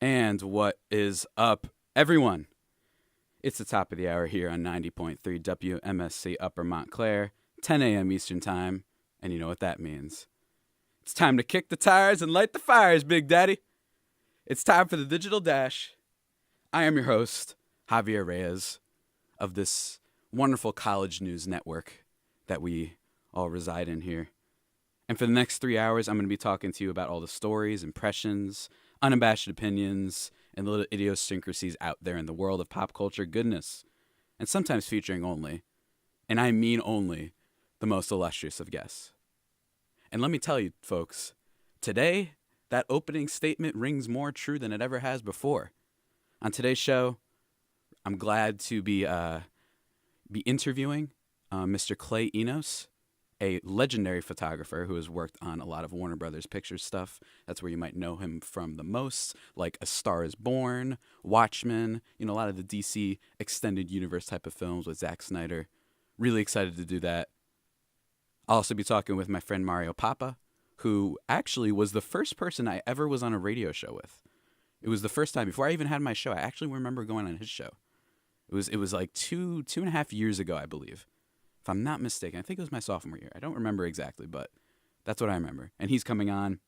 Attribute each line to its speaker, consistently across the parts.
Speaker 1: And what is up, everyone? It's the top of the hour here on 90.3 WMSC Upper Montclair, 10 a.m. Eastern Time, and you know what that means. It's time to kick the tires and light the fires, Big Daddy. It's time for the Digital Dash. I am your host, Javier Reyes, of this wonderful college news network that we all reside in here. And for the next 3 hours, I'm going to be talking to you about all the stories, impressions, unabashed opinions, and the little idiosyncrasies out there in the world of pop culture goodness, and sometimes featuring only, and I mean only, the most illustrious of guests. And let me tell you, folks, today, that opening statement rings more true than it ever has before. On today's show, I'm glad to be interviewing Mr. Clay Enos, a legendary photographer who has worked on a lot of Warner Brothers Pictures stuff. That's where you might know him from the most, like A Star is Born, Watchmen, a lot of the DC extended universe type of films with Zack Snyder. Really excited to do that. I'll also be talking with my friend Mario Papa, who actually was the first person I ever was on a radio show with. It was the first time, before I even had my show, I actually remember going on his show. It was like two and a half years ago, I believe. If I'm not mistaken, I think it was my sophomore year. I don't remember exactly, but that's what I remember. And he's coming on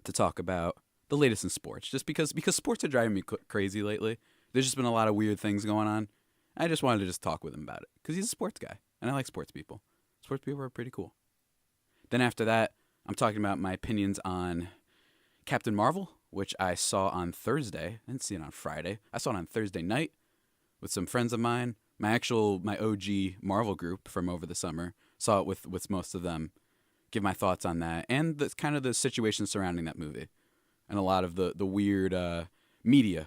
Speaker 1: to talk about the latest in sports, just because sports are driving me crazy lately. There's just been a lot of weird things going on. I just wanted to just talk with him about it because he's a sports guy, and I like sports people. Sports people are pretty cool. Then after that, I'm talking about my opinions on Captain Marvel, which I saw on Thursday. I didn't see it on Friday. I saw it on Thursday night with some friends of mine. My OG Marvel group from over the summer, saw it with most of them, give my thoughts on that, and the kind of the situation surrounding that movie, and a lot of the weird media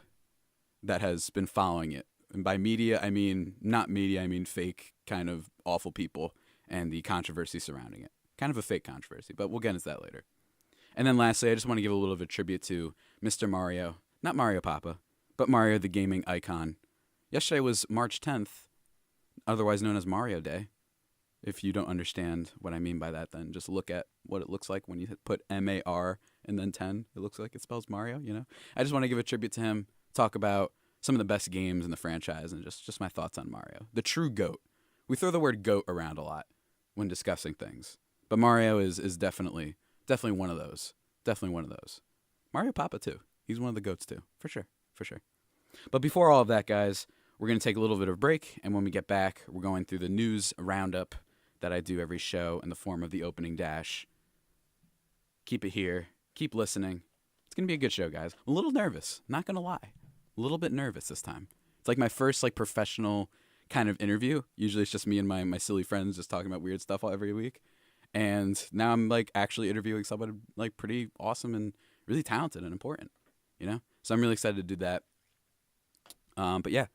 Speaker 1: that has been following it. And by media, I mean not media, I mean fake kind of awful people, and the controversy surrounding it. Kind of a fake controversy, but we'll get into that later. And then lastly, I just want to give a little bit of a tribute to Mr. Mario, not Mario Papa, but Mario the gaming icon. Yesterday was March 10th, otherwise known as Mario Day. If you don't understand what I mean by that, then just look at what it looks like when you put M-A-R and then 10. It looks like it spells Mario, I just want to give a tribute to him, talk about some of the best games in the franchise, and just my thoughts on Mario. The true GOAT. We throw the word GOAT around a lot when discussing things. But Mario is definitely one of those. Definitely one of those. Mario Papa, too. He's one of the GOATs, too. For sure. But before all of that, guys, we're going to take a little bit of a break, and when we get back, we're going through the news roundup that I do every show in the form of the opening dash. Keep it here. Keep listening. It's going to be a good show, guys. A little nervous, not going to lie. A little bit nervous this time. It's like my first professional kind of interview. Usually it's just me and my silly friends just talking about weird stuff every week. And now I'm actually interviewing someone pretty awesome and really talented and important, So I'm really excited to do that. But yeah.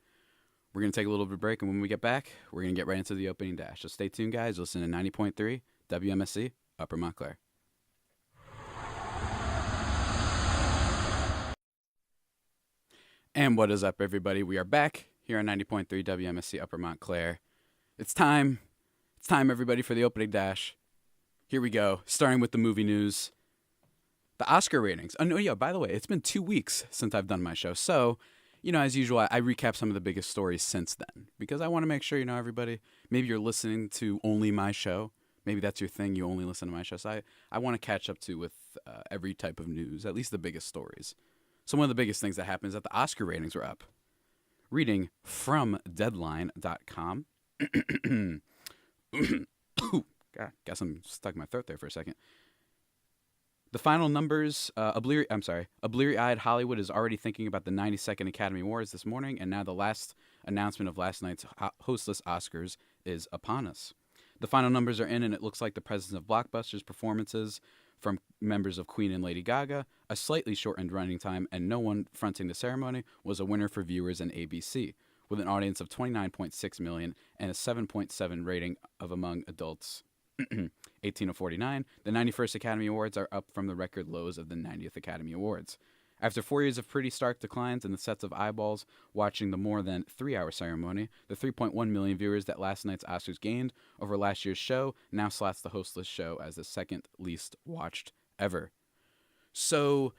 Speaker 1: We're going to take a little bit of a break, and when we get back, we're going to get right into the opening dash. So stay tuned, guys. Listen to 90.3 WMSC, Upper Montclair. And what is up, everybody? We are back here on 90.3 WMSC, Upper Montclair. It's time. It's time, everybody, for the opening dash. Here we go, starting with the movie news. The Oscar ratings. Oh, no, yeah, by the way, it's been 2 weeks since I've done my show, so as usual, I recap some of the biggest stories since then because I want to make sure, everybody, maybe you're listening to only my show. Maybe that's your thing. You only listen to my show. So I want to catch up to with every type of news, at least the biggest stories. So one of the biggest things that happened is that the Oscar ratings were up. Reading from Deadline.com. God, guess I'm stuck in my throat there for a second. The final numbers, a bleary-eyed Hollywood is already thinking about the 92nd Academy Awards this morning, and now the last announcement of last night's hostless Oscars is upon us. The final numbers are in, and it looks like the presence of blockbusters performances from members of Queen and Lady Gaga, a slightly shortened running time, and no one fronting the ceremony was a winner for viewers and ABC, with an audience of 29.6 million and a 7.7 rating of among adults 18 to 49, the 91st Academy Awards are up from the record lows of the 90th Academy Awards. After 4 years of pretty stark declines in the sets of eyeballs watching the more than 3-hour ceremony, the 3.1 million viewers that last night's Oscars gained over last year's show now slots the hostless show as the second least watched ever. So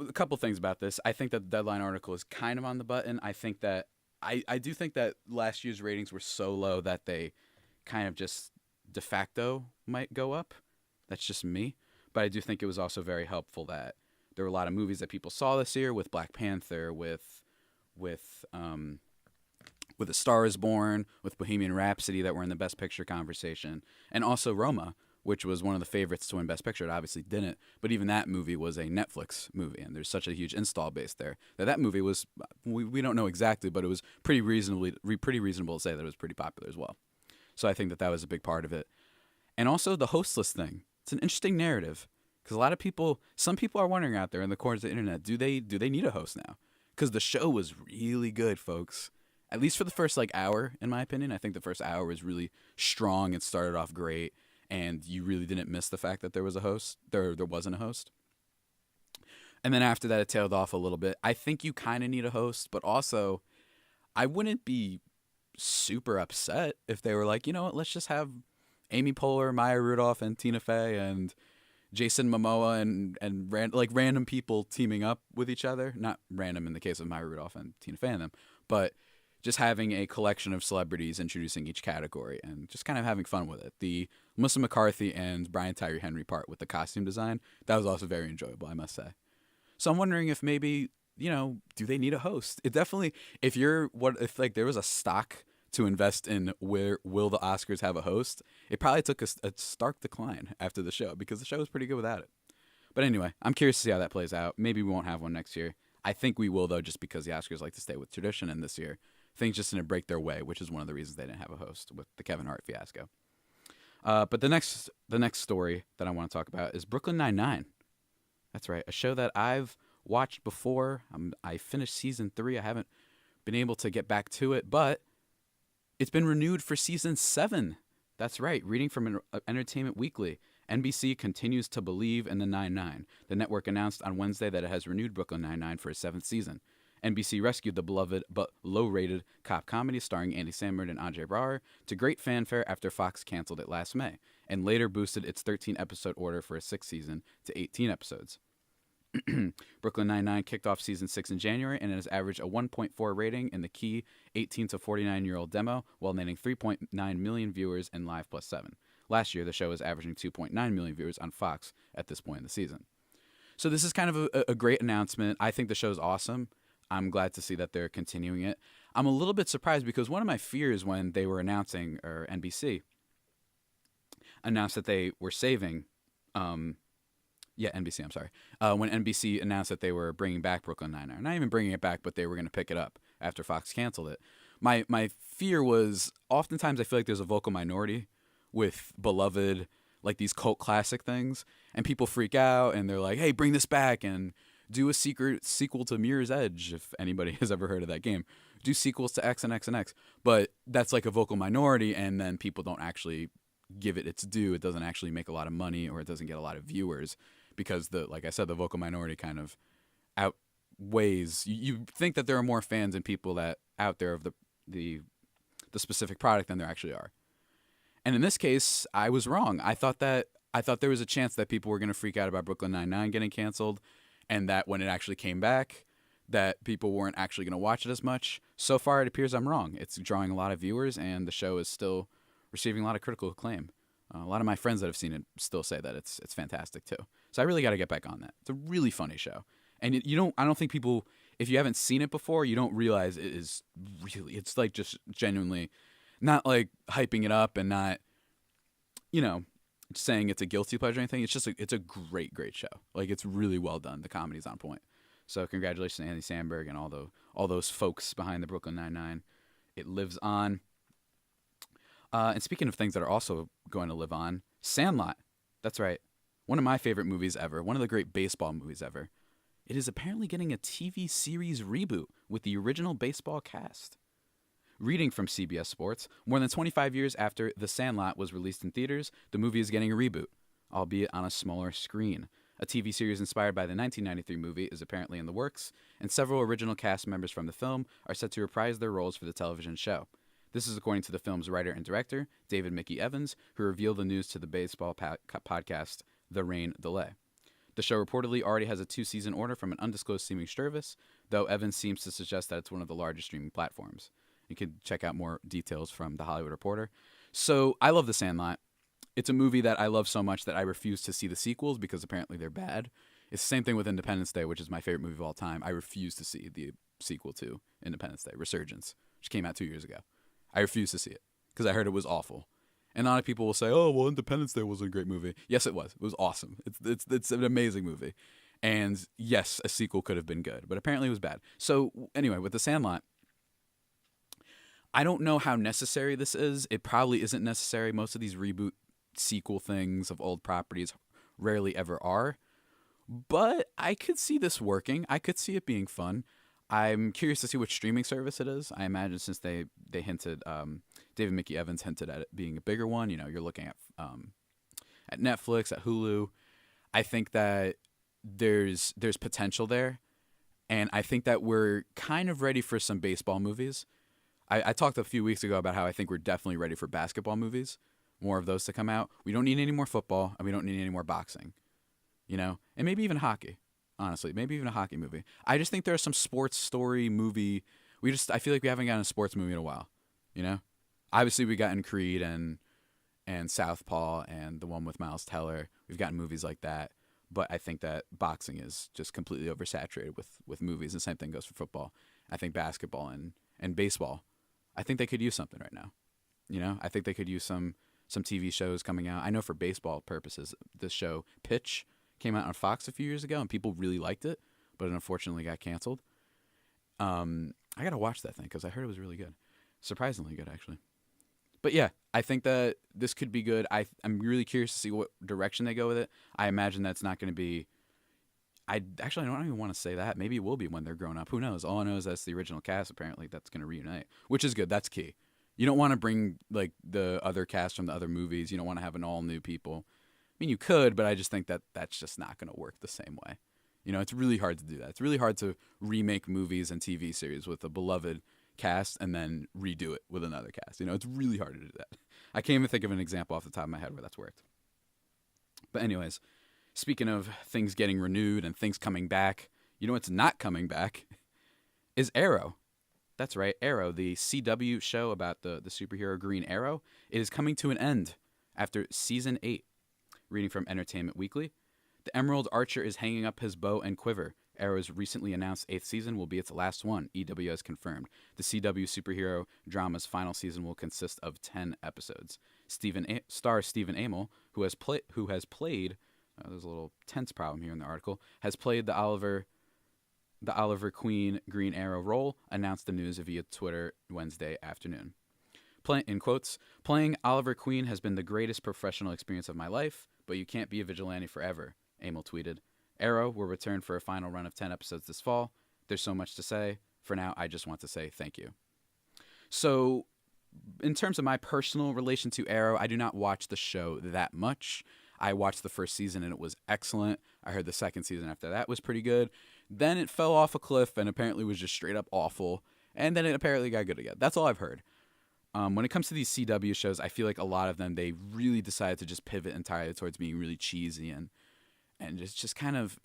Speaker 1: A couple things about this. I think that the Deadline article is kind of on the button. I think that I do think that last year's ratings were so low that they kind of just de facto might go up. That's just me. But I do think it was also very helpful that there were a lot of movies that people saw this year, with Black Panther, with A Star Is Born, with Bohemian Rhapsody, that were in the Best Picture conversation, and also Roma, which was one of the favorites to win Best Picture. It obviously didn't, but even that movie was a Netflix movie, and there's such a huge install base there that movie was, we don't know exactly, but it was pretty reasonable to say that it was pretty popular as well. So I think that was a big part of it. And also the hostless thing. It's an interesting narrative, because some people are wondering out there in the corners of the internet, do they need a host now? Because the show was really good, folks. At least for the first hour, in my opinion. I think the first hour was really strong and started off great, and you really didn't miss the fact that there was a host. There wasn't a host. And then after that, it tailed off a little bit. I think you kind of need a host, but also I wouldn't be super upset if they were like, you know what, let's just have Amy Poehler, Maya Rudolph, and Tina Fey, and Jason Momoa, and random people teaming up with each other. Not random in the case of Maya Rudolph and Tina Fey and them, but just having a collection of celebrities introducing each category and just kind of having fun with it. The Melissa McCarthy and Brian Tyree Henry part with the costume design, that was also very enjoyable, I must say. So I'm wondering if maybe, do they need a host? It definitely, if there was a stock to invest in where will the Oscars have a host, it probably took a stark decline after the show, because the show was pretty good without it. But anyway, I'm curious to see how that plays out. Maybe we won't have one next year. I think we will, though, just because the Oscars like to stay with tradition, and this year things just didn't break their way, which is one of the reasons they didn't have a host with the Kevin Hart fiasco. But the next story that I want to talk about is Brooklyn Nine-Nine. That's right, a show that I've watched before. I finished season 3. I haven't been able to get back to it, but it's been renewed for season 7. That's right, reading from Entertainment Weekly. NBC continues to believe in the 9-9. The network announced on Wednesday that it has renewed Brooklyn Nine-Nine for a 7th season. NBC rescued the beloved but low-rated cop comedy starring Andy Samberg and Ajay Brar to great fanfare after Fox canceled it last May, and later boosted its 13-episode order for a 6th season to 18 episodes. Brooklyn Nine-Nine kicked off season 6 in January, and it has averaged a 1.4 rating in the key 18 to 49-year-old demo, while netting 3.9 million viewers in Live Plus 7. Last year, the show was averaging 2.9 million viewers on Fox at this point in the season. So this is kind of a great announcement. I think the show's awesome. I'm glad to see that they're continuing it. I'm a little bit surprised, because one of my fears when they were announcing, or NBC announced that they were saving, NBC, I'm sorry. When NBC announced that they were bringing back Brooklyn Nine-Nine, not even bringing it back, but they were going to pick it up after Fox canceled it. My fear was, oftentimes I feel like there's a vocal minority with beloved, these cult classic things, and people freak out and they're like, hey, bring this back and do a secret sequel to Mirror's Edge, if anybody has ever heard of that game. Do sequels to X and X and X. But that's like a vocal minority, and then people don't actually give it its due. It doesn't actually make a lot of money, or it doesn't get a lot of viewers, because like I said, the vocal minority kind of outweighs. You think that there are more fans and people that out there of the specific product than there actually are. And in this case, I was wrong. I thought there was a chance that people were going to freak out about Brooklyn Nine-Nine getting canceled, and that when it actually came back, that people weren't actually going to watch it as much. So far, it appears I'm wrong. It's drawing a lot of viewers, and the show is still receiving a lot of critical acclaim. A lot of my friends that have seen it still say that it's fantastic too. So I really got to get back on that. It's a really funny show, and I don't think people, if you haven't seen it before, you don't realize it is really. It's like just genuinely, not like hyping it up and not, saying it's a guilty pleasure or anything. It's just it's a great show. Like, it's really well done. The comedy's on point. So congratulations to Andy Samberg and all those folks behind the Brooklyn Nine-Nine. It lives on. And speaking of things that are also going to live on, Sandlot. That's right. One of my favorite movies ever. One of the great baseball movies ever. It is apparently getting a TV series reboot with the original baseball cast. Reading from CBS Sports, more than 25 years after The Sandlot was released in theaters, the movie is getting a reboot, albeit on a smaller screen. A TV series inspired by the 1993 movie is apparently in the works, and several original cast members from the film are set to reprise their roles for the television show. This is according to the film's writer and director, David Mickey Evans, who revealed the news to the baseball podcast The Rain Delay. The show reportedly already has a 2-season order from an undisclosed streaming service, though Evans seems to suggest that it's one of the largest streaming platforms. You can check out more details from The Hollywood Reporter. So I love The Sandlot. It's a movie that I love so much that I refuse to see the sequels because apparently they're bad. It's the same thing with Independence Day, which is my favorite movie of all time. I refuse to see the sequel to Independence Day, Resurgence, which came out 2 years ago. I refuse to see it because I heard it was awful. And a lot of people will say, "Oh, well, Independence Day was a great movie." Yes, it was. It was awesome. It's an amazing movie. And yes, a sequel could have been good, but apparently it was bad. So anyway, with The Sandlot, I don't know how necessary this is. It probably isn't necessary. Most of these reboot sequel things of old properties rarely ever are. But I could see this working. I could see it being fun. I'm curious to see which streaming service it is. I imagine since they hinted, David Mickey Evans hinted at it being a bigger one. You know, you're looking at Netflix, at Hulu. I think that there's potential there, and I think that we're kind of ready for some baseball movies. I talked a few weeks ago about how I think we're definitely ready for basketball movies, more of those to come out. We don't need any more football, and we don't need any more boxing, you know, and maybe even hockey. Honestly, maybe even a hockey movie. I just think there's some sports story movie. I feel like we haven't gotten a sports movie in a while, you know? Obviously, we've gotten Creed and Southpaw and the one with Miles Teller. We've gotten movies like that. But I think that boxing is just completely oversaturated with movies. The same thing goes for football. I think basketball and baseball, I think they could use something right now. You know, I think they could use some TV shows coming out. I know for baseball purposes, this show, Pitch, came out on Fox a few years ago, and people really liked it, but it unfortunately got canceled. I got to watch that thing because I heard it was really good. Surprisingly good, actually. But yeah, I think that this could be good. I'm really curious to see what direction they go with it. I imagine that's not going to be... I don't even want to say that. Maybe it will be when they're grown up. Who knows? All I know is that's the original cast, apparently, that's going to reunite, which is good. That's key. You don't want to bring like the other cast from the other movies. You don't want to have an all new people. I mean, you could, but I just think that that's just not going to work the same way. You know, it's really hard to do that. It's really hard to remake movies and TV series with a beloved cast and then redo it with another cast. You know, it's really hard to do that. I can't even think of an example off the top of my head where that's worked. But anyways, speaking of things getting renewed and things coming back, you know what's not coming back is Arrow. That's right, Arrow, the CW show about the superhero Green Arrow. It is coming to an end after Season 8. Reading from Entertainment Weekly. The Emerald Archer is hanging up his bow and quiver. Arrow's recently announced 8th season will be its last one, EW has confirmed. The CW superhero drama's final season will consist of 10 episodes. Star Stephen Amell, who has played, there's a little tense problem here in the article, has played the Oliver Queen Green Arrow role, announced the news via Twitter Wednesday afternoon. In quotes, "Playing Oliver Queen has been the greatest professional experience of my life, but you can't be a vigilante forever," Amell tweeted. Arrow will return for a final run of 10 episodes this fall. There's so much to say. For now, I just want to say thank you. So, in terms of my personal relation to Arrow, I do not watch the show that much. I watched the first season and it was excellent. I heard the second season after that was pretty good. Then it fell off a cliff and apparently was just straight up awful. And then it apparently got good again. That's all I've heard. When it comes to these CW shows, I feel like a lot of them, they really decided to just pivot entirely towards being really cheesy and it's just kind of,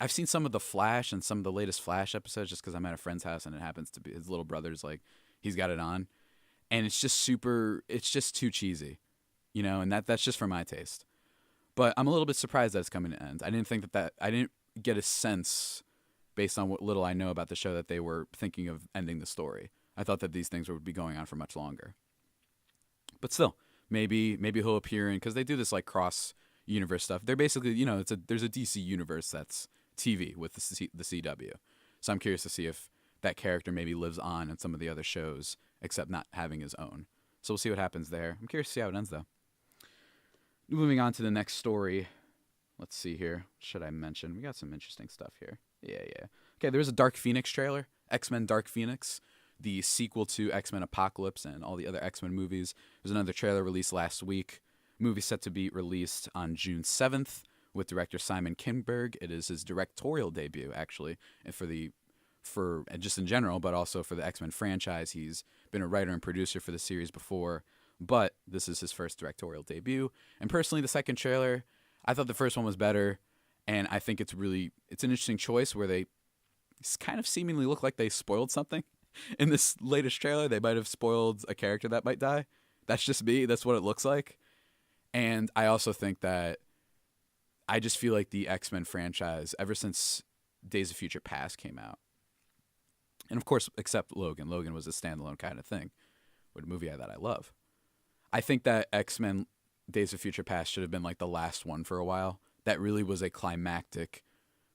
Speaker 1: I've seen some of the Flash and some of the latest Flash episodes just because I'm at a friend's house and it happens to be his little brother's like, he's got it on. And it's just too cheesy, you know, and that's just for my taste. But I'm a little bit surprised that it's coming to end. I didn't think I didn't get a sense based on what little I know about the show that they were thinking of ending the story. I thought that these things would be going on for much longer. But still, maybe he'll appear in, because they do this like cross universe stuff. They're basically, you know, there's a DC universe that's TV with the CW. So I'm curious to see if that character maybe lives on in some of the other shows, except not having his own. So we'll see what happens there. I'm curious to see how it ends, though. Moving on to the next story. Let's see here. What should I mention? We got some interesting stuff here. Yeah. Okay, there's a Dark Phoenix trailer. X-Men Dark Phoenix, the sequel to X-Men Apocalypse and all the other X-Men movies. There's another trailer released last week. Movie set to be released on June 7th with director Simon Kinberg. It is his directorial debut, actually, and for just in general, but also for the X-Men franchise. He's been a writer and producer for the series before, but this is his first directorial debut. And personally, the second trailer, I thought the first one was better. And I think it's an interesting choice where they kind of seemingly look like they spoiled something. In this latest trailer, they might have spoiled a character that might die. That's just me. That's what it looks like. And I also think that I just feel like the X-Men franchise, ever since Days of Future Past came out, and of course, except Logan. Logan was a standalone kind of thing, with a movie that I love. I think that X-Men Days of Future Past should have been like the last one for a while. That really was a climactic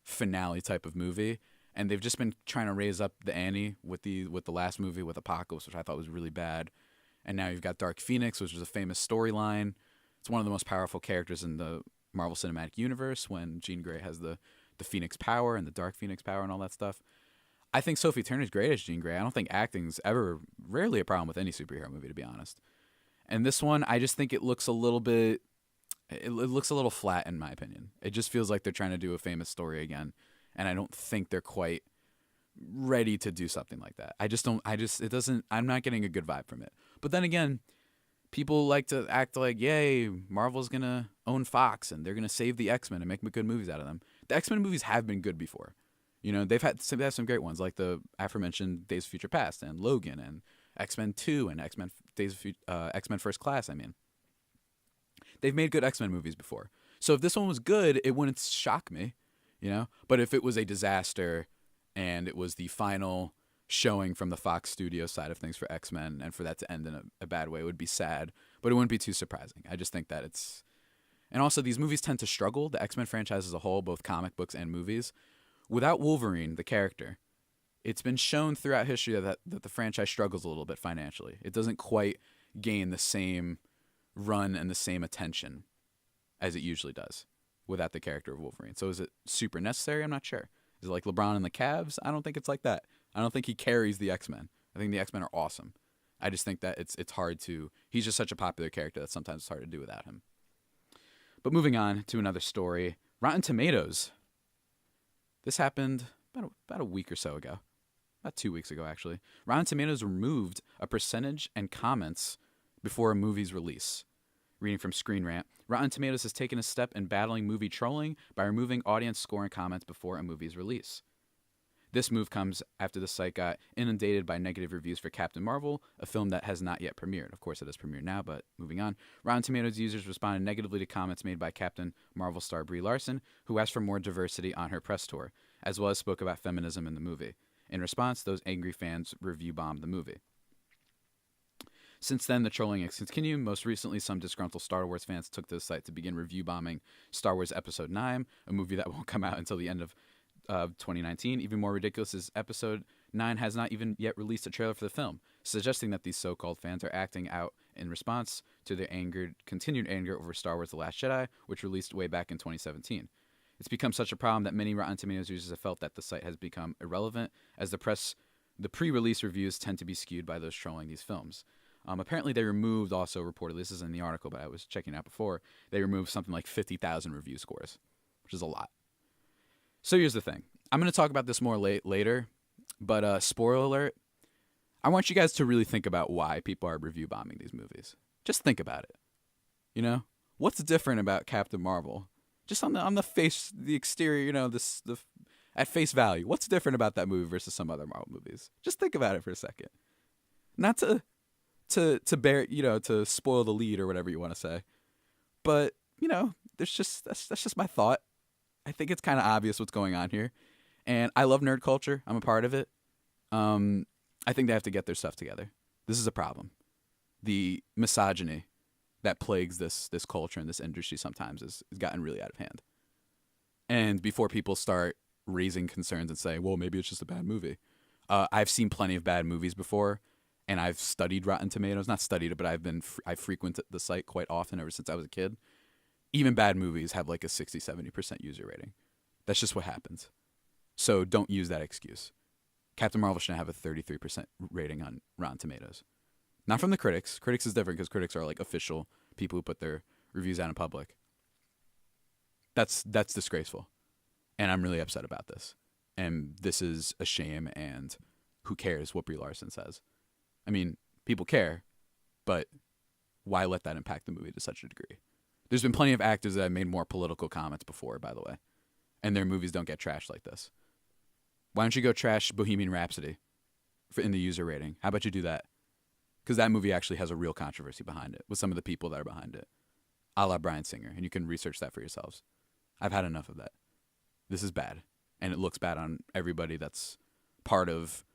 Speaker 1: finale type of movie. And they've just been trying to raise up the ante with the last movie with Apocalypse, which I thought was really bad. And now you've got Dark Phoenix, which is a famous storyline. It's one of the most powerful characters in the Marvel Cinematic Universe when Jean Grey has the Phoenix power and the Dark Phoenix power and all that stuff. I think Sophie Turner's great as Jean Grey. I don't think acting's rarely a problem with any superhero movie, to be honest. And this one, I just think it looks a little bit, it looks a little flat in my opinion. It just feels like they're trying to do a famous story again. And I don't think they're quite ready to do something like that. I'm not getting a good vibe from it. But then again, people like to act like, yay, Marvel's going to own Fox and they're going to save the X-Men and make good movies out of them. The X-Men movies have been good before. You know, they have some great ones, like the aforementioned Days of Future Past and Logan and X-Men 2 and X-Men X-Men First Class, I mean. They've made good X-Men movies before. So if this one was good, it wouldn't shock me, you know? But if it was a disaster and it was the final showing from the Fox studio side of things for X-Men and for that to end in a bad way, it would be sad, but it wouldn't be too surprising. I just think that it's... And also, these movies tend to struggle, the X-Men franchise as a whole, both comic books and movies. Without Wolverine, the character, it's been shown throughout history that the franchise struggles a little bit financially. It doesn't quite gain the same run and the same attention as it usually does without the character of Wolverine. So is it super necessary? I'm not sure. Is it like LeBron and the Cavs? I don't think it's like that. I don't think he carries the X-Men. I think the X-Men are awesome. I just think that it's hard to... He's just such a popular character that sometimes it's hard to do without him. But moving on to another story. Rotten Tomatoes. This happened about a week or so ago. About 2 weeks ago, actually. Rotten Tomatoes removed a percentage and comments before a movie's release. Reading from Screen Rant, Rotten Tomatoes has taken a step in battling movie trolling by removing audience score and comments before a movie's release. This move comes after the site got inundated by negative reviews for Captain Marvel, a film that has not yet premiered. Of course, it has premiered now, but moving on. Rotten Tomatoes users responded negatively to comments made by Captain Marvel star Brie Larson, who asked for more diversity on her press tour, as well as spoke about feminism in the movie. In response, those angry fans review-bombed the movie. Since then, the trolling has continued. Most recently, some disgruntled Star Wars fans took to the site to begin review-bombing Star Wars Episode 9, a movie that won't come out until the end of 2019. Even more ridiculous is Episode 9 has not even yet released a trailer for the film, suggesting that these so-called fans are acting out in response to their continued anger over Star Wars The Last Jedi, which released way back in 2017. It's become such a problem that many Rotten Tomatoes users have felt that the site has become irrelevant, as the pre-release reviews tend to be skewed by those trolling these films. Apparently they removed, also reportedly, this is in the article, but I was checking out before, they removed something like 50,000 review scores, which is a lot. So here's the thing. I'm going to talk about this more later, but spoiler alert, I want you guys to really think about why people are review bombing these movies. Just think about it. You know? What's different about Captain Marvel? Just on the face, the exterior, you know, at face value. What's different about that movie versus some other Marvel movies? Just think about it for a second. Not to bear, you know, to spoil the lead or whatever you want to say. But, you know, that's just my thought. I think it's kind of obvious what's going on here. And I love nerd culture. I'm a part of it. I think they have to get their stuff together. This is a problem. The misogyny that plagues this culture and this industry sometimes has gotten really out of hand. And before people start raising concerns and say, well, maybe it's just a bad movie. I've seen plenty of bad movies before, and I've studied Rotten Tomatoes. Not studied it, but I frequented the site quite often ever since I was a kid. Even bad movies have like a 60-70% user rating. That's just what happens. So don't use that excuse. Captain Marvel shouldn't have a 33% rating on Rotten Tomatoes. Not from the critics. Critics is different because critics are like official people who put their reviews out in public. That's disgraceful. And I'm really upset about this. And this is a shame, and who cares what Brie Larson says? I mean, people care, but why let that impact the movie to such a degree? There's been plenty of actors that have made more political comments before, by the way. and their movies don't get trashed like this. Why don't you go trash Bohemian Rhapsody in the user rating? How about you do that? Because that movie actually has a real controversy behind it with some of the people that are behind it, a la Bryan Singer, and you can research that for yourselves. I've had enough of that. This is bad, and it looks bad on everybody that's part of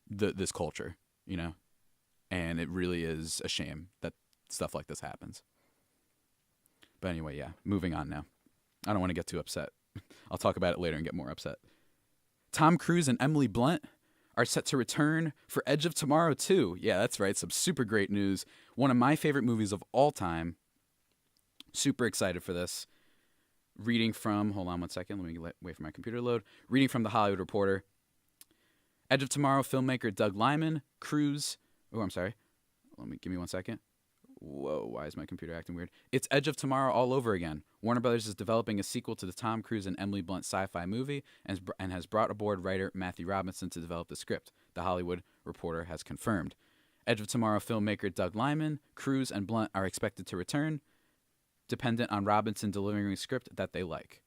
Speaker 1: this culture, you know? And it really is a shame that stuff like this happens. But anyway, yeah, moving on now. I don't want to get too upset. I'll talk about it later and get more upset. Tom Cruise and Emily Blunt are set to return for Edge of Tomorrow 2. Yeah, that's right. Some super great news. One of my favorite movies of all time. Super excited for this. Reading from, hold on one second. Let me wait for my computer to load. Reading from The Hollywood Reporter. Edge of Tomorrow filmmaker Doug Liman, Cruise. Oh, I'm sorry. Give me 1 second. Whoa, why is my computer acting weird? It's Edge of Tomorrow all over again. Warner Brothers is developing a sequel to the Tom Cruise and Emily Blunt sci-fi movie and has brought aboard writer Matthew Robinson to develop the script, The Hollywood Reporter has confirmed. Edge of Tomorrow filmmaker Doug Liman, Cruise, and Blunt are expected to return, dependent on Robinson delivering a script that they like.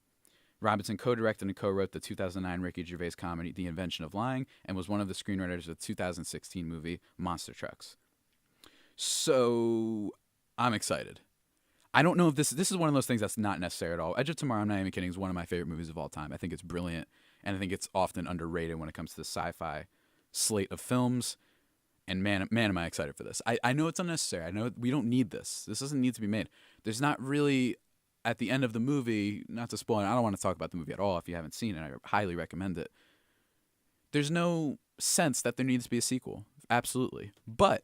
Speaker 1: Robinson co-directed and co-wrote the 2009 Ricky Gervais comedy The Invention of Lying and was one of the screenwriters of the 2016 movie Monster Trucks. So, I'm excited. I don't know if this is one of those things that's not necessary at all. Edge of Tomorrow, I'm not even kidding, is one of my favorite movies of all time. I think it's brilliant, and I think it's often underrated when it comes to the sci-fi slate of films. And man, am I excited for this. I know it's unnecessary. I know we don't need this. This doesn't need to be made. There's not really, at the end of the movie, not to spoil it, I don't want to talk about the movie at all if you haven't seen it. I highly recommend it. There's no sense that there needs to be a sequel. Absolutely. But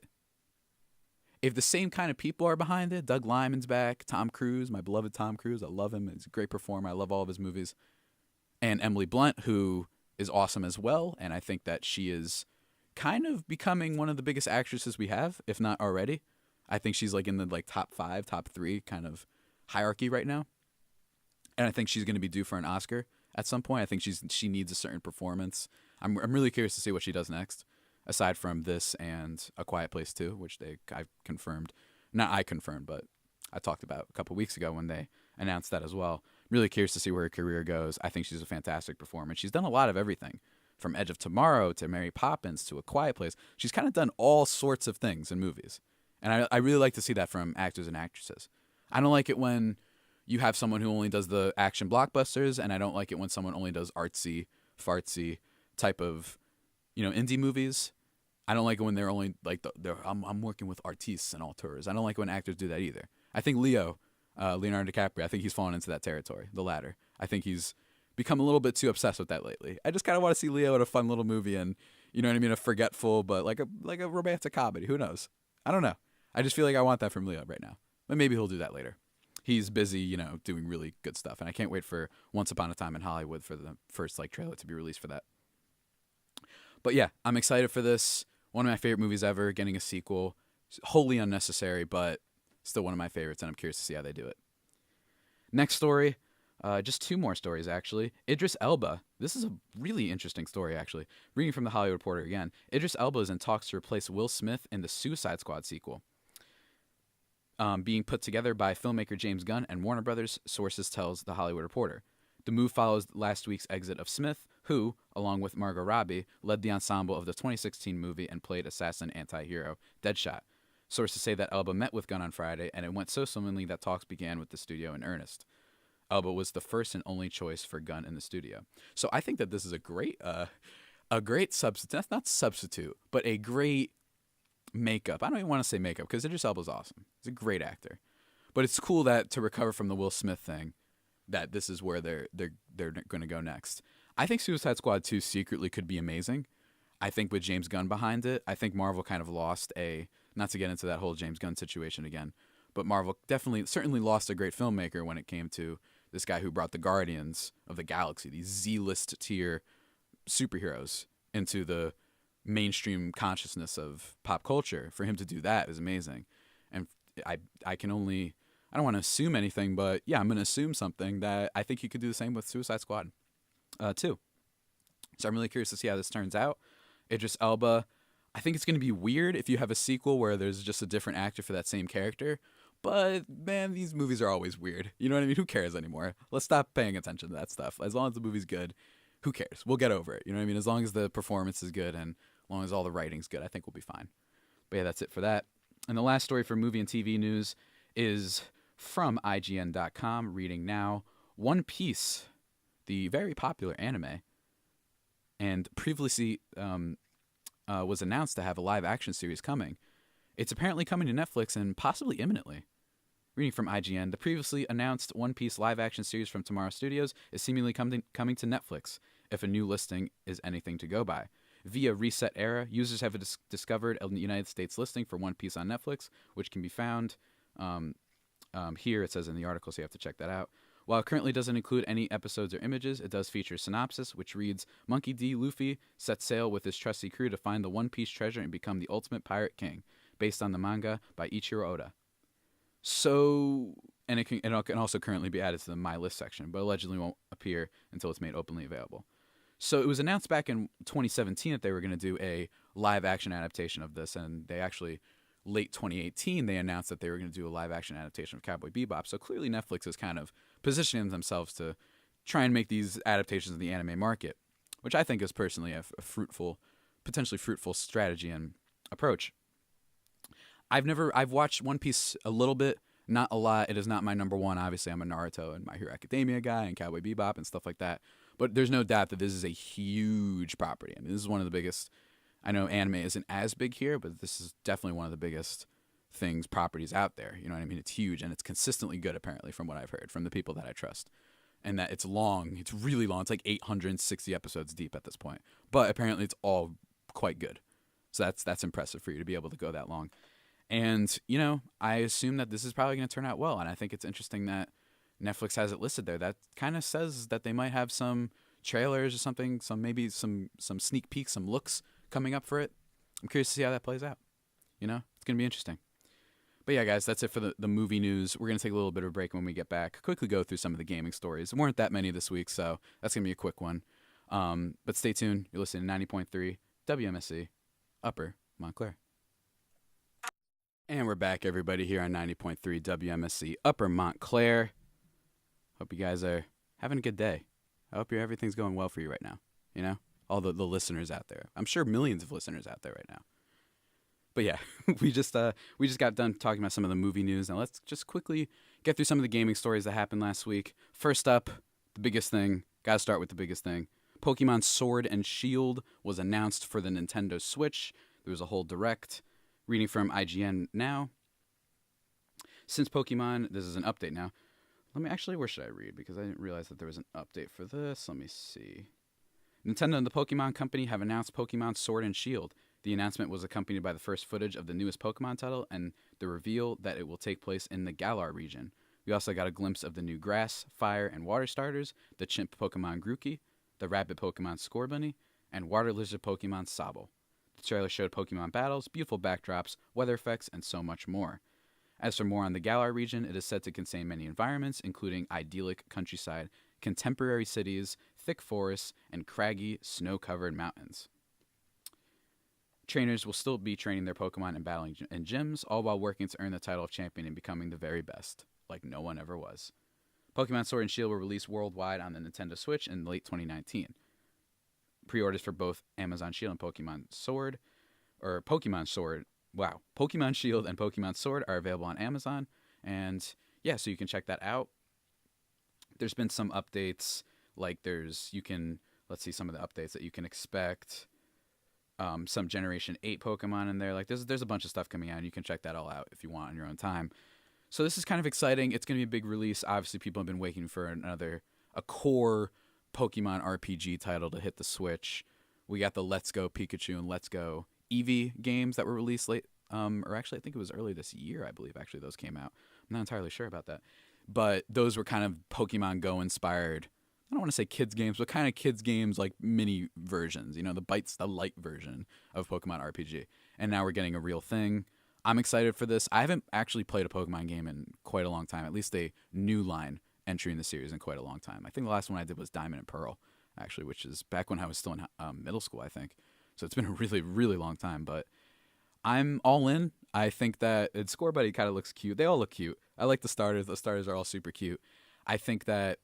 Speaker 1: if the same kind of people are behind it, Doug Liman's back, Tom Cruise, my beloved Tom Cruise, I love him. He's a great performer. I love all of his movies. And Emily Blunt, who is awesome as well. And I think that she is kind of becoming one of the biggest actresses we have, if not already. I think she's like in the top 5, top 3 kind of hierarchy right now. And I think she's going to be due for an Oscar at some point. I think she needs a certain performance. I'm really curious to see what she does next. Aside from this and A Quiet Place 2, which I confirmed. Not I confirmed, but I talked about a couple weeks ago when they announced that as well. Really curious to see where her career goes. I think she's a fantastic performer. She's done a lot of everything, from Edge of Tomorrow to Mary Poppins to A Quiet Place. She's kind of done all sorts of things in movies. And I really like to see that from actors and actresses. I don't like it when you have someone who only does the action blockbusters, and I don't like it when someone only does artsy, fartsy type of, indie movies. I don't like it when they're only like I'm working with artistes and auteurs. I don't like when actors do that either. I think Leonardo DiCaprio, I think he's fallen into that territory, the latter. I think he's become a little bit too obsessed with that lately. I just kind of want to see Leo in a fun little movie and, you know what I mean, a forgetful, but like a romantic comedy. Who knows? I don't know. I just feel like I want that from Leo right now. But maybe he'll do that later. He's busy, doing really good stuff. And I can't wait for Once Upon a Time in Hollywood for the first trailer to be released for that. But yeah, I'm excited for this. One of my favorite movies ever, getting a sequel. Wholly unnecessary, but still one of my favorites, and I'm curious to see how they do it. Next story, just 2 more stories, actually. Idris Elba. This is a really interesting story, actually. Reading from The Hollywood Reporter again. Idris Elba is in talks to replace Will Smith in the Suicide Squad sequel. Being put together by filmmaker James Gunn and Warner Brothers, sources tells The Hollywood Reporter. The move follows last week's exit of Smith, who, along with Margot Robbie, led the ensemble of the 2016 movie and played assassin anti-hero Deadshot. Sources say that Elba met with Gunn on Friday, and it went so swimmingly that talks began with the studio in earnest. Elba was the first and only choice for Gunn in the studio. So I think that this is a great substitute. That's not substitute, but a great makeup. I don't even want to say makeup because Idris Elba's awesome. He's a great actor. But it's cool that to recover from the Will Smith thing, that this is where they're going to go next. I think Suicide Squad 2 secretly could be amazing. I think with James Gunn behind it, I think Marvel kind of lost not to get into that whole James Gunn situation again, but Marvel certainly lost a great filmmaker when it came to this guy who brought the Guardians of the Galaxy, these Z-list tier superheroes, into the mainstream consciousness of pop culture. For him to do that is amazing. And I don't want to assume anything, but yeah, I'm going to assume something that I think he could do the same with Suicide Squad 2. So I'm really curious to see how this turns out. Idris Elba, I think it's going to be weird if you have a sequel where there's just a different actor for that same character. But man, these movies are always weird. You know what I mean? Who cares anymore? Let's stop paying attention to that stuff. As long as the movie's good, who cares? We'll get over it. You know what I mean? As long as the performance is good and as long as all the writing's good, I think we'll be fine. But yeah, that's it for that. And the last story for movie and TV news is from IGN.com, reading now. One Piece, the very popular anime, and previously was announced to have a live action series coming. It's apparently coming to Netflix and possibly imminently. Reading from IGN, the previously announced One Piece live action series from Tomorrow Studios is seemingly coming to Netflix, if a new listing is anything to go by. Via Reset Era, users have discovered a United States listing for One Piece on Netflix, which can be found here. It says in the article, so you have to check that out. While it currently doesn't include any episodes or images, it does feature a synopsis, which reads, Monkey D. Luffy sets sail with his trusty crew to find the One Piece treasure and become the ultimate pirate king, based on the manga by Ichiro Oda. So, and it can also currently be added to the My List section, but allegedly won't appear until it's made openly available. So it was announced back in 2017 that they were going to do a live-action adaptation of this, and they actually, late 2018, they announced that they were going to do a live-action adaptation of Cowboy Bebop. So clearly Netflix is kind of positioning themselves to try and make these adaptations in the anime market, which I think is personally a potentially fruitful strategy and approach. I've watched One Piece a little bit, not a lot. It is not my number one. Obviously, I'm a Naruto and My Hero Academia guy and Cowboy Bebop and stuff like that. But there's no doubt that this is a huge property. I mean, this is one of the biggest. I know anime isn't as big here, but this is definitely one of the biggest properties out there. You know what I mean? It's huge and it's consistently good, apparently, from what I've heard from the people that I trust. And that it's long. It's really long. It's like 860 episodes deep at this point. But apparently, it's all quite good. So that's impressive for you to be able to go that long. And, you know, I assume that this is probably going to turn out well. And I think it's interesting that Netflix has it listed there. That kind of says that they might have some trailers or something, maybe some sneak peeks, some looks coming up for it. I'm curious to see how that plays out. You know, it's going to be interesting. But yeah, guys, that's it for the movie news. We're going to take a little bit of a break when we get back. Quickly go through some of the gaming stories. There weren't that many this week, so that's going to be a quick one. But stay tuned. You're listening to 90.3 WMSC, Upper Montclair. And we're back, everybody, here on 90.3 WMSC, Upper Montclair. Hope you guys are having a good day. I hope everything's going well for you right now. You know, all the listeners out there. I'm sure millions of listeners out there right now. But yeah, we just got done talking about some of the movie news. Now let's just quickly get through some of the gaming stories that happened last week. First up, the biggest thing. Got to start with the biggest thing. Pokemon Sword and Shield was announced for the Nintendo Switch. There was a whole direct. Reading from IGN now. Since Pokemon, this is an update now. Where should I read? Because I didn't realize that there was an update for this. Let me see. Nintendo and the Pokemon Company have announced Pokemon Sword and Shield. The announcement was accompanied by the first footage of the newest Pokemon title and the reveal that it will take place in the Galar region. We also got a glimpse of the new grass, fire, and water starters, the chimp Pokemon Grookey, the rabbit Pokemon Scorbunny, and water lizard Pokemon Sobble. The trailer showed Pokemon battles, beautiful backdrops, weather effects, and so much more. As for more on the Galar region, it is said to contain many environments, including idyllic countryside, contemporary cities, thick forests, and craggy, snow-covered mountains. Trainers will still be training their Pokemon and battling in gyms, all while working to earn the title of champion and becoming the very best, like no one ever was. Pokemon Sword and Shield were released worldwide on the Nintendo Switch in late 2019. Pre-orders for both Amazon Shield and Pokemon Sword and Pokemon Sword are available on Amazon. And yeah, so you can check that out. There's been some updates, like let's see some of the updates that you can expect. Some Generation 8 Pokemon in there. Like there's a bunch of stuff coming out, and you can check that all out if you want on your own time. So this is kind of exciting. It's going to be a big release. Obviously, people have been waiting for a core Pokemon RPG title to hit the Switch. We got the Let's Go Pikachu and Let's Go Eevee games that were released late, or actually I think it was early this year, I believe actually those came out. I'm not entirely sure about that. But those were kind of Pokemon Go inspired, I don't want to say kids games, but kind of kids games like mini versions, you know, the light version of Pokemon RPG. And now we're getting a real thing. I'm excited for this. I haven't actually played a Pokemon game in quite a long time, at least a new line entry in the series in quite a long time. I think the last one I did was Diamond and Pearl, actually, which is back when I was still in middle school, I think. So it's been a really, really long time. But I'm all in. I think that Score Buddy kind of looks cute. They all look cute. I like the starters. The starters are all super cute. I think that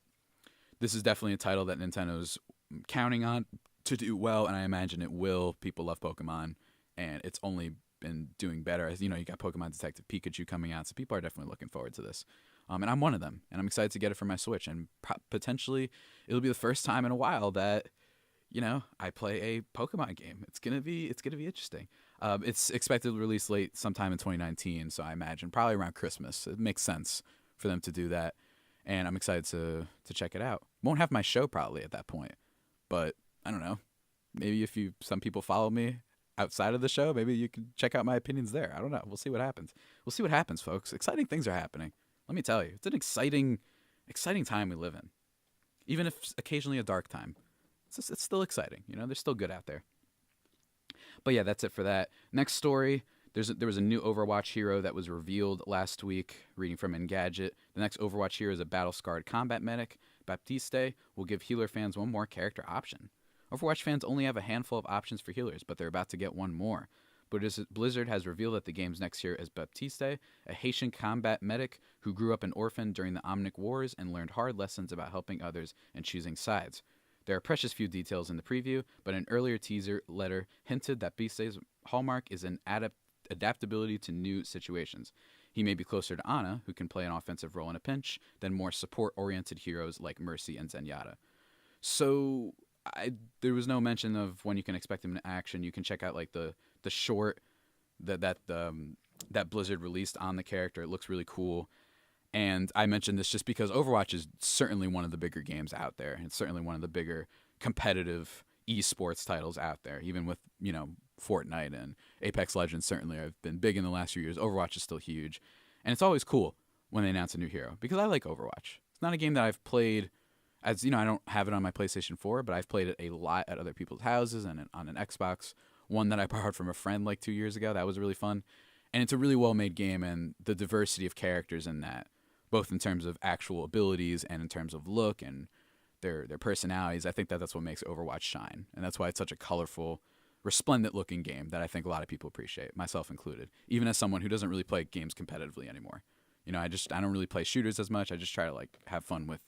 Speaker 1: this is definitely a title that Nintendo's counting on to do well, and I imagine it will. People love Pokemon, and it's only been doing better. As you know, you got Pokemon Detective Pikachu coming out, so people are definitely looking forward to this. And I'm one of them, and I'm excited to get it for my Switch. And potentially, it'll be the first time in a while that I play a Pokemon game. It's gonna be interesting. It's expected to release late sometime in 2019, so I imagine probably around Christmas. It makes sense for them to do that, and I'm excited to check it out. Won't have my show probably at that point, but I don't know. Maybe if some people follow me outside of the show, maybe you can check out my opinions there. I don't know. We'll see what happens. We'll see what happens, folks. Exciting things are happening. Let me tell you, it's an exciting time we live in, even if occasionally a dark time. It's still exciting. They're still good out there. But yeah, that's it for that. Next story. There was a new Overwatch hero that was revealed last week. Reading from Engadget, the next Overwatch hero is a battle-scarred combat medic. Baptiste will give healer fans one more character option. Overwatch fans only have a handful of options for healers, but they're about to get one more. Blizzard has revealed that the game's next hero is Baptiste, a Haitian combat medic who grew up an orphan during the Omnic Wars and learned hard lessons about helping others and choosing sides. There are precious few details in the preview, but an earlier teaser letter hinted that Biste's hallmark is an adaptability to new situations. He may be closer to Ana, who can play an offensive role in a pinch, than more support-oriented heroes like Mercy and Zenyatta. So there was no mention of when you can expect him in action. You can check out like the short that Blizzard released on the character. It looks really cool. And I mentioned this just because Overwatch is certainly one of the bigger games out there. It's certainly one of the bigger competitive esports titles out there, even with, Fortnite and Apex Legends certainly have been big in the last few years. Overwatch is still huge. And it's always cool when they announce a new hero because I like Overwatch. It's not a game that I've played I don't have it on my PlayStation 4, but I've played it a lot at other people's houses and on an Xbox. One that I borrowed from a friend like 2 years ago. That was really fun. And it's a really well-made game, and the diversity of characters in that, both in terms of actual abilities and in terms of look and their personalities, I think that's what makes Overwatch shine. And that's why it's such a colorful, resplendent-looking game that I think a lot of people appreciate, myself included, even as someone who doesn't really play games competitively anymore. I don't really play shooters as much. I just try to have fun with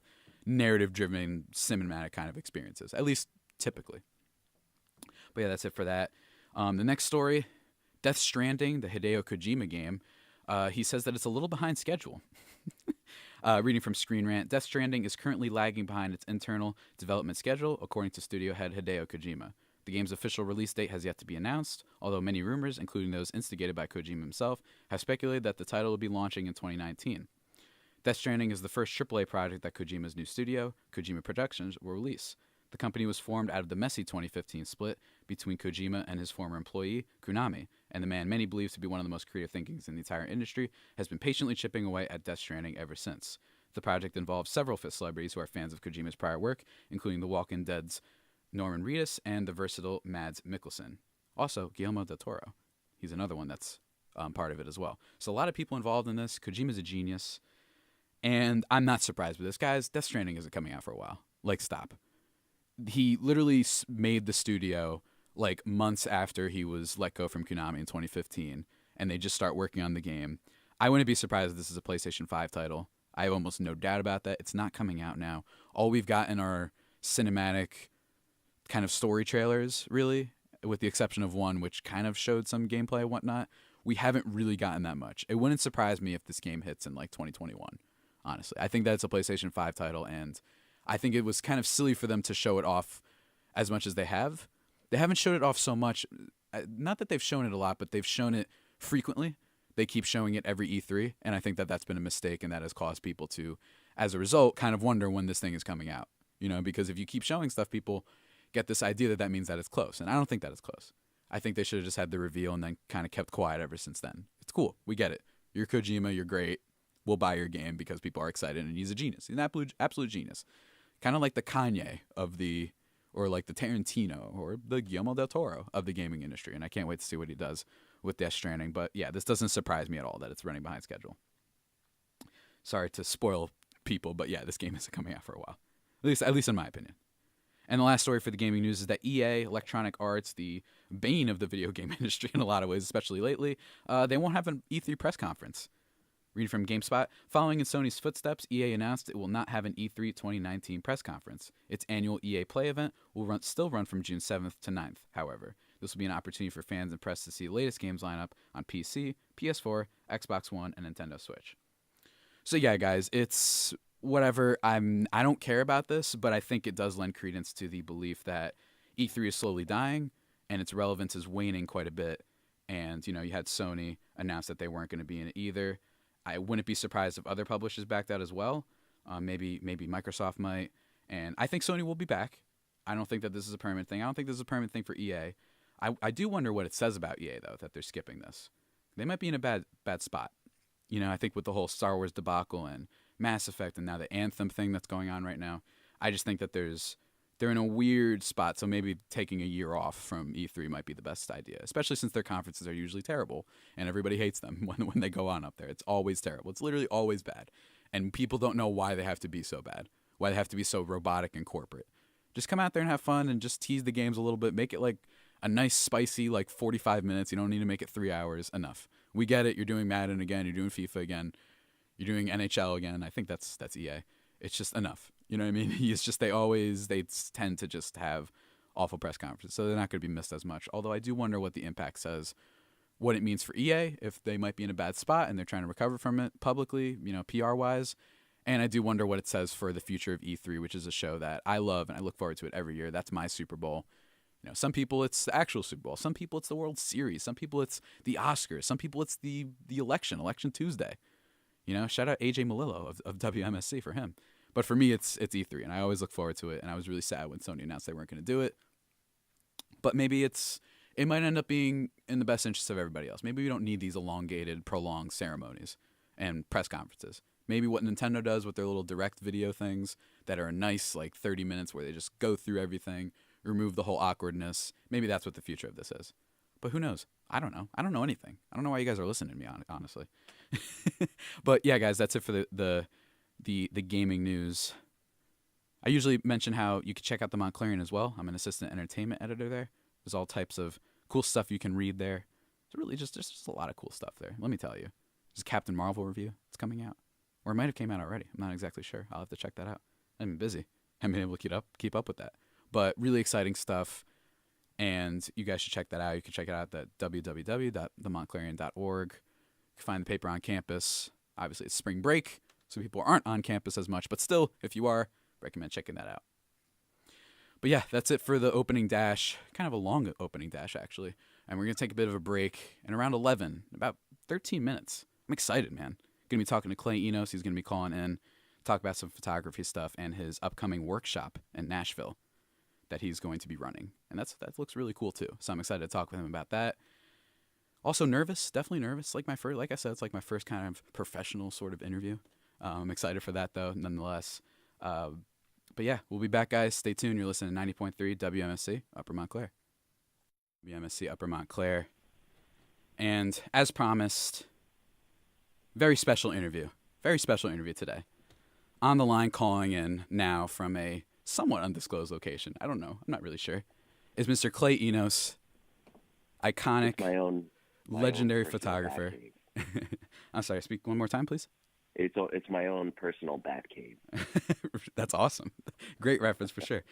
Speaker 1: narrative-driven, cinematic kind of experiences, at least typically. But yeah, that's it for that. The next story, Death Stranding, the Hideo Kojima game. He says that it's a little behind schedule. Reading from Screen Rant, Death Stranding is currently lagging behind its internal development schedule, according to studio head Hideo Kojima. The game's official release date has yet to be announced, although many rumors, including those instigated by Kojima himself, have speculated that the title will be launching in 2019. Death Stranding is the first AAA project that Kojima's new studio, Kojima Productions, will release. The company was formed out of the messy 2015 split between Kojima and his former employee, Konami, and the man many believe to be one of the most creative thinkings in the entire industry has been patiently chipping away at Death Stranding ever since. The project involves several celebrities who are fans of Kojima's prior work, including The Walking Dead's Norman Reedus and the versatile Mads Mikkelsen. Also, Guillermo del Toro. He's another one that's part of it as well. So a lot of people involved in this. Kojima's a genius. And I'm not surprised with this. Guys, Death Stranding isn't coming out for a while. Stop. He literally made the studio months after he was let go from Konami in 2015, and they just start working on the game. I wouldn't be surprised if this is a PlayStation 5 title. I have almost no doubt about that. It's not coming out now. All we've gotten are cinematic kind of story trailers, really, with the exception of one which kind of showed some gameplay and whatnot. We haven't really gotten that much. It wouldn't surprise me if this game hits in 2021, honestly. I think that it's a PlayStation 5 title, and I think it was kind of silly for them to show it off as much as they have. They haven't showed it off so much. Not that they've shown it a lot, but they've shown it frequently. They keep showing it every E3, and I think that that's been a mistake, and that has caused people to, as a result, kind of wonder when this thing is coming out. Because if you keep showing stuff, people get this idea that means that it's close, and I don't think that it's close. I think they should have just had the reveal and then kind of kept quiet ever since then. It's cool. We get it. You're Kojima. You're great. We'll buy your game because people are excited, and he's a genius. He's an absolute genius. Kind of like the Kanye or like the Tarantino or the Guillermo del Toro of the gaming industry, and I can't wait to see what he does with Death Stranding. But yeah, this doesn't surprise me at all that it's running behind schedule. Sorry to spoil people, but yeah, this game isn't coming out for a while, at least in my opinion. And the last story for the gaming news is that EA, Electronic Arts, the bane of the video game industry in a lot of ways, especially lately, they won't have an E3 press conference. Reading from GameSpot, following in Sony's footsteps, EA announced it will not have an E3 2019 press conference. Its annual EA Play event will still run from June 7th to 9th, however. This will be an opportunity for fans and press to see the latest games lineup on PC, PS4, Xbox One, and Nintendo Switch. So yeah, guys, it's whatever. I don't care about this, but I think it does lend credence to the belief that E3 is slowly dying and its relevance is waning quite a bit. And, you had Sony announce that they weren't going to be in it either. I wouldn't be surprised if other publishers backed out as well. Maybe Microsoft might. And I think Sony will be back. I don't think that this is a permanent thing. I don't think this is a permanent thing for EA. I do wonder what it says about EA, though, that they're skipping this. They might be in a bad spot. I think with the whole Star Wars debacle and Mass Effect and now the Anthem thing that's going on right now, I just think that they're in a weird spot. So maybe taking a year off from E3 might be the best idea, especially since their conferences are usually terrible and everybody hates them when they go on up there. It's always terrible. It's literally always bad. And people don't know why they have to be so bad, why they have to be so robotic and corporate. Just come out there and have fun and just tease the games a little bit. Make it like a nice, spicy, 45 minutes. You don't need to make it 3 hours. Enough. We get it. You're doing Madden again. You're doing FIFA again. You're doing NHL again. I think that's EA. It's just enough. You know what I mean? It's just they tend to just have awful press conferences, so they're not going to be missed as much. Although I do wonder what the impact says, what it means for EA, if they might be in a bad spot and they're trying to recover from it publicly, PR-wise. And I do wonder what it says for the future of E3, which is a show that I love and I look forward to it every year. That's my Super Bowl. Some people it's the actual Super Bowl. Some people it's the World Series. Some people it's the Oscars. Some people it's the election Tuesday. Shout out AJ Malillo of WMSC for him. But for me, it's E3, and I always look forward to it. And I was really sad when Sony announced they weren't going to do it. But maybe it might end up being in the best interest of everybody else. Maybe we don't need these elongated, prolonged ceremonies and press conferences. Maybe what Nintendo does with their little direct video things that are a nice 30 minutes where they just go through everything, remove the whole awkwardness. Maybe that's what the future of this is. But who knows? I don't know. I don't know anything. I don't know why you guys are listening to me, honestly. But yeah, guys, that's it for the gaming news. I usually mention how you can check out the Montclarian as well. I'm an assistant entertainment editor there. There's all types of cool stuff you can read there. It's really just a lot of cool stuff there. Let me tell you. There's a Captain Marvel review. It's coming out. Or it might have came out already. I'm not exactly sure. I'll have to check that out. I've been busy. Haven't been able to keep up with that. But really exciting stuff. And you guys should check that out. You can check it out at www.themontclarian.org. You can find the paper on campus. Obviously, it's spring break, so people aren't on campus as much. But still, if you are, recommend checking that out. But yeah, that's it for the opening dash. Kind of a long opening dash, actually. And we're going to take a bit of a break. And around 11, about 13 minutes. I'm excited, man. Going to be talking to Clay Enos. He's going to be calling in, talk about some photography stuff and his upcoming workshop in Nashville that he's going to be running. And that looks really cool, too. So I'm excited to talk with him about that. Also nervous, definitely nervous. Like I said, it's like my first kind of professional sort of interview. I'm excited for that, though, nonetheless. But yeah, we'll be back, guys. Stay tuned. You're listening to 90.3 WMSC, Upper Montclair. WMSC, Upper Montclair. And as promised, very special interview. Very special interview today. On the line, calling in now from a somewhat undisclosed location. I don't know. I'm not really sure. Is Mr. Clay Enos, iconic, legendary photographer. I'm sorry, speak one more time, please.
Speaker 2: It's my own personal bat cave.
Speaker 1: That's awesome. Great reference for sure.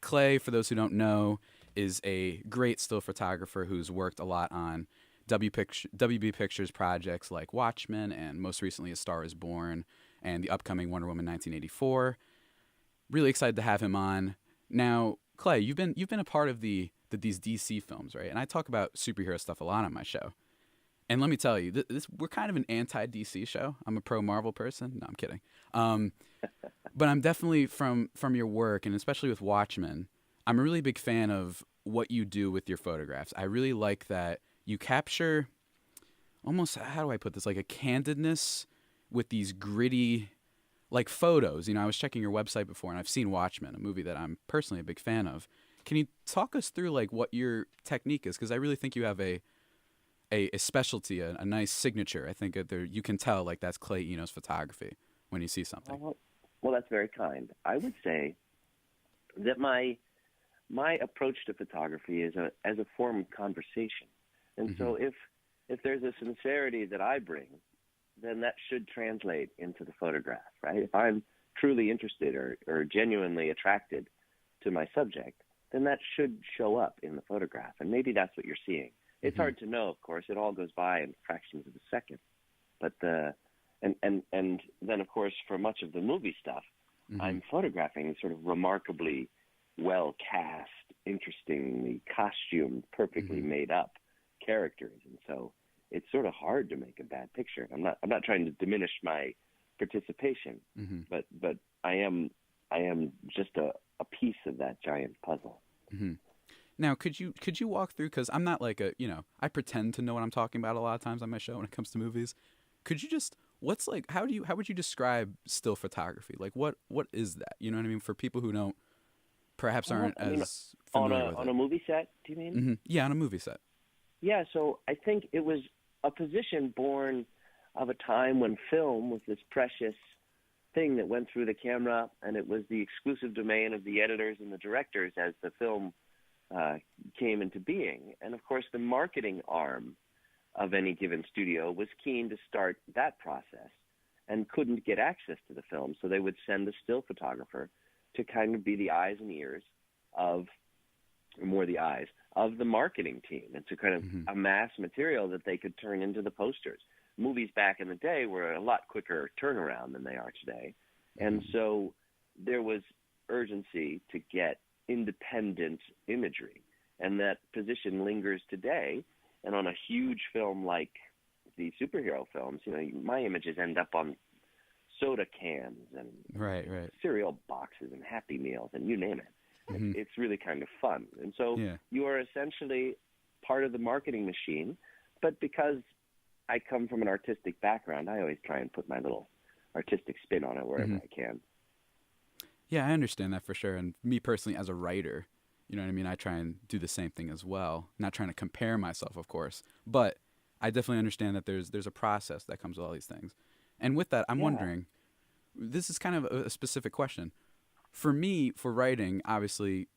Speaker 1: Clay, for those who don't know, is a great still photographer who's worked a lot on WB Pictures projects like Watchmen and most recently A Star Is Born and the upcoming Wonder Woman 1984. Really excited to have him on. Now, Clay, you've been a part of these DC films, right? And I talk about superhero stuff a lot on my show. And let me tell you, we're kind of an anti-DC show. I'm a pro-Marvel person. No, I'm kidding. But I'm definitely, from your work, and especially with Watchmen, I'm a really big fan of what you do with your photographs. I really like that you capture almost, how do I put this, like a candidness with these gritty, like photos. I was checking your website before, and I've seen Watchmen, a movie that I'm personally a big fan of. Can you talk us through like what your technique is? Because I really think you have a specialty, a nice signature. I think you can tell like that's Clay Enos photography when you see something.
Speaker 2: Well, that's very kind. I would say that my approach to photography is as a form of conversation. And so if there's a sincerity that I bring, then that should translate into the photograph, right? If I'm truly interested or genuinely attracted to my subject, then that should show up in the photograph. And maybe that's what you're seeing. It's hard to know, of course. It all goes by in fractions of a second. But and then, of course, for much of the movie stuff, I'm photographing sort of remarkably well cast, interestingly costumed, perfectly made up characters. And so it's sort of hard to make a bad picture. I'm not trying to diminish my participation, but I am just a piece of that giant puzzle.
Speaker 1: Now, could you walk through, because I'm not like I pretend to know what I'm talking about a lot of times on my show when it comes to movies. Could you just, how would you describe still photography? Like what is that? You know what I mean? For people who don't, perhaps aren't as familiar with it.
Speaker 2: On a movie set, do you mean?
Speaker 1: Yeah, on a movie set.
Speaker 2: Yeah, so I think it was a position born of a time when film was this precious thing that went through the camera, and it was the exclusive domain of the editors and the directors as the film came into being. And of course, the marketing arm of any given studio was keen to start that process and couldn't get access to the film, so they would send a still photographer to kind of be the eyes and ears of, or more the eyes, of the marketing team, and to kind of amass material that they could turn into the posters. Movies back in the day were a lot quicker turnaround than they are today. And so there was urgency to get independent imagery. And that position lingers today. And on a huge film like the superhero films, my images end up on soda cans and cereal boxes and Happy Meals and you name it. It's really kind of fun. And so you are essentially part of the marketing machine. But because I come from an artistic background, I always try and put my little artistic spin on it wherever I can.
Speaker 1: Yeah, I understand that for sure. And me personally, as a writer, you know what I mean? I try and do the same thing as well. Not trying to compare myself, of course, but I definitely understand that there's a process that comes with all these things. And with that, I'm wondering, this is kind of a specific question. For me, for writing, obviously,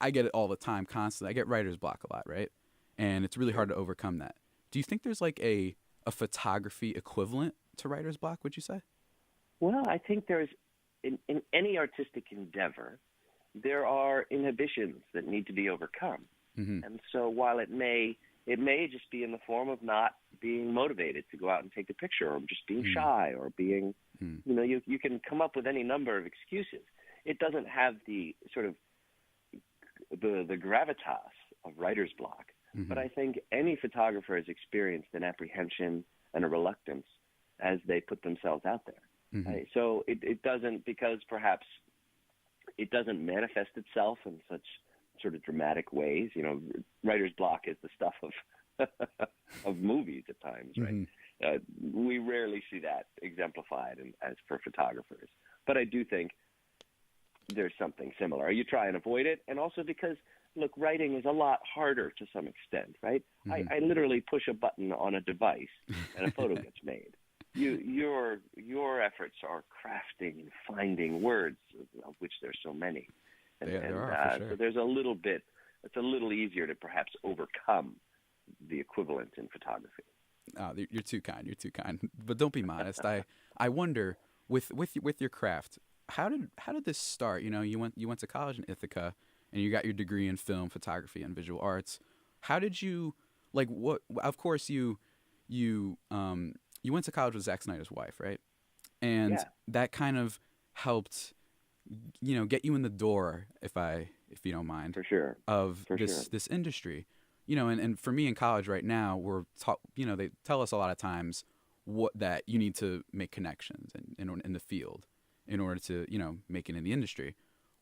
Speaker 1: I get it all the time, constantly. I get writer's block a lot, right? And it's really hard to overcome that. Do you think there's like a photography equivalent to writer's block, would you say?
Speaker 2: Well, I think there's, in any artistic endeavor, there are inhibitions that need to be overcome. And so while it may just be in the form of not being motivated to go out and take a picture, or just being shy, or being, you can come up with any number of excuses. It doesn't have the sort of the gravitas of writer's block. But I think any photographer has experienced an apprehension and a reluctance as they put themselves out there. Right? So it doesn't, because perhaps it doesn't manifest itself in such sort of dramatic ways. Writer's block is the stuff of movies at times, right? We rarely see that exemplified as for photographers. But I do think there's something similar. You try and avoid it, and also because, look, writing is a lot harder to some extent, right? I literally push a button on a device and a photo gets made. Your efforts are crafting and finding words, of which there's so many.
Speaker 1: There are, for sure.
Speaker 2: So there's a little bit, it's a little easier to perhaps overcome the equivalent in photography.
Speaker 1: Oh, you're too kind. You're too kind. But don't be modest. I wonder, with your craft, how did this start? You went to college in Ithaca, and you got your degree in film photography and visual arts. How did you, like, what? Of course, you went to college with Zack Snyder's wife, right? And that kind of helped, get you in the door, if you don't mind,
Speaker 2: for sure,
Speaker 1: of this industry. And for me in college right now, we're taught, they tell us a lot of times that you need to make connections in the field in order to, make it in the industry.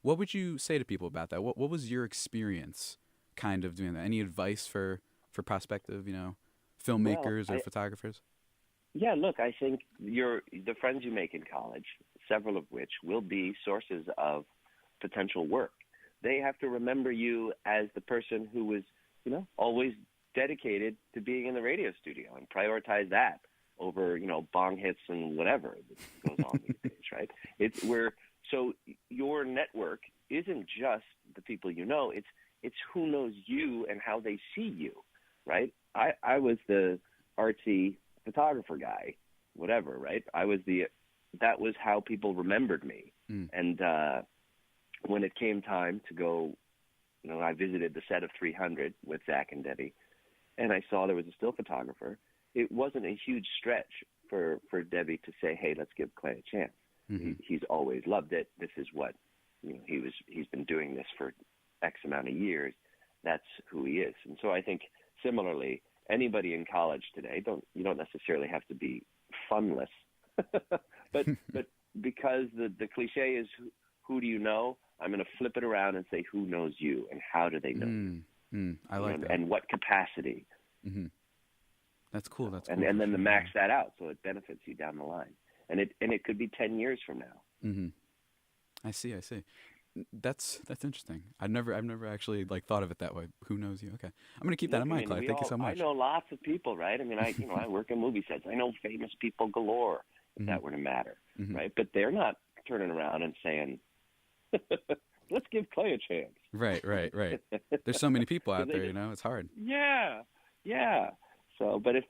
Speaker 1: What would you say to people about that? What was your experience kind of doing that? Any advice for prospective, filmmakers or photographers?
Speaker 2: Yeah, look, I think the friends you make in college, several of which will be sources of potential work. They have to remember you as the person who was, always dedicated to being in the radio studio, and prioritize that over, bong hits and whatever that goes on these days, right? So your network isn't just the people you know. It's who knows you and how they see you, right? I was the artsy photographer guy, whatever, right? That was how people remembered me. And when it came time to go, I visited the set of 300 with Zach and Debbie, and I saw there was a still photographer. It wasn't a huge stretch for Debbie to say, hey, let's give Clay a chance. He's always loved it. This is what, he's been doing this for X amount of years. That's who he is. And so I think similarly, anybody in college today, you don't necessarily have to be funless, but because the cliche is who do you know, I'm going to flip it around and say who knows you and how do they know you?
Speaker 1: I like that.
Speaker 2: And what capacity.
Speaker 1: That's cool. That's cool.
Speaker 2: And then to max that out so it benefits you down the line. And it could be 10 years from now.
Speaker 1: I see. That's interesting. I've never actually thought of it that way. Who knows you? Okay, I'm gonna keep that in mind, Clay. Thank you so much.
Speaker 2: I know lots of people, right? I mean, I work in movie sets. I know famous people galore. If that were to matter, right? But they're not turning around and saying, "Let's give Clay a chance."
Speaker 1: Right. There's so many people out there, it's hard.
Speaker 2: Yeah. So, but if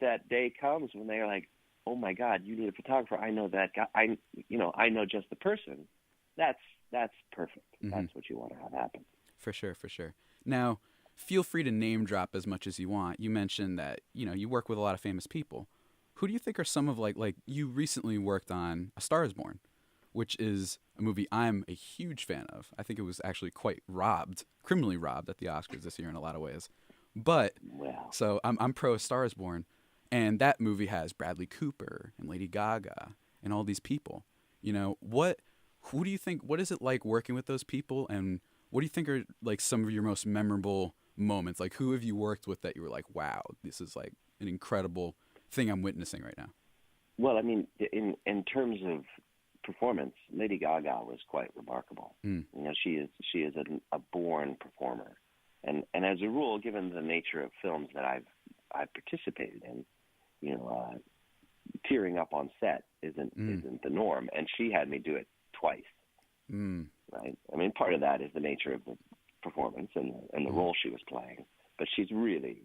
Speaker 2: that day comes when they're like, "Oh my God, you need a photographer," I know that guy. I know just the person. That's perfect. That's what you want to have happen.
Speaker 1: For sure. Now, feel free to name drop as much as you want. You mentioned that, you work with a lot of famous people. Who do you think are some of like you recently worked on A Star Is Born, which is a movie I'm a huge fan of. I think it was actually quite criminally robbed at the Oscars this year in a lot of ways. But so I'm pro A Star Is Born, and that movie has Bradley Cooper and Lady Gaga and all these people. Who do you think, what is it like working with those people, and what do you think are like some of your most memorable moments? Like, who have you worked with that you were like, wow, this is like an incredible thing I'm witnessing right now?
Speaker 2: Well, I mean, in terms of performance, Lady Gaga was quite remarkable. She is a born performer, and as a rule, given the nature of films that I've participated in, tearing up on set isn't the norm, and she had me do it twice. Right? I mean, part of that is the nature of the performance and the role she was playing, but she's really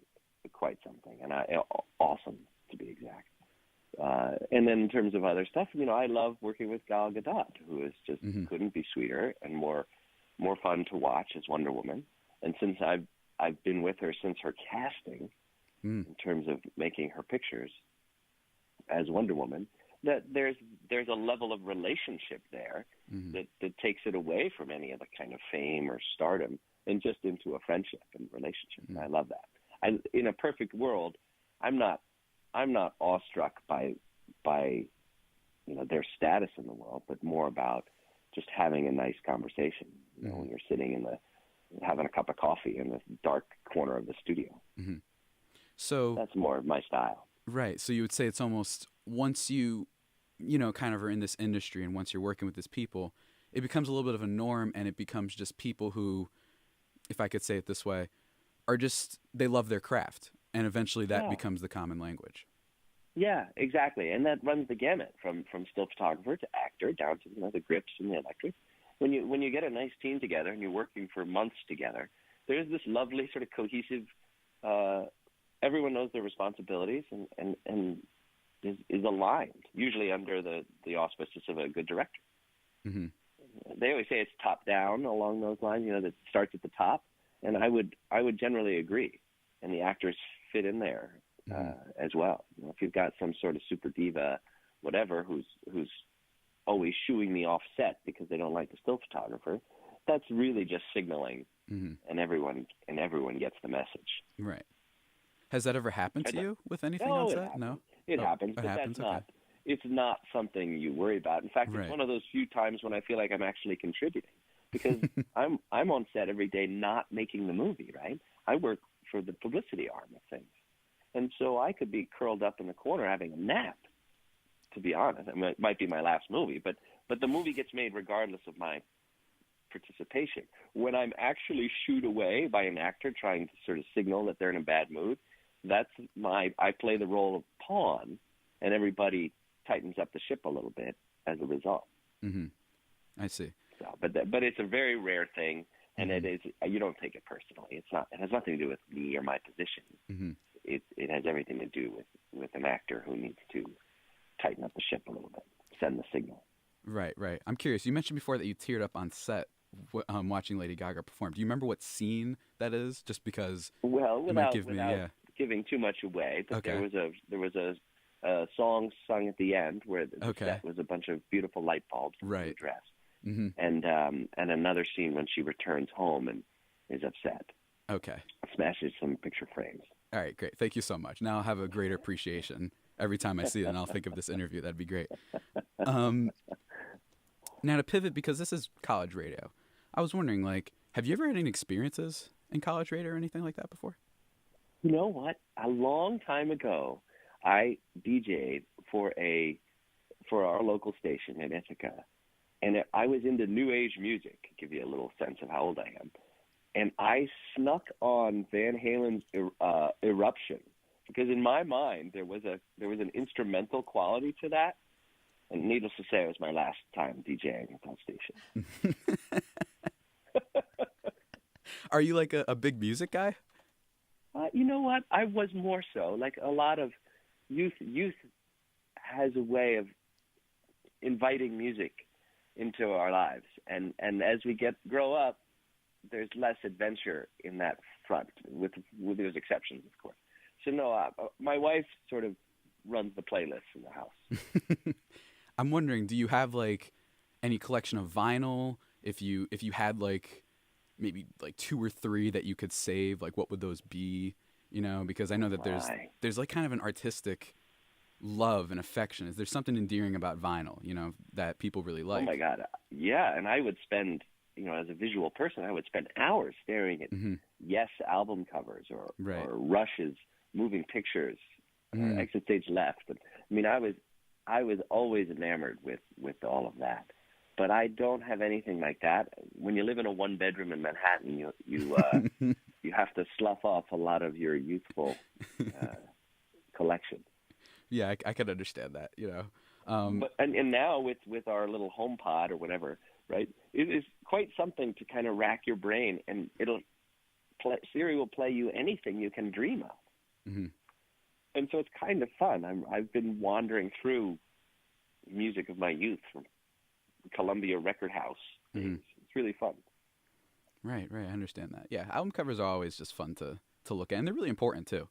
Speaker 2: quite something, and awesome to be exact. And then in terms of other stuff, I love working with Gal Gadot, who is just couldn't be sweeter and more fun to watch as Wonder Woman. And since I've been with her since her casting, in terms of making her pictures as Wonder Woman, that there's a level of relationship there that takes it away from any of the kind of fame or stardom and just into a friendship and relationship. And I love that. In a perfect world, I'm not awestruck by their status in the world, but more about just having a nice conversation. When you're sitting having a cup of coffee in the dark corner of the studio.
Speaker 1: So
Speaker 2: that's more of my style.
Speaker 1: Right. So you would say it's almost once you kind of are in this industry and once you're working with these people, it becomes a little bit of a norm, and it becomes just people who, if I could say it this way, are just, they love their craft, and eventually that becomes the common language.
Speaker 2: Yeah, exactly. And that runs the gamut from still photographer to actor down to the grips and the electric. When you get a nice team together and you're working for months together, there's this lovely sort of cohesive, everyone knows their responsibilities and is aligned, usually under the auspices of a good director. They always say it's top down along those lines, that starts at the top, and I would generally agree. And the actors fit in there as well. If you've got some sort of super diva, whatever, who's always shooing me off set because they don't like the still photographer, that's really just signaling, and everyone gets the message.
Speaker 1: Right. Has that ever happened to you with anything on set? No.
Speaker 2: It happens, but that's not. It's not something you worry about. In fact, it's one of those few times when I feel like I'm actually contributing, because I'm on set every day, not making the movie. Right? I work for the publicity arm of things, and so I could be curled up in the corner having a nap. To be honest, I mean, it might be my last movie, but the movie gets made regardless of my participation. When I'm actually shooed away by an actor trying to sort of signal that they're in a bad mood, I play the role of pawn, and everybody tightens up the ship a little bit as a result.
Speaker 1: I see.
Speaker 2: So, but it's a very rare thing, and it is, you don't take it personally. It has nothing to do with me or my position.
Speaker 1: Mm-hmm.
Speaker 2: It has everything to do with an actor who needs to tighten up the ship a little bit, send the signal.
Speaker 1: Right. I'm curious. You mentioned before that you teared up on set watching Lady Gaga perform. Do you remember what scene that is? Just because
Speaker 2: without giving too much away, but
Speaker 1: Okay.
Speaker 2: there was a song sung at the end where the set was a bunch of beautiful light bulbs in the dress, and another scene when she returns home and is upset.
Speaker 1: Okay.
Speaker 2: Smashes some picture frames.
Speaker 1: All right, great. Thank you so much. Now I'll have a greater appreciation every time I see it, and I'll think of this interview. That'd be great. Now to pivot, because this is college radio, I was wondering, like, have you ever had any experiences in college radio or anything like that before?
Speaker 2: You know what? A long time ago, I DJ'd for our local station in Ithaca, and I was into new age music. Give you a little sense of how old I am. And I snuck on Van Halen's Eruption, because in my mind there was an instrumental quality to that. And needless to say, it was my last time DJing at that station.
Speaker 1: Are you like a big music guy?
Speaker 2: You know what? I was more so. Like a lot of youth has a way of inviting music into our lives, and as we grow up, there's less adventure in that front, with those exceptions, of course. So no, my wife sort of runs the playlist in the house.
Speaker 1: I'm wondering, do you have like any collection of vinyl? If you had like maybe like 2 or 3 that you could save, like what would those be? You know, because I know that there's like kind of an artistic love and affection. Is there something endearing about vinyl, you know, that people really like?
Speaker 2: Oh my God, yeah. And I would spend, you know, as a visual person, I would spend hours staring at Yes album covers or Rush's moving pictures, Exit Stage Left. I mean, I was always enamored with all of that. But I don't have anything like that. When you live in a 1-bedroom in Manhattan, you have to slough off a lot of your youthful collection.
Speaker 1: Yeah, I can understand that, you know.
Speaker 2: But now with our little home pod or whatever, right? It is quite something to kind of rack your brain, and Siri will play you anything you can dream of.
Speaker 1: Mm-hmm.
Speaker 2: And so it's kind of fun. I've been wandering through music of my youth from Columbia Record House.
Speaker 1: Mm-hmm.
Speaker 2: It's really fun.
Speaker 1: Right. I understand that. Yeah, album covers are always just fun to look at, and they're really important too.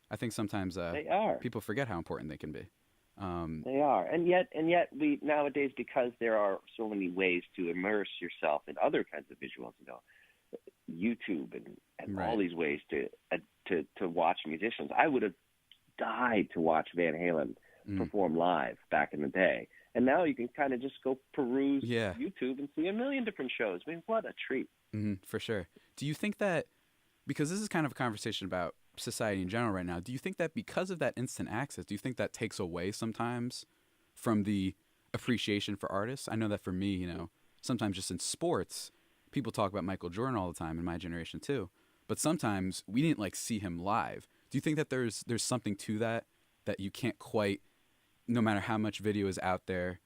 Speaker 1: I think sometimes
Speaker 2: they are.
Speaker 1: People forget how important they can be.
Speaker 2: They are, and yet we nowadays, because there are so many ways to immerse yourself in other kinds of visuals, you know, YouTube and all these ways to watch musicians. I would have died to watch Van Halen perform live back in the day. And now you can kind of just go peruse YouTube and see a million different shows. I mean, what a treat.
Speaker 1: Mm-hmm, for sure. Do you think that, because this is kind of a conversation about society in general right now, do you think that because of that instant access, do you think that takes away sometimes from the appreciation for artists? I know that for me, you know, sometimes just in sports, people talk about Michael Jordan all the time, in my generation too. But sometimes we didn't like see him live. Do you think that there's something to that you can't quite, no matter how much video is out there,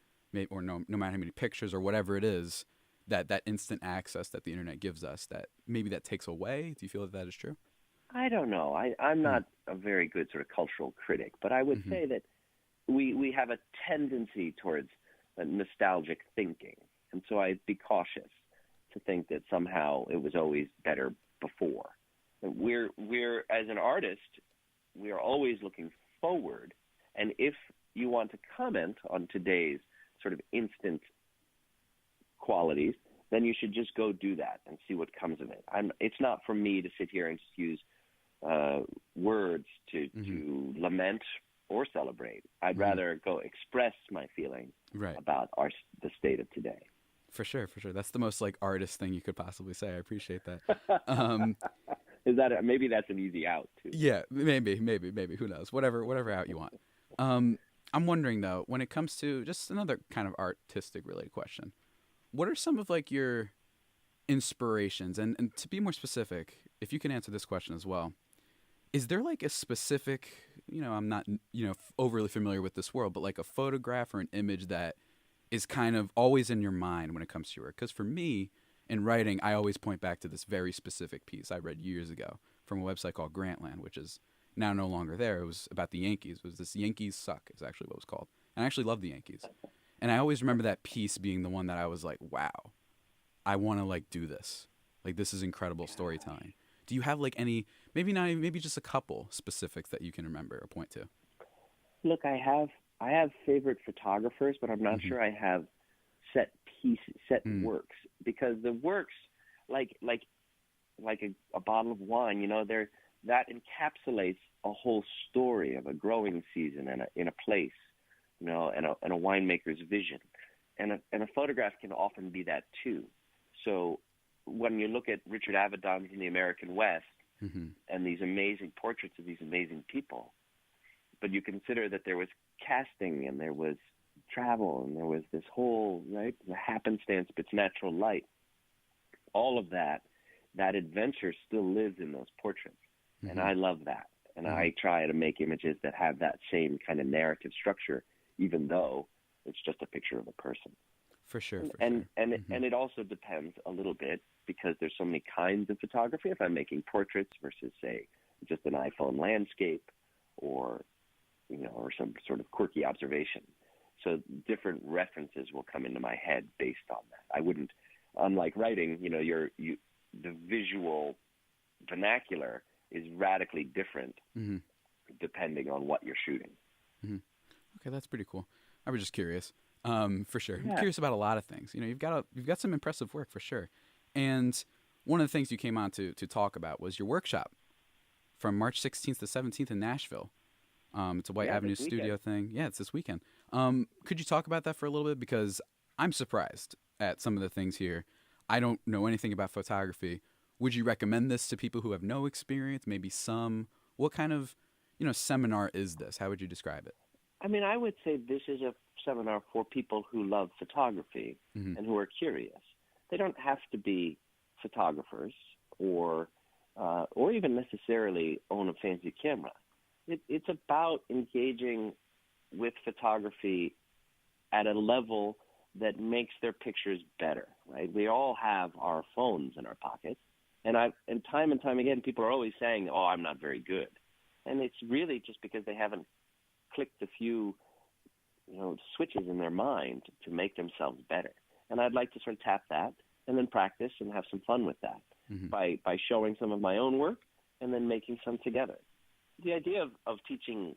Speaker 1: or no matter how many pictures or whatever it is, that instant access that the internet gives us, that maybe that takes away? Do you feel that is true?
Speaker 2: I don't know. I'm not a very good sort of cultural critic, but I would say that we have a tendency towards nostalgic thinking, and so I'd be cautious to think that somehow it was always better before. We're as an artist, we are always looking forward, and if you want to comment on today's sort of instant qualities, then you should just go do that and see what comes of it. It's not for me to sit here and just use words to lament or celebrate. I'd rather go express my feeling about the state of today.
Speaker 1: For sure. That's the most like artist thing you could possibly say. I appreciate that.
Speaker 2: Is that maybe that's an easy out too? Yeah,
Speaker 1: maybe. Who knows? Whatever out you want. I'm wondering though, when it comes to just another kind of artistic related question, what are some of like your inspirations? And to be more specific, if you can answer this question as well, is there like a specific, you know, I'm not, you know, overly familiar with this world, but like a photograph or an image that is kind of always in your mind when it comes to your work. Because for me, in writing, I always point back to this very specific piece I read years ago from a website called Grantland, which is now no longer there. It was about the Yankees. It was this Yankees Suck is actually what it was called. And I actually love the Yankees. And I always remember that piece being the one that I was like, wow, I want to like do this. Like, this is incredible storytelling. Do you have like any, maybe not even, maybe just a couple specifics that you can remember or point to?
Speaker 2: Look, I have favorite photographers, but I'm not sure I have set works, because the works, like a bottle of wine, you know, that encapsulates a whole story of a growing season in a place, you know, and a winemaker's vision, and a photograph can often be that too. So when you look at Richard Avedon's In the American West and these amazing portraits of these amazing people, but you consider that there was casting and there was travel and there was this whole, right, the happenstance of its natural light, all of that adventure still lives in those portraits. And I love that. And I try to make images that have that same kind of narrative structure, even though it's just a picture of a person.
Speaker 1: For sure.
Speaker 2: And it also depends a little bit, because there's so many kinds of photography. If I'm making portraits versus, say, just an iPhone landscape, or, you know, or some sort of quirky observation. So different references will come into my head based on that. I wouldn't, unlike writing, you know, the visual vernacular is radically different depending on what you're shooting.
Speaker 1: Okay, that's pretty cool. I was just curious, for sure. Yeah. I'm curious about a lot of things. You know, you've got some impressive work for sure. And one of the things you came on to talk about was your workshop from March 16th to 17th in Nashville. It's a White Avenue studio thing. Yeah, it's this weekend. Could you talk about that for a little bit? Because I'm surprised at some of the things here. I don't know anything about photography. Would you recommend this to people who have no experience, maybe some? What kind of, you know, seminar is this? How would you describe it?
Speaker 2: I mean, I would say this is a seminar for people who love photography and who are curious. They don't have to be photographers or even necessarily own a fancy camera. It's about engaging with photography at a level that makes their pictures better, right? We all have our phones in our pockets, and time and time again, people are always saying, "Oh, I'm not very good," and it's really just because they haven't clicked a few, you know, switches in their mind to make themselves better. And I'd like to sort of tap that and then practice and have some fun with that by showing some of my own work and then making some together. The idea of teaching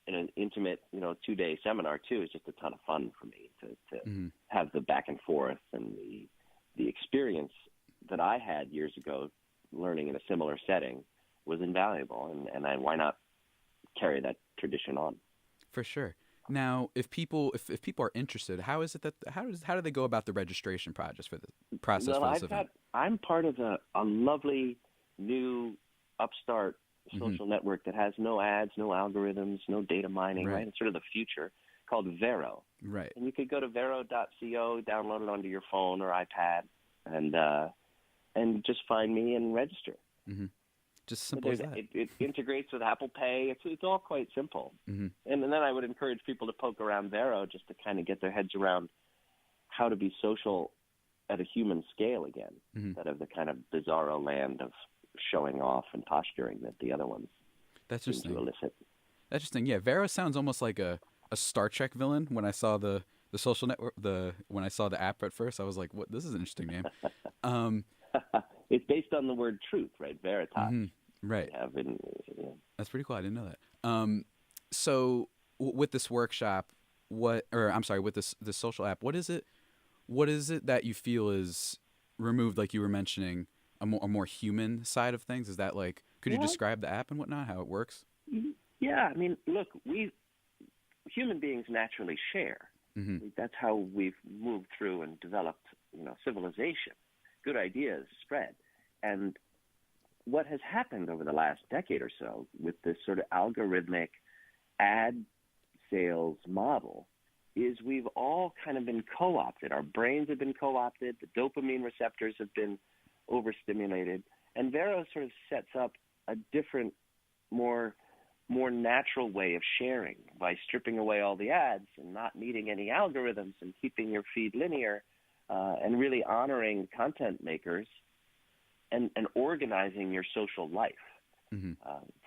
Speaker 2: in an intimate, you know, 2-day seminar too is just a ton of fun for me to have the back and forth, and the experience that I had years ago learning in a similar setting was invaluable, and why not carry that tradition on?
Speaker 1: For sure. Now, if people are interested, how do they go about the registration process for this event?
Speaker 2: I'm part of a lovely new upstart social network that has no ads, no algorithms, no data mining, right? It's sort of the future, called Vero.
Speaker 1: Right.
Speaker 2: And you could go to vero.co, download it onto your phone or iPad, and just find me and register.
Speaker 1: Just simple as that.
Speaker 2: It integrates with Apple Pay. It's all quite simple. And then I would encourage people to poke around Vero just to kind of get their heads around how to be social at a human scale again, instead of the kind of bizarro land of showing off and posturing that the other ones seem to elicit.
Speaker 1: That's interesting. Yeah, Vero sounds almost like a Star Trek villain. When I saw the social network, when I saw the app at first, I was like, "What? This is an interesting name."
Speaker 2: It's based on the word truth, right? Veritas.
Speaker 1: Right. That's pretty cool. I didn't know that. So with this workshop, with this social app, what is it that you feel is removed, like you were mentioning, a more human side of things? Is that like, could you describe the app and whatnot, how it works?
Speaker 2: Yeah, I mean, look, human beings naturally share. That's how we've moved through and developed, you know, civilization. Good ideas spread. And what has happened over the last decade or so with this sort of algorithmic ad sales model is we've all kind of been co-opted. Our brains have been co-opted. The dopamine receptors have been overstimulated. And Vero sort of sets up a different, more more natural way of sharing by stripping away all the ads and not needing any algorithms and keeping your feed linear, and really honoring content makers and organizing your social life.
Speaker 1: Mm-hmm.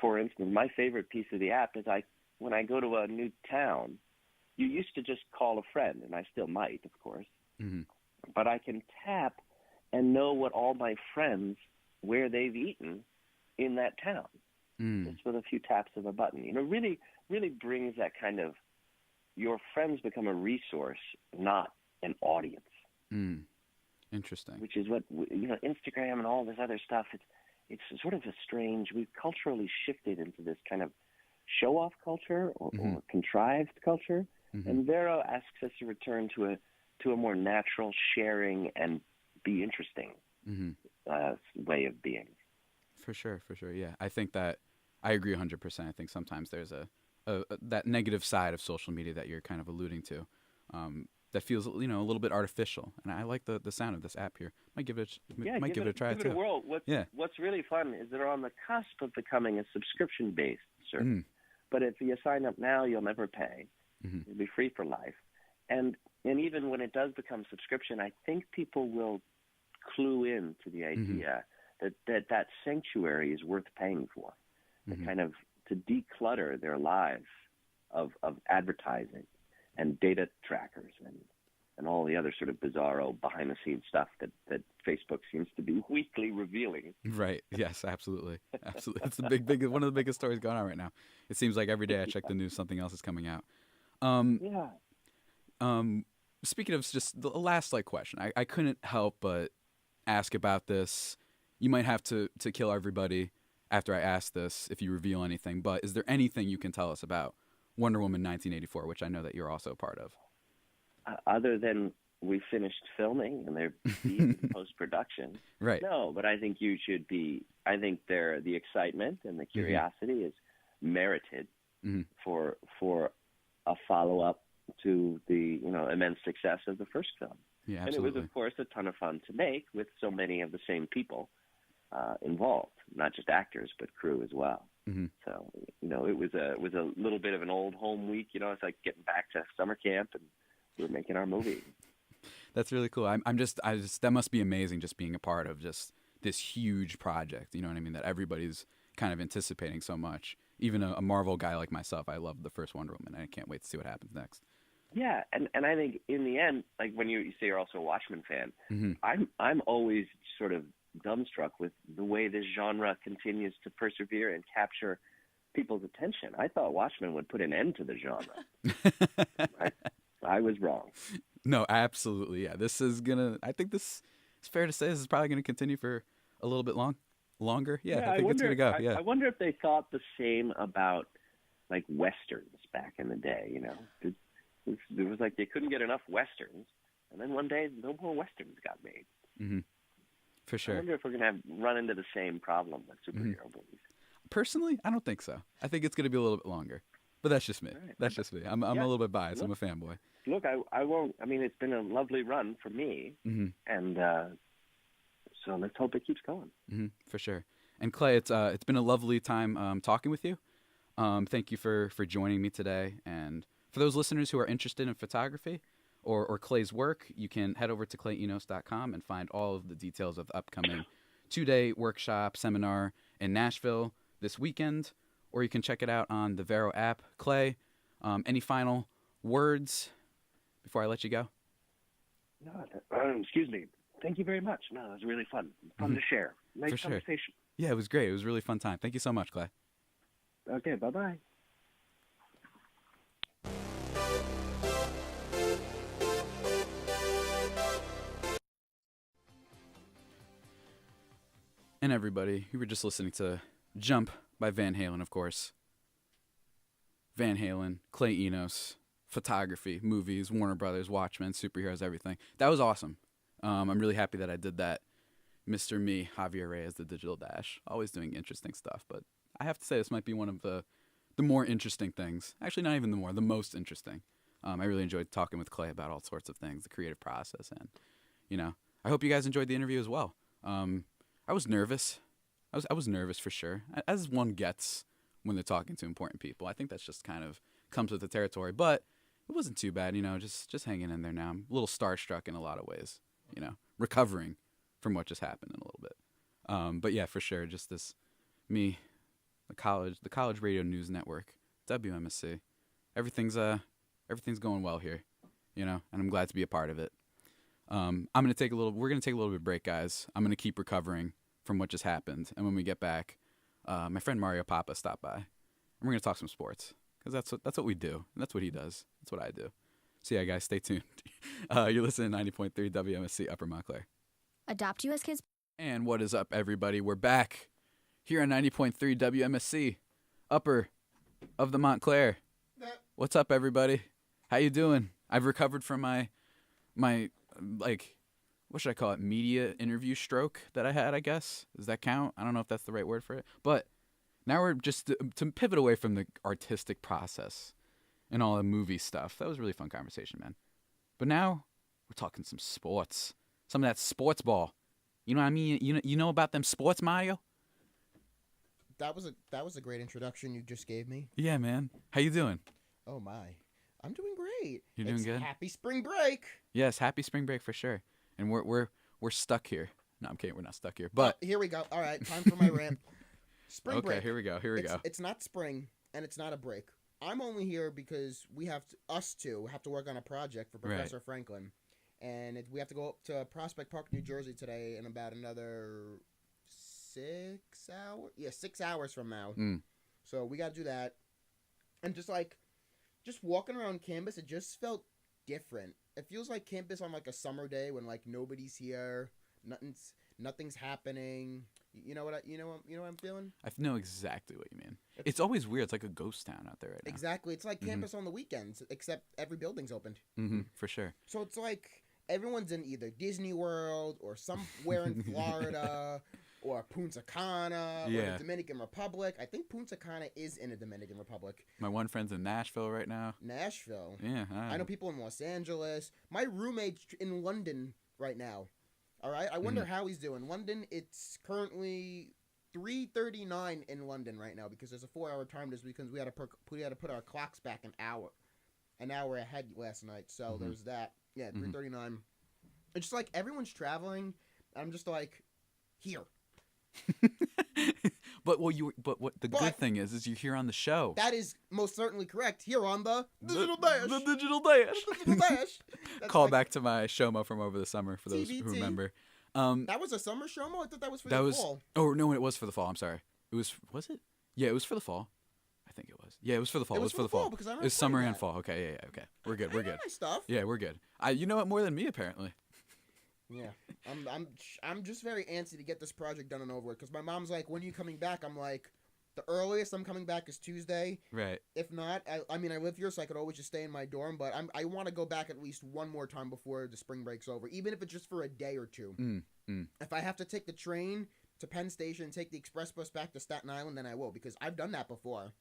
Speaker 2: For instance, my favorite piece of the app is when I go to a new town, you used to just call a friend, and I still might, of course,
Speaker 1: Mm-hmm.
Speaker 2: but I can tap and know what all my friends, where they've eaten in that town, just with a few taps of a button. Really, really brings that kind of, your friends become a resource, not an audience.
Speaker 1: Interesting.
Speaker 2: Which is what, Instagram and all this other stuff, it's sort of a strange, we've culturally shifted into this kind of show-off culture or contrived culture.
Speaker 1: Mm-hmm.
Speaker 2: And Vero asks us to return to a more natural sharing and be interesting way of being.
Speaker 1: For sure. Yeah, I think that I agree 100%. I think sometimes there's a that negative side of social media that you're kind of alluding to, that feels a little bit artificial. And I like the sound of this app here. Might give it a try
Speaker 2: give
Speaker 1: too.
Speaker 2: it a whirl. What's really fun is they're on the cusp of becoming a subscription-based service. But if you sign up now, you'll never pay. It'll be free for life. And even when it does become subscription, I think people will clue in to the idea that sanctuary is worth paying for. Kind of to declutter their lives of advertising and data trackers and all the other sort of bizarro behind-the-scenes stuff that Facebook seems to be weekly revealing.
Speaker 1: Right. Yes, absolutely. Absolutely. It's the big one of the biggest stories going on right now. It seems like every day I check the news, something else is coming out. Speaking of just the last question, I couldn't help but ask about this. You might have to kill everybody after I ask this if you reveal anything, but is there anything you can tell us about Wonder Woman 1984, which I know that you're also a part of?
Speaker 2: Other than we finished filming and they're in post-production.
Speaker 1: Right.
Speaker 2: No, but I think you should be, I think the excitement and the curiosity is merited for a follow-up to the immense success of the first film.
Speaker 1: Yeah,
Speaker 2: absolutely. And it was, of course, a ton of fun to make with so many of the same people involved, not just actors, but crew as well. So, it was a little bit of an old home week. It's like getting back to summer camp and we were making our movie.
Speaker 1: That's really cool. I'm just that must be amazing, just being a part of just this huge project. You know what I mean? That everybody's kind of anticipating so much. Even a Marvel guy like myself, I love the first Wonder Woman. I can't wait to see what happens next.
Speaker 2: Yeah, and I think in the end, like when you say you're also a Watchmen fan, I'm always sort of dumbstruck with the way this genre continues to persevere and capture people's attention. I thought Watchmen would put an end to the genre. I was wrong.
Speaker 1: No, absolutely. Yeah, I think this is fair to say this is probably going to continue for a little bit longer. Yeah, I think it's going to go. Yeah.
Speaker 2: I wonder if they thought the same about like Westerns back in the day, It was like they couldn't get enough Westerns, and then one day no more Westerns got made.
Speaker 1: For sure.
Speaker 2: I wonder if we're going to run into the same problem with superhero movies.
Speaker 1: Personally, I don't think so. I think it's going to be a little bit longer. But that's just me. Right. That's just me. I'm a little bit biased. I'm a fanboy.
Speaker 2: Look, I won't. I mean, it's been a lovely run for me, and so let's hope it keeps going.
Speaker 1: For sure. And Clay, it's been a lovely time talking with you. Thank you for joining me today. And for those listeners who are interested in photography or Clay's work, you can head over to clayenos.com and find all of the details of the upcoming 2-day workshop seminar in Nashville this weekend. Or you can check it out on the Vero app. Clay, any final words before I let you go?
Speaker 2: No, excuse me. Thank you very much. No, it was really fun. Fun to share. Nice conversation.
Speaker 1: Sure. Yeah, it was great. It was a really fun time. Thank you so much, Clay.
Speaker 2: Okay, bye-bye.
Speaker 1: And everybody, you were just listening to Jump by Van Halen, of course. Van Halen, Clay Enos, photography, movies, Warner Brothers, Watchmen, superheroes, everything. That was awesome. I'm really happy that I did that. Mr. Me, Javier Reyes, the Digital Dash, always doing interesting stuff. But I have to say this might be one of the more interesting things. Actually, not even the most interesting. I really enjoyed talking with Clay about all sorts of things, the creative process. And, I hope you guys enjoyed the interview as well. I was nervous. I was nervous for sure, as one gets when they're talking to important people. I think that's just kind of comes with the territory, but it wasn't too bad, just hanging in there now. I'm a little starstruck in a lot of ways, recovering from what just happened in a little bit. But yeah, for sure, just the college radio news network, WMSC. Everything's going well here, and I'm glad to be a part of it. We're gonna take a little bit of break, guys. I'm gonna keep recovering from what just happened, and when we get back, my friend Mario Papa stopped by, and we're gonna talk some sports because that's what we do, and that's what he does. That's what I do. So yeah, guys, stay tuned. You're listening to 90.3 WMSC Upper Montclair.
Speaker 3: Adopt U.S. Kids.
Speaker 1: And what is up, everybody? We're back here on 90.3 WMSC Upper of the Montclair. What's up, everybody? How you doing? I've recovered from my what should I call it? Media interview stroke that I had, I guess. Does that count? I don't know if that's the right word for it. But now we're just to pivot away from the artistic process and all the movie stuff. That was a really fun conversation, man. But now we're talking some sports. Some of that sports ball. You know what I mean? You know about them sports, Mario?
Speaker 4: That was a great introduction you just gave me.
Speaker 1: Yeah, man. How you doing?
Speaker 4: Oh my. I'm doing great.
Speaker 1: You're doing good?
Speaker 4: Happy spring break.
Speaker 1: Yes, happy spring break for sure. And we're stuck here. No, I'm kidding. We're not stuck here. But
Speaker 4: here we go. All right, time for my rant. Spring break.
Speaker 1: Okay, here we go.
Speaker 4: It's not spring and it's not a break. I'm only here because we have to work on a project for Professor Franklin, and we have to go up to Prospect Park, New Jersey today in about another 6 hours. Yeah, 6 hours from now. So we got to do that, and just walking around campus, it just felt different. It feels like campus on like a summer day when like nobody's here, nothing's happening. You know what I'm feeling?
Speaker 1: I know exactly what you mean. It's always weird. It's like a ghost town out there right now.
Speaker 4: Exactly. It's like campus on the weekends, except every building's opened.
Speaker 1: For sure.
Speaker 4: So it's like everyone's in either Disney World or somewhere in Florida or Punta Cana or the Dominican Republic. I think Punta Cana is in the Dominican Republic.
Speaker 1: My one friend's in Nashville right now.
Speaker 4: Nashville?
Speaker 1: Yeah.
Speaker 4: I know people in Los Angeles. My roommate's in London right now. All right? I wonder how he's doing. London, it's currently 3:39 in London right now because there's a 4-hour time difference because we had to put our clocks back an hour ahead last night. So there's that. Yeah, 3:39. It's just like everyone's traveling. I'm just like, here.
Speaker 1: But what the good thing is you're here on the show.
Speaker 4: That is most certainly correct. Here on the Digital Dash.
Speaker 1: The Digital Dash.
Speaker 4: The Digital Dash.
Speaker 1: Call back to my Showmo from over the summer for those who remember.
Speaker 4: That was a summer Showmo? I thought that was for the fall.
Speaker 1: Oh, no, it was for the fall. I'm sorry. Was it? Yeah, it was for the fall. I think it was. Yeah, it was for the fall. It was for the fall.
Speaker 4: Because I
Speaker 1: it was summer and fall. Okay, yeah. Okay. We're good.
Speaker 4: My stuff.
Speaker 1: Yeah, we're good. You know it more than me, apparently.
Speaker 4: Yeah, I'm just very antsy to get this project done and over with because my mom's like, when are you coming back? I'm like, the earliest I'm coming back is Tuesday.
Speaker 1: Right.
Speaker 4: If not, I live here, so I could always just stay in my dorm, but I want to go back at least one more time before the spring break's over, even if it's just for a day or two. If I have to take the train to Penn Station and take the express bus back to Staten Island, then I will, because I've done that before.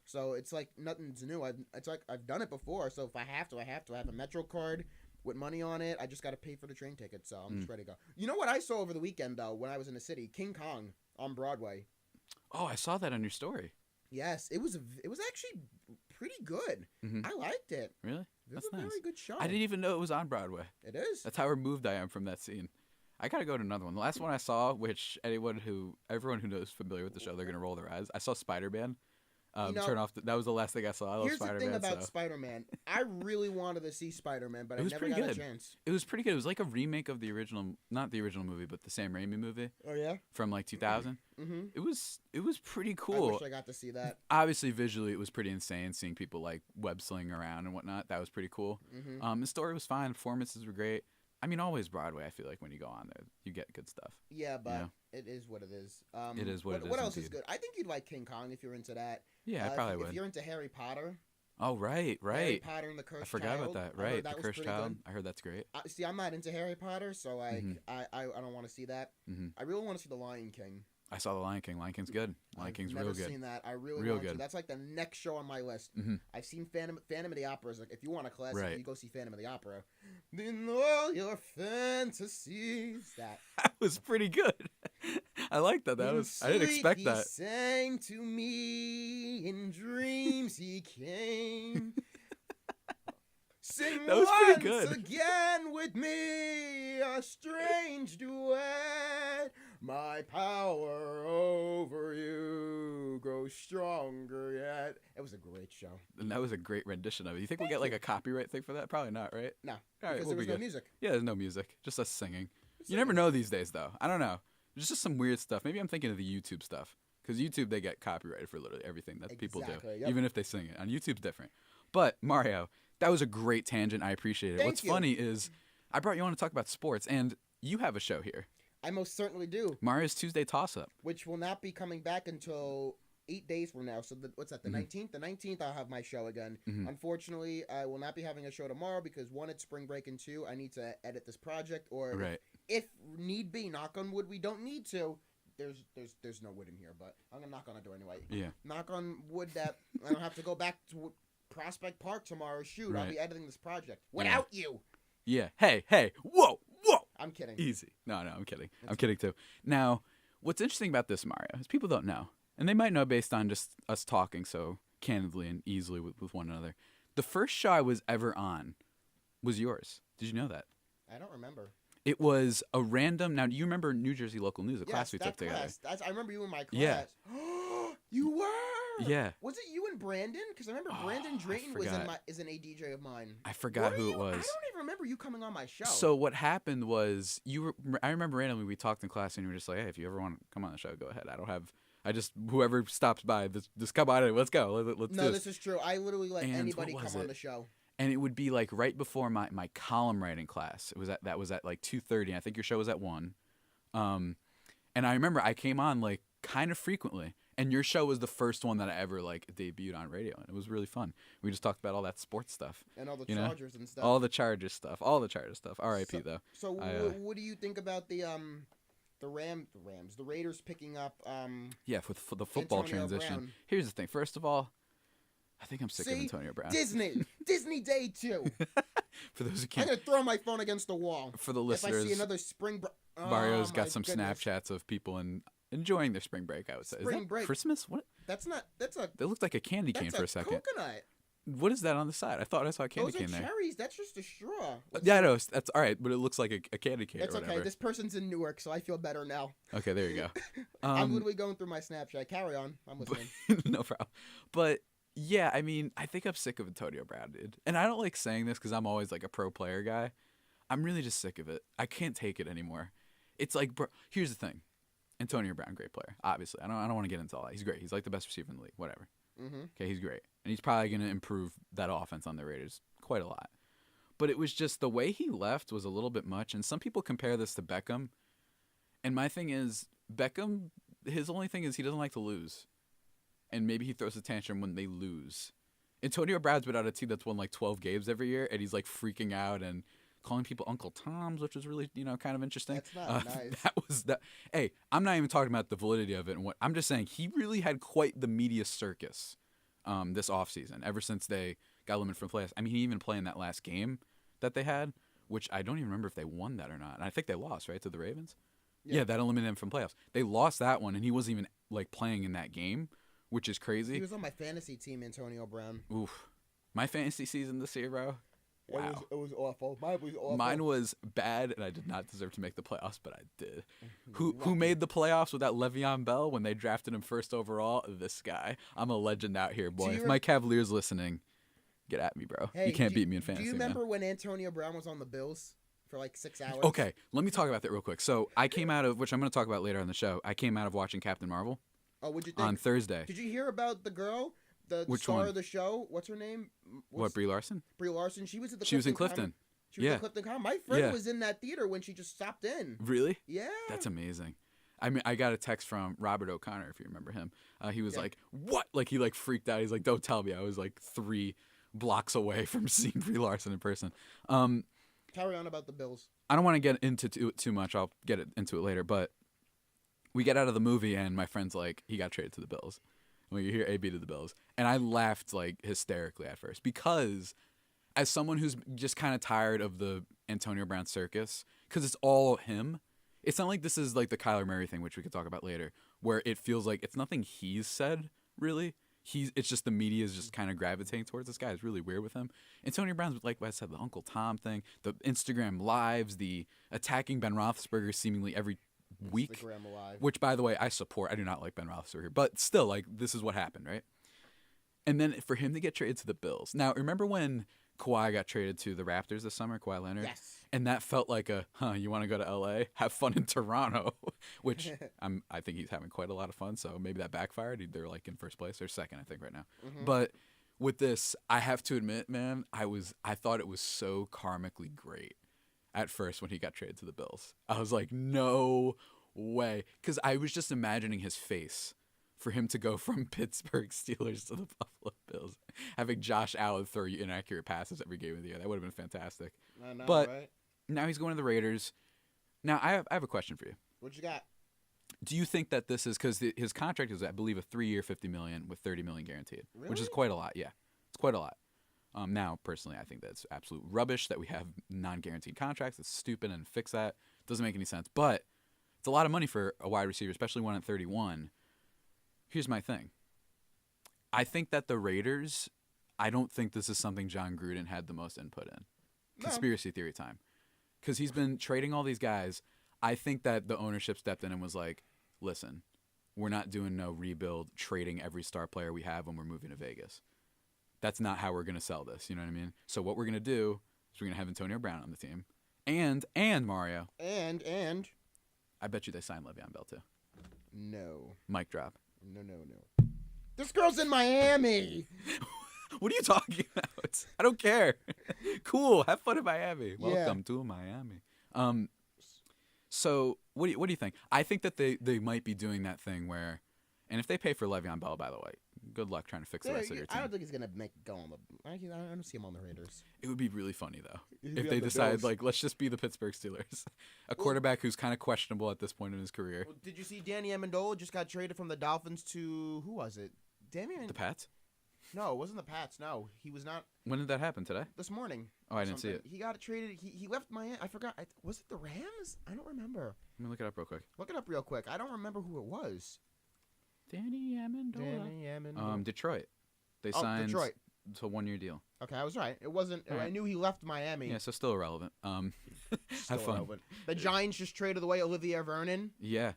Speaker 4: So it's like nothing's new. I've done it before, so if I have to have a Metro card with money on it. I just got to pay for the train ticket, so I'm just ready to go. You know what I saw over the weekend, though, when I was in the city? King Kong on Broadway.
Speaker 1: Oh, I saw that on your story.
Speaker 4: Yes, it was actually pretty good. I liked it.
Speaker 1: Really?
Speaker 4: That's nice. It was a very good show.
Speaker 1: I didn't even know it was on Broadway.
Speaker 4: It is.
Speaker 1: That's how removed I am from that scene. I got to go to another one. The last one I saw, which everyone who knows familiar with the show, they're going to roll their eyes. I saw Spider-Man. Turn off. That was the last thing I saw. I love Spider-Man.
Speaker 4: Here's the thing about Spider-Man. I really wanted to see Spider-Man, but I never got a chance.
Speaker 1: It was pretty good. It was like a remake of the original, not the original movie, but the Sam Raimi movie.
Speaker 4: Oh yeah.
Speaker 1: From like 2000. It was pretty cool.
Speaker 4: I wish I got to see that.
Speaker 1: Obviously, visually, it was pretty insane. Seeing people like web slinging around and whatnot. That was pretty cool. The story was fine. Performances were great. I mean, always Broadway. I feel like when you go on there, you get good stuff.
Speaker 4: Yeah, but it is what it is.
Speaker 1: It is what it is.
Speaker 4: What else
Speaker 1: indeed.
Speaker 4: is good? I think you'd like King Kong if you're into that.
Speaker 1: Yeah, I probably would.
Speaker 4: If you're into Harry Potter.
Speaker 1: Oh, right.
Speaker 4: Harry Potter and the Cursed Child.
Speaker 1: I forgot about that. Right, the Cursed Child. Good. I heard that's great.
Speaker 4: See, I'm not into Harry Potter, so I don't want to see that. I really want to see The Lion King.
Speaker 1: I saw The Lion King. Lion King's good. Lion King's real good.
Speaker 4: I've never seen that. I really want to. That's like the next show on my list. I've seen Phantom of the Opera. Like, if you want a classic, you go see Phantom of the Opera. In all your fantasies. That
Speaker 1: was pretty good. I like that. I didn't expect that.
Speaker 4: He sang to me in dreams. He came. Sing
Speaker 1: That was pretty
Speaker 4: once
Speaker 1: good.
Speaker 4: again with me, a strange duet. My power over you grows stronger yet. It was a great show.
Speaker 1: And that was a great rendition of it. You think we'll get like a copyright thing for that? Probably not, right?
Speaker 4: No,
Speaker 1: All right,
Speaker 4: because
Speaker 1: we'll
Speaker 4: there was
Speaker 1: be
Speaker 4: no
Speaker 1: good.
Speaker 4: music.
Speaker 1: Yeah, there's no music. Just us singing. You never know these days, though. I don't know. There's just some weird stuff. Maybe I'm thinking of the YouTube stuff. Because YouTube, they get copyrighted for literally everything that people do.
Speaker 4: Yep.
Speaker 1: Even if they sing it. On YouTube's different. But, Mario, that was a great tangent. I appreciate it. What's funny is I brought you on to talk about sports, and you have a show here.
Speaker 4: I most certainly do.
Speaker 1: Mario's Tuesday Toss-Up.
Speaker 4: Which will not be coming back until 8 days from now. So what's that, the 19th? The 19th I'll have my show again. Unfortunately, I will not be having a show tomorrow because, one, it's spring break, and two, I need to edit this project. Or if need be, knock on wood, we don't need to. There's no wood in here, but I'm going to knock on a door anyway.
Speaker 1: Yeah.
Speaker 4: Knock on wood that I don't have to go back to Prospect Park tomorrow. Shoot, I'll be editing this project without you.
Speaker 1: Yeah. Hey. Whoa.
Speaker 4: I'm kidding.
Speaker 1: Easy. No, I'm kidding. I'm kidding too. Now, what's interesting about this, Mario, is people don't know. And they might know based on just us talking so candidly and easily with one another. The first show I was ever on was yours. Did you know that?
Speaker 4: I don't remember.
Speaker 1: It was a random... Now, do you remember New Jersey Local News, a class we took together?
Speaker 4: I remember you in my class.
Speaker 1: Yeah.
Speaker 4: You were?
Speaker 1: Yeah.
Speaker 4: Was it you and Brandon? Because I remember Brandon Drayton is an ADJ of mine.
Speaker 1: I forgot who it was.
Speaker 4: I don't even remember you coming on my show.
Speaker 1: So what happened was I remember randomly we talked in class and you were just like, hey, if you ever want to come on the show, go ahead. Whoever stops by, just come on in. Let's go. Let's do
Speaker 4: this is true. I literally let anybody come on the show.
Speaker 1: And it would be like right before my column writing class. That was at like 2:30. I think your show was at 1. And I remember I came on like kind of frequently. And your show was the first one that I ever like debuted on radio, and it was really fun. We just talked about all that sports stuff
Speaker 4: and all the Chargers and stuff.
Speaker 1: All the Chargers stuff. R.I.P. though.
Speaker 4: So what do you think about the Raiders picking up?
Speaker 1: For the football
Speaker 4: Antonio
Speaker 1: transition.
Speaker 4: Brown.
Speaker 1: Here's the thing. First of all, I think I'm sick of Antonio Brown.
Speaker 4: Disney Day 2.
Speaker 1: For those who can't,
Speaker 4: I'm gonna throw my phone against the wall.
Speaker 1: For the listeners,
Speaker 4: if I see another spring.
Speaker 1: Mario's got some Snapchats of people enjoying their spring break, I would say.
Speaker 4: Spring
Speaker 1: is that
Speaker 4: break.
Speaker 1: Christmas? What?
Speaker 4: That's a.
Speaker 1: It looked like a candy cane for a second.
Speaker 4: Coconut.
Speaker 1: What is that on the side? I thought I saw a candy cane there.
Speaker 4: Those are cherries. That's just a straw.
Speaker 1: Yeah, no, that's all right, but it looks like a candy cane.
Speaker 4: That's
Speaker 1: or whatever.
Speaker 4: okay. This person's in Newark, so I feel better now.
Speaker 1: Okay, there you go.
Speaker 4: I'm literally going through my Snapchat. Carry on. I'm listening.
Speaker 1: No problem. But yeah, I mean, I think I'm sick of Antonio Brown, dude. And I don't like saying this because I'm always like a pro player guy. I'm really just sick of it. I can't take it anymore. It's like, bro, here's the thing. Antonio Brown, great player. Obviously, I don't want to get into all that. He's great. He's like the best receiver in the league. Whatever.
Speaker 4: Mm-hmm.
Speaker 1: Okay, he's great, and he's probably going to improve that offense on the Raiders quite a lot. But it was just the way he left was a little bit much, and some people compare this to Beckham. And my thing is, Beckham, his only thing is he doesn't like to lose, and maybe he throws a tantrum when they lose. Antonio Brown's been on a team that's won like 12 games every year, and he's like freaking out and calling people Uncle Toms, which was really, kind of interesting.
Speaker 4: That's not nice.
Speaker 1: That was that. Hey, I'm not even talking about the validity of it. And what I'm just saying, he really had quite the media circus this offseason, ever since they got eliminated from playoffs. I mean, he even played in that last game that they had, which I don't even remember if they won that or not. And I think they lost, right, to the Ravens? Yeah, that eliminated them from playoffs. They lost that one, and he wasn't even like playing in that game, which is crazy.
Speaker 4: He was on my fantasy team, Antonio Brown.
Speaker 1: Oof. My fantasy season this year, bro. Wow.
Speaker 4: It was awful. Mine was awful.
Speaker 1: Mine was bad, and I did not deserve to make the playoffs, but I did. Who made the playoffs without Le'Veon Bell when they drafted him first overall? This guy. I'm a legend out here, boy. If my Cavaliers listening, get at me, bro.
Speaker 4: Hey,
Speaker 1: you can't beat me in fantasy.
Speaker 4: Do you remember
Speaker 1: man.
Speaker 4: when Antonio Brown was on the Bills for like 6 hours?
Speaker 1: Okay, let me talk about that real quick. So I came out of, which I'm going to talk about later on the show, I came out of watching Captain Marvel.
Speaker 4: Oh, what'd you think?
Speaker 1: On Thursday.
Speaker 4: Did you hear about the girl? The
Speaker 1: Which
Speaker 4: star
Speaker 1: one?
Speaker 4: of the show? What's her name?
Speaker 1: What, Brie Larson?
Speaker 4: Brie Larson. She was at the.
Speaker 1: She was in Clifton.
Speaker 4: She was in Clifton Common. My friend was in that theater when she just stopped in.
Speaker 1: Really?
Speaker 4: Yeah.
Speaker 1: That's amazing. I mean, I got a text from Robert O'Connor, if you remember him. He was like, "What?" Like he like freaked out. He's like, "Don't tell me." I was like 3 blocks away from seeing Brie Larson in person.
Speaker 4: Carry on about the Bills.
Speaker 1: I don't want to get into too much. I'll get into it later. But we get out of the movie, and my friend's like, he got traded to the Bills. When you hear AB to the Bills. And I laughed like hysterically at first because as someone who's just kind of tired of the Antonio Brown circus, because it's all him, it's not like this is like the Kyler Murray thing, which we could talk about later, where it feels like it's nothing he's said, really. It's just the media is just kind of gravitating towards this guy. It's really weird with him. Antonio Brown's, like I said, the Uncle Tom thing, the Instagram lives, the attacking Ben Roethlisberger seemingly every week, which, by the way, I support. I do not like Ben Roethlisberger, but still, like, this is what happened, right? And then for him to get traded to the Bills. Now, remember when Kawhi got traded to the Raptors this summer, Kawhi Leonard?
Speaker 4: Yes.
Speaker 1: And that felt like you want to go to L.A.? Have fun in Toronto, which I think he's having quite a lot of fun, so maybe that backfired. They're, like, in first place. They're second, I think, right now. Mm-hmm. But with this, I have to admit, man, I thought it was so karmically great at first when he got traded to the Bills. I was like, no way. Because I was just imagining his face for him to go from Pittsburgh Steelers to the Buffalo Bills, having Josh Allen throw you inaccurate passes every game of the year. That would have been fantastic.
Speaker 4: I know,
Speaker 1: but
Speaker 4: right?
Speaker 1: Now he's going to the Raiders. Now, I have a question for you.
Speaker 4: What you got?
Speaker 1: Do you think that this is because his contract is, I believe, a 3-year, $50 million with $30 million guaranteed,
Speaker 4: really?
Speaker 1: Which is quite a lot. Yeah, it's quite a lot. Now, personally, I think that's absolute rubbish that we have non-guaranteed contracts. It's stupid, and fix that. Doesn't make any sense. But it's a lot of money for a wide receiver, especially one at 31. Here's my thing. I think that the Raiders, I don't think this is something John Gruden had the most input in.
Speaker 4: No.
Speaker 1: Conspiracy theory time. Because he's been trading all these guys. I think that the ownership stepped in and was like, listen, we're not doing no rebuild, trading every star player we have when we're moving to Vegas. That's not how we're going to sell this. You know what I mean? So what we're going to do is we're going to have Antonio Brown on the team. And Mario.
Speaker 4: And.
Speaker 1: I bet you they signed Le'Veon Bell too.
Speaker 4: No.
Speaker 1: Mic drop.
Speaker 4: No. This girl's in Miami.
Speaker 1: What are you talking about? I don't care. Cool. Have fun in Miami.
Speaker 4: Yeah.
Speaker 1: Welcome to Miami. So what do you think? I think that they might be doing that thing where, and if they pay for Le'Veon Bell, by the way, good luck trying to fix the rest of your team.
Speaker 4: I don't think he's gonna make it go on the. I don't see him on the Raiders.
Speaker 1: It would be really funny though
Speaker 4: He'd
Speaker 1: if
Speaker 4: be
Speaker 1: they
Speaker 4: on the
Speaker 1: decide
Speaker 4: Bills.
Speaker 1: like let's just be the Pittsburgh Steelers, a quarterback who's kind of questionable at this point in his career.
Speaker 4: Well, did you see Danny Amendola just got traded from the Dolphins to who was it?
Speaker 1: The Pats?
Speaker 4: No, it wasn't the Pats. No, he was not.
Speaker 1: When did that happen? Today?
Speaker 4: This morning.
Speaker 1: Oh, I didn't see it.
Speaker 4: He got traded. He left Miami. I forgot. Was it the Rams? I don't remember.
Speaker 1: Let me look it up real quick.
Speaker 4: Look it up real quick. I don't remember who it was.
Speaker 1: Danny Amendola. Detroit. They signed
Speaker 4: Detroit.
Speaker 1: to a 1-year deal.
Speaker 4: Okay, I was right. It wasn't.
Speaker 1: All right.
Speaker 4: I knew he left Miami.
Speaker 1: Yeah, so still irrelevant. Have
Speaker 4: Still
Speaker 1: fun.
Speaker 4: relevant. The Giants just traded away Olivier Vernon.
Speaker 1: Yeah.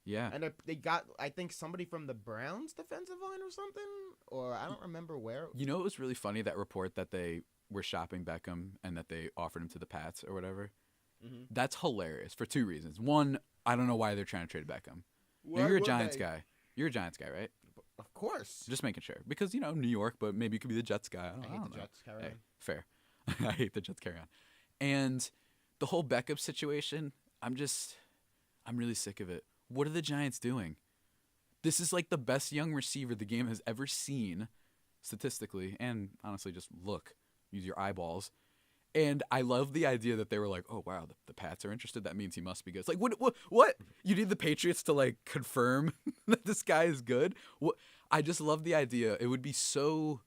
Speaker 4: And they got, I think, somebody from the Browns defensive line or something, or I don't remember where.
Speaker 1: You know, it was really funny, that report that they were shopping Beckham and that they offered him to the Pats or whatever. Mm-hmm. That's hilarious for two reasons. One, I don't know why they're trying to trade Beckham. Now, you're a Giants guy. You're a Giants guy, right?
Speaker 4: Of course.
Speaker 1: Just making sure. Because, New York, but maybe you could be the Jets guy. I don't know.
Speaker 4: Jets. Carry on.
Speaker 1: Hey, fair. I hate the Jets. Carry on. And the whole Beckham situation, I'm really sick of it. What are the Giants doing? This is like the best young receiver the game has ever seen, statistically, and honestly, just use your eyeballs. And I love the idea that they were like, oh, wow, the Pats are interested. That means he must be good. It's like, what? You need the Patriots to, like, confirm that this guy is good? What? I just love the idea. It would be so,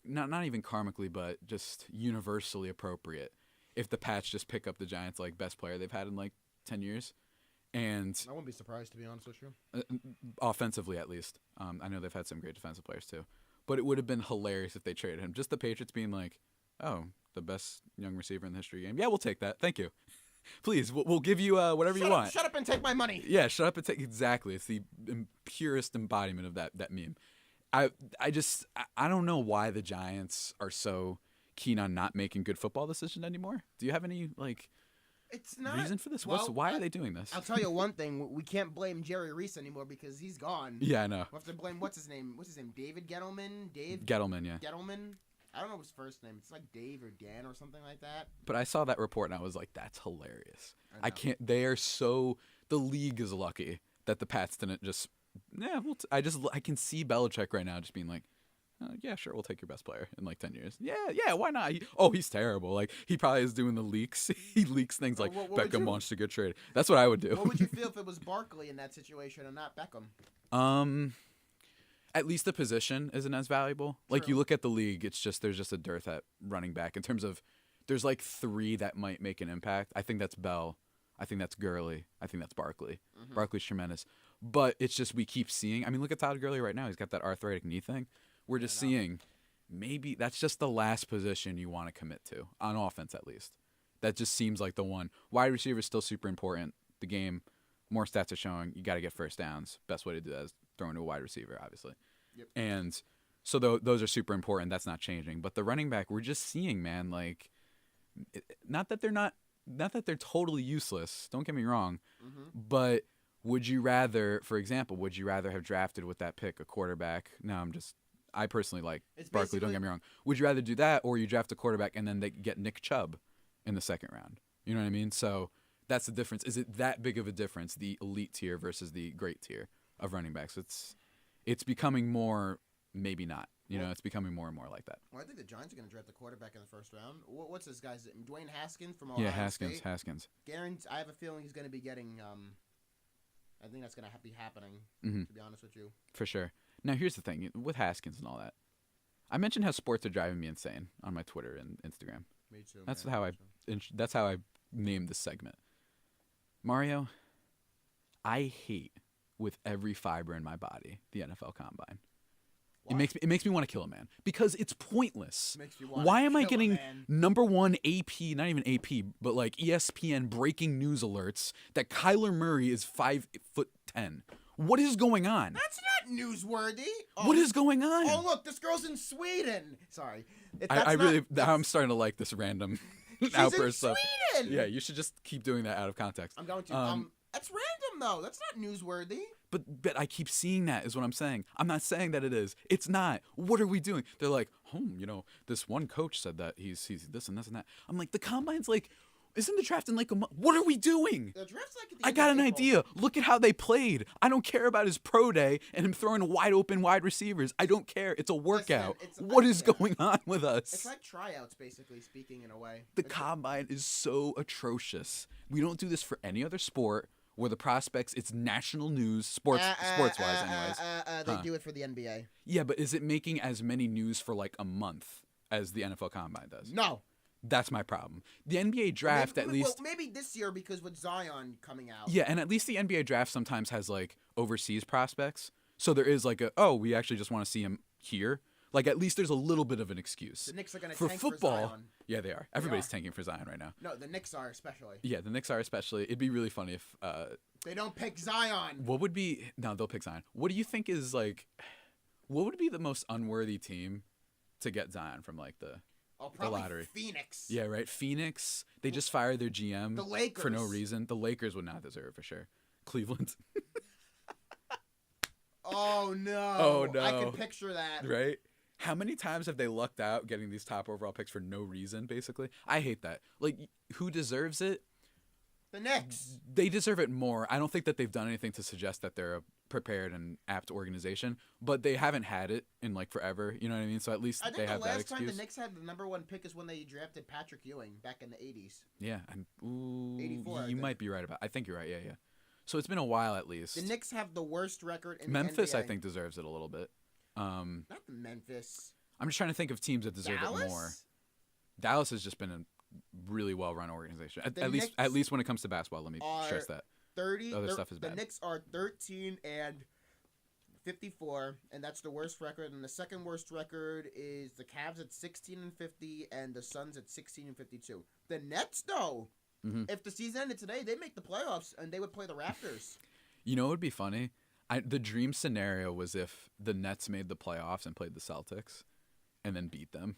Speaker 1: not even karmically, but just universally appropriate if the Pats just pick up the Giants, like, best player they've had in, like, 10 years. And
Speaker 4: I wouldn't be surprised, to be honest with you.
Speaker 1: Offensively, at least. I know they've had some great defensive players, too. But it would have been hilarious if they traded him. Just the Patriots being like, oh, the best young receiver in the history game. Yeah, we'll take that. Thank you. Please, we'll give you whatever you want.
Speaker 4: Shut up and take my money.
Speaker 1: Yeah, shut up and take. Exactly. It's the purest embodiment of that meme. I don't know why the Giants are so keen on not making good football decisions anymore. Do you have any, like,
Speaker 4: it's not
Speaker 1: reason for this?
Speaker 4: Well,
Speaker 1: why are they doing this?
Speaker 4: I'll tell you one thing. We can't blame Jerry Reese anymore because he's gone.
Speaker 1: Yeah, I know.
Speaker 4: We have to blame, what's his name? David Gettleman?
Speaker 1: Gettleman, yeah.
Speaker 4: Gettleman? I don't know his first name. It's like Dave or Dan or something like that.
Speaker 1: But I saw that report and I was like, that's hilarious. I can't. They are so. The league is lucky that the Pats didn't just. Yeah, I can see Belichick right now just being like, yeah, sure, we'll take your best player in like 10 years. Yeah, why not? He's terrible. Like, he probably is doing the leaks. He leaks things like
Speaker 4: what
Speaker 1: Beckham wants to get traded. That's what I would do.
Speaker 4: What would you feel if it was Barkley in that situation and not Beckham?
Speaker 1: At least the position isn't as valuable.
Speaker 4: True.
Speaker 1: Like, you look at the league, there's just a dearth at running back in terms of there's like 3 that might make an impact. I think that's Bell, I think that's Gurley. I think that's Barkley.
Speaker 4: Mhm.
Speaker 1: Barkley's tremendous. But it's just we keep seeing. I mean, look at Todd Gurley right now. He's got that arthritic knee thing. We're just seeing maybe that's just the last position you want to commit to, on offense at least. That just seems like the one. Wide receiver is still super important. The game, more stats are showing you got to get first downs. Best way to do that is throwing to a wide receiver, obviously.
Speaker 4: Yep.
Speaker 1: And so those are super important. That's not changing. But the running back, we're just seeing, man, like, not that they're totally useless. Don't get me wrong.
Speaker 4: Mhm.
Speaker 1: But would you rather, for example, have drafted with that pick a quarterback? No, I personally like
Speaker 4: It's
Speaker 1: Barkley. Don't
Speaker 4: basically-
Speaker 1: get me wrong. Would you rather do that, or you draft a quarterback and then they get Nick Chubb in the second round? You know what I mean? So that's the difference. Is it that big of a difference, the elite tier versus the great tier of running backs? It's becoming more, maybe not. You know, it's becoming more and more like that.
Speaker 4: Well, I think the Giants are going to draft the quarterback in the first round. What's this guy's name? Dwayne Haskins from Ohio
Speaker 1: Yeah, Haskins.
Speaker 4: State. I have a feeling he's going to be getting. I think that's going to be happening.
Speaker 1: Mhm.
Speaker 4: To be honest with you.
Speaker 1: For sure. Now, here's the thing with Haskins and all that. I mentioned how sports are driving me insane on my Twitter and Instagram.
Speaker 4: Me too.
Speaker 1: That's
Speaker 4: man.
Speaker 1: how that's how I named this segment. Mario, I hate with every fiber in my body the NFL Combine.
Speaker 4: Why?
Speaker 1: It makes me want to kill a man because it's pointless.
Speaker 4: Makes you wanna
Speaker 1: Why am I
Speaker 4: kill a
Speaker 1: getting
Speaker 4: man.
Speaker 1: number one AP, not even AP, but like ESPN breaking news alerts that Kyler Murray is 5'10"? What is going on?
Speaker 4: That's not newsworthy.
Speaker 1: What is going on?
Speaker 4: Oh, look, this girl's in Sweden. Sorry.
Speaker 1: I'm starting to like this random
Speaker 4: She's
Speaker 1: outburst
Speaker 4: in
Speaker 1: stuff.
Speaker 4: Sweden.
Speaker 1: Yeah, you should just keep doing that out of context.
Speaker 4: I'm going to. That's random, though. That's not newsworthy.
Speaker 1: But I keep seeing that is what I'm saying. I'm not saying that it is. It's not. What are we doing? They're like, this one coach said that he's this and this and that. I'm like, the combine's like, isn't the draft in like a month? What are we doing?
Speaker 4: The draft's like at the
Speaker 1: I
Speaker 4: end
Speaker 1: got
Speaker 4: of
Speaker 1: an
Speaker 4: April.
Speaker 1: idea. Look at how they played. I don't care about his pro day and him throwing wide open wide receivers. I don't care. It's a workout. What is going on with us?
Speaker 4: It's like tryouts, basically speaking, in a way.
Speaker 1: The combine is so atrocious. We don't do this for any other sport where the prospects, it's national news, sports-wise anyways.
Speaker 4: They do it for the NBA.
Speaker 1: Yeah, but is it making as many news for like a month as the NFL Combine does?
Speaker 4: No.
Speaker 1: That's my problem. The NBA draft at least...
Speaker 4: Well, maybe this year because with Zion coming out.
Speaker 1: Yeah, and at least the NBA draft sometimes has like overseas prospects. So there is like we actually just want to see him here. Like at least there's a little bit of an excuse.
Speaker 4: The Knicks are going to
Speaker 1: for
Speaker 4: tank
Speaker 1: football.
Speaker 4: for Zion.
Speaker 1: Yeah, they are. Everybody's tanking for Zion right now.
Speaker 4: No, the Knicks are especially.
Speaker 1: Yeah, the Knicks are especially. It'd be really funny if...
Speaker 4: They don't pick Zion.
Speaker 1: What would be... No, they'll pick Zion. What do you think is like... What would be the most unworthy team to get Zion from like the
Speaker 4: Probably
Speaker 1: lottery?
Speaker 4: Phoenix.
Speaker 1: Yeah, right. Phoenix. They just fired their GM.
Speaker 4: The Lakers.
Speaker 1: For no reason. The Lakers would not deserve for sure. Cleveland.
Speaker 4: Oh, no.
Speaker 1: Oh, no.
Speaker 4: I can picture that.
Speaker 1: Right? How many times have they lucked out getting these top overall picks for no reason, basically? I hate that. Like, who deserves it?
Speaker 4: The Knicks.
Speaker 1: They deserve it more. I don't think that they've done anything to suggest that they're a prepared and apt organization, but they haven't had it in like forever. You know what I mean? So at least
Speaker 4: I think
Speaker 1: they
Speaker 4: the
Speaker 1: have that
Speaker 4: last
Speaker 1: excuse.
Speaker 4: time the Knicks had the number one pick is when they drafted Patrick Ewing back in the 80s.
Speaker 1: Yeah.
Speaker 4: 84, I
Speaker 1: You
Speaker 4: think.
Speaker 1: might be right about. I think you're right. Yeah. So it's been a while at least.
Speaker 4: The Knicks have the worst record in
Speaker 1: Memphis,
Speaker 4: the NBA.
Speaker 1: I think, deserves it a little bit.
Speaker 4: Not the Memphis.
Speaker 1: I'm just trying to think of teams that deserve
Speaker 4: Dallas?
Speaker 1: it more. Dallas has just been a really well-run organization.
Speaker 4: The
Speaker 1: At
Speaker 4: Knicks
Speaker 1: least when it comes to basketball, let me stress that.
Speaker 4: 30.
Speaker 1: Other stuff is
Speaker 4: The
Speaker 1: bad.
Speaker 4: Knicks are 13-54, and that's the worst record. And the second worst record is the Cavs at 16-50, and the Suns at 16-52. The Nets, though, if the season ended today, they make the playoffs, and they would play the Raptors.
Speaker 1: You know what would be funny? The dream scenario was if the Nets made the playoffs and played the Celtics and then beat them.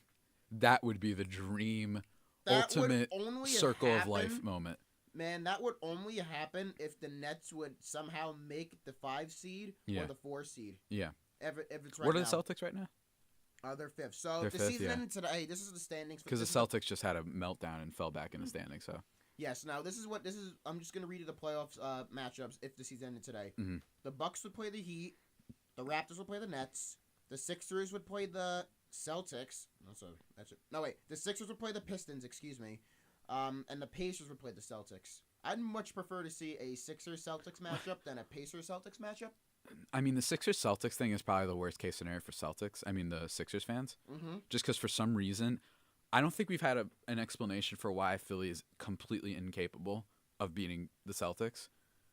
Speaker 1: That would be the dream, ultimate circle of life moment.
Speaker 4: Man, that would only happen if the Nets would somehow make the 5 seed or the 4 seed.
Speaker 1: Yeah.
Speaker 4: If it's right
Speaker 1: What are
Speaker 4: now.
Speaker 1: the Celtics right now?
Speaker 4: They're 5th. So
Speaker 1: They're
Speaker 4: the
Speaker 1: 5th,
Speaker 4: season
Speaker 1: yeah.
Speaker 4: ended today. This is the standings.
Speaker 1: Because the Celtics just had a meltdown and fell back in the standings. So
Speaker 4: Yes. Now this is. I'm just gonna read you the playoffs matchups if the season ended today.
Speaker 1: Mhm.
Speaker 4: The Bucks would play the Heat. The Raptors would play the Nets. The Sixers would play the Celtics. No, wait. The Sixers would play the Pistons. Excuse me. And the Pacers would play the Celtics. I'd much prefer to see a Sixers-Celtics matchup than a Pacers-Celtics matchup.
Speaker 1: I mean, the Sixers-Celtics thing is probably the worst case scenario for Celtics. I mean, the Sixers fans.
Speaker 4: Mm-hmm.
Speaker 1: Just because for some reason, I don't think we've had an explanation for why Philly is completely incapable of beating the Celtics.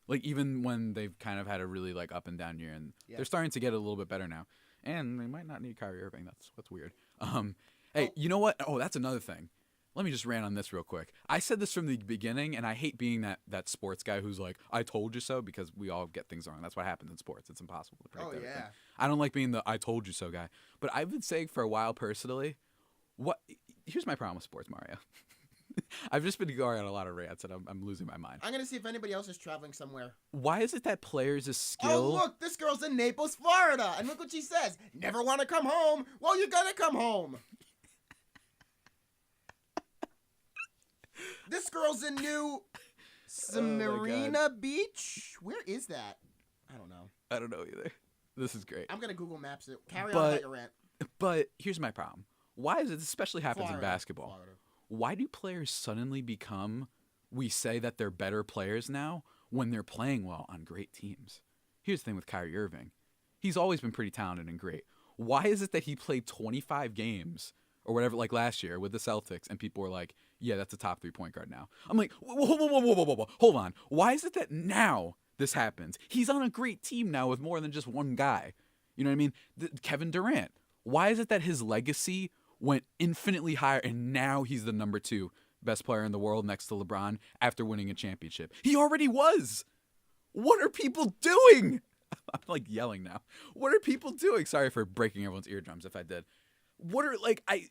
Speaker 1: Like, even when they've kind of had a really, like, up and down year, and they're starting to get a little bit better now. And they might not need Kyrie Irving. That's weird. Hey, you know what? Oh, that's another thing. Let me just rant on this real quick. I said this from the beginning, and I hate being that sports guy who's like, I told you so, because we all get things wrong. That's what happens in sports. It's impossible to predict everything.
Speaker 4: Yeah.
Speaker 1: I don't like being the I told you so guy. But I've been saying for a while personally, here's my problem with sports, Mario. I've just been going on a lot of rants, and I'm losing my mind.
Speaker 4: I'm going to see if anybody else is traveling somewhere.
Speaker 1: Why is it that players' skill...
Speaker 4: Oh, look, this girl's in Naples, Florida. And look what she says. Never want to come home? Well, you got to come home. This girl's in New Smyrna Beach. Where is that? I don't know.
Speaker 1: I don't know either. This is great.
Speaker 4: I'm going to Google Maps it. Carry on about your rant.
Speaker 1: But here's my problem. Why is it, this especially happens in basketball,
Speaker 4: Florida.
Speaker 1: Why do players suddenly become, we say that they're better players now when they're playing well on great teams? Here's the thing with Kyrie Irving. He's always been pretty talented and great. Why is it that he played 25 games or whatever, like last year with the Celtics, and people were like, yeah, that's a top 3 point guard now? I'm like, whoa, hold on. Why is it that now this happens? He's on a great team now with more than just one guy. You know what I mean? Kevin Durant. Why is it that his legacy went infinitely higher, and now he's the number 2 best player in the world next to LeBron after winning a championship? He already was. What are people doing? I'm like yelling now. What are people doing? Sorry for breaking everyone's eardrums if I did. What are, like, I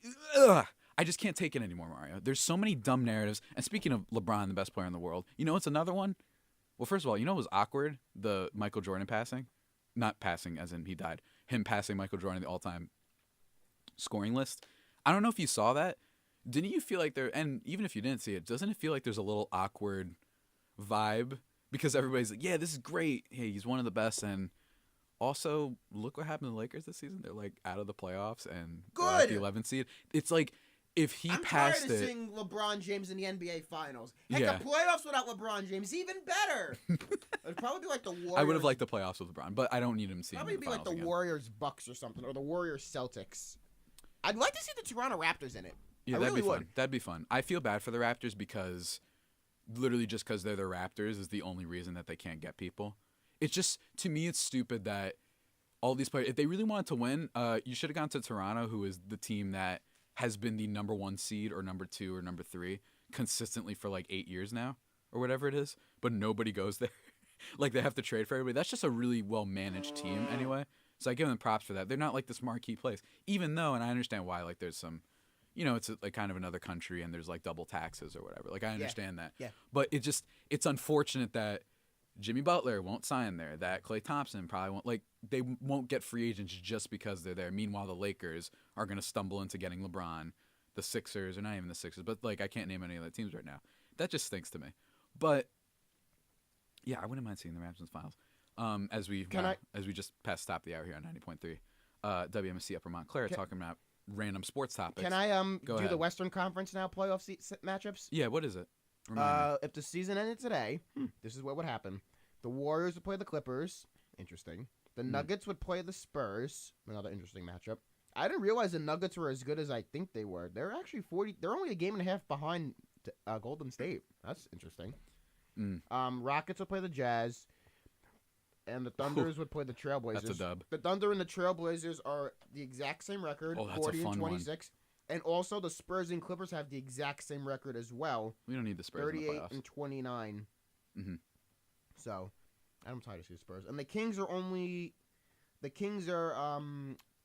Speaker 1: just can't take it anymore, Mario. There's so many dumb narratives. And speaking of LeBron, the best player in the world, you know what's another one? Well, first of all, you know what was awkward? The Michael Jordan passing. Not passing as in he died. Him passing Michael Jordan the all-time scoring list. I don't know if you saw that. Didn't you feel like and even if you didn't see it, doesn't it feel like there's a little awkward vibe? Because everybody's like, yeah, this is great. Hey, he's one of the best. And also, look what happened to the Lakers this season. They're like out of the playoffs and
Speaker 4: Good.
Speaker 1: The 11th seed. It's like if he
Speaker 4: I'm
Speaker 1: passed
Speaker 4: tired of
Speaker 1: it.
Speaker 4: seeing LeBron James in the NBA Finals. Heck,
Speaker 1: Yeah.
Speaker 4: the playoffs without LeBron James, even better. It'd probably be like the Warriors.
Speaker 1: I would have liked the playoffs with LeBron, but I don't need him seeing
Speaker 4: Probably
Speaker 1: the
Speaker 4: be
Speaker 1: finals
Speaker 4: like the
Speaker 1: again.
Speaker 4: Warriors Bucks or something, or the Warriors Celtics. I'd like to see the Toronto Raptors in it.
Speaker 1: Yeah,
Speaker 4: I
Speaker 1: that'd
Speaker 4: really
Speaker 1: be fun.
Speaker 4: would.
Speaker 1: That'd be fun. I feel bad for the Raptors because literally just because they're the Raptors is the only reason that they can't get people. It's just, to me, it's stupid that all these players, if they really wanted to win, you should have gone to Toronto, who is the team that has been the number 1 seed or number 2 or number 3 consistently for like 8 years now or whatever it is, but nobody goes there. Like, they have to trade for everybody. That's just a really well-managed team anyway. So I give them props for that. They're not like this marquee place, even though, and I understand why, like there's some, you know, it's like kind of another country and there's like double taxes or whatever. Like I understand that.
Speaker 4: Yeah.
Speaker 1: But it's unfortunate that Jimmy Butler won't sign there, that Klay Thompson probably won't, like they won't get free agents just because they're there. Meanwhile, the Lakers are going to stumble into getting LeBron. The Sixers, or not even the Sixers, but like I can't name any other teams right now. That just stinks to me. But yeah, I wouldn't mind seeing the Raptors finals. As we just passed stop the hour here on 90.3 WMSC Upper Montclair, talking about random sports topics.
Speaker 4: Can I
Speaker 1: Go
Speaker 4: do
Speaker 1: ahead.
Speaker 4: the Western Conference now playoff matchups?
Speaker 1: Yeah, what is it? Remind me.
Speaker 4: If the season ended today, this is what would happen. The Warriors would play the Clippers. Interesting. The Nuggets would play the Spurs. Another interesting matchup. I didn't realize the Nuggets were as good as I think they were. They're actually They're only a game and a half behind Golden State. That's interesting. Rockets would play the Jazz. And the Thunders would play the Trailblazers.
Speaker 1: That's a dub.
Speaker 4: The Thunder and the Trailblazers are the exact same record,
Speaker 1: Oh, that's
Speaker 4: 40
Speaker 1: a fun
Speaker 4: and 26. And also the Spurs and Clippers have the exact same record as well.
Speaker 1: We don't need the Spurs in the
Speaker 4: 38
Speaker 1: playoffs.
Speaker 4: and 29.
Speaker 1: Mm-hmm.
Speaker 4: So, I'm tired of seeing Spurs. And the Kings are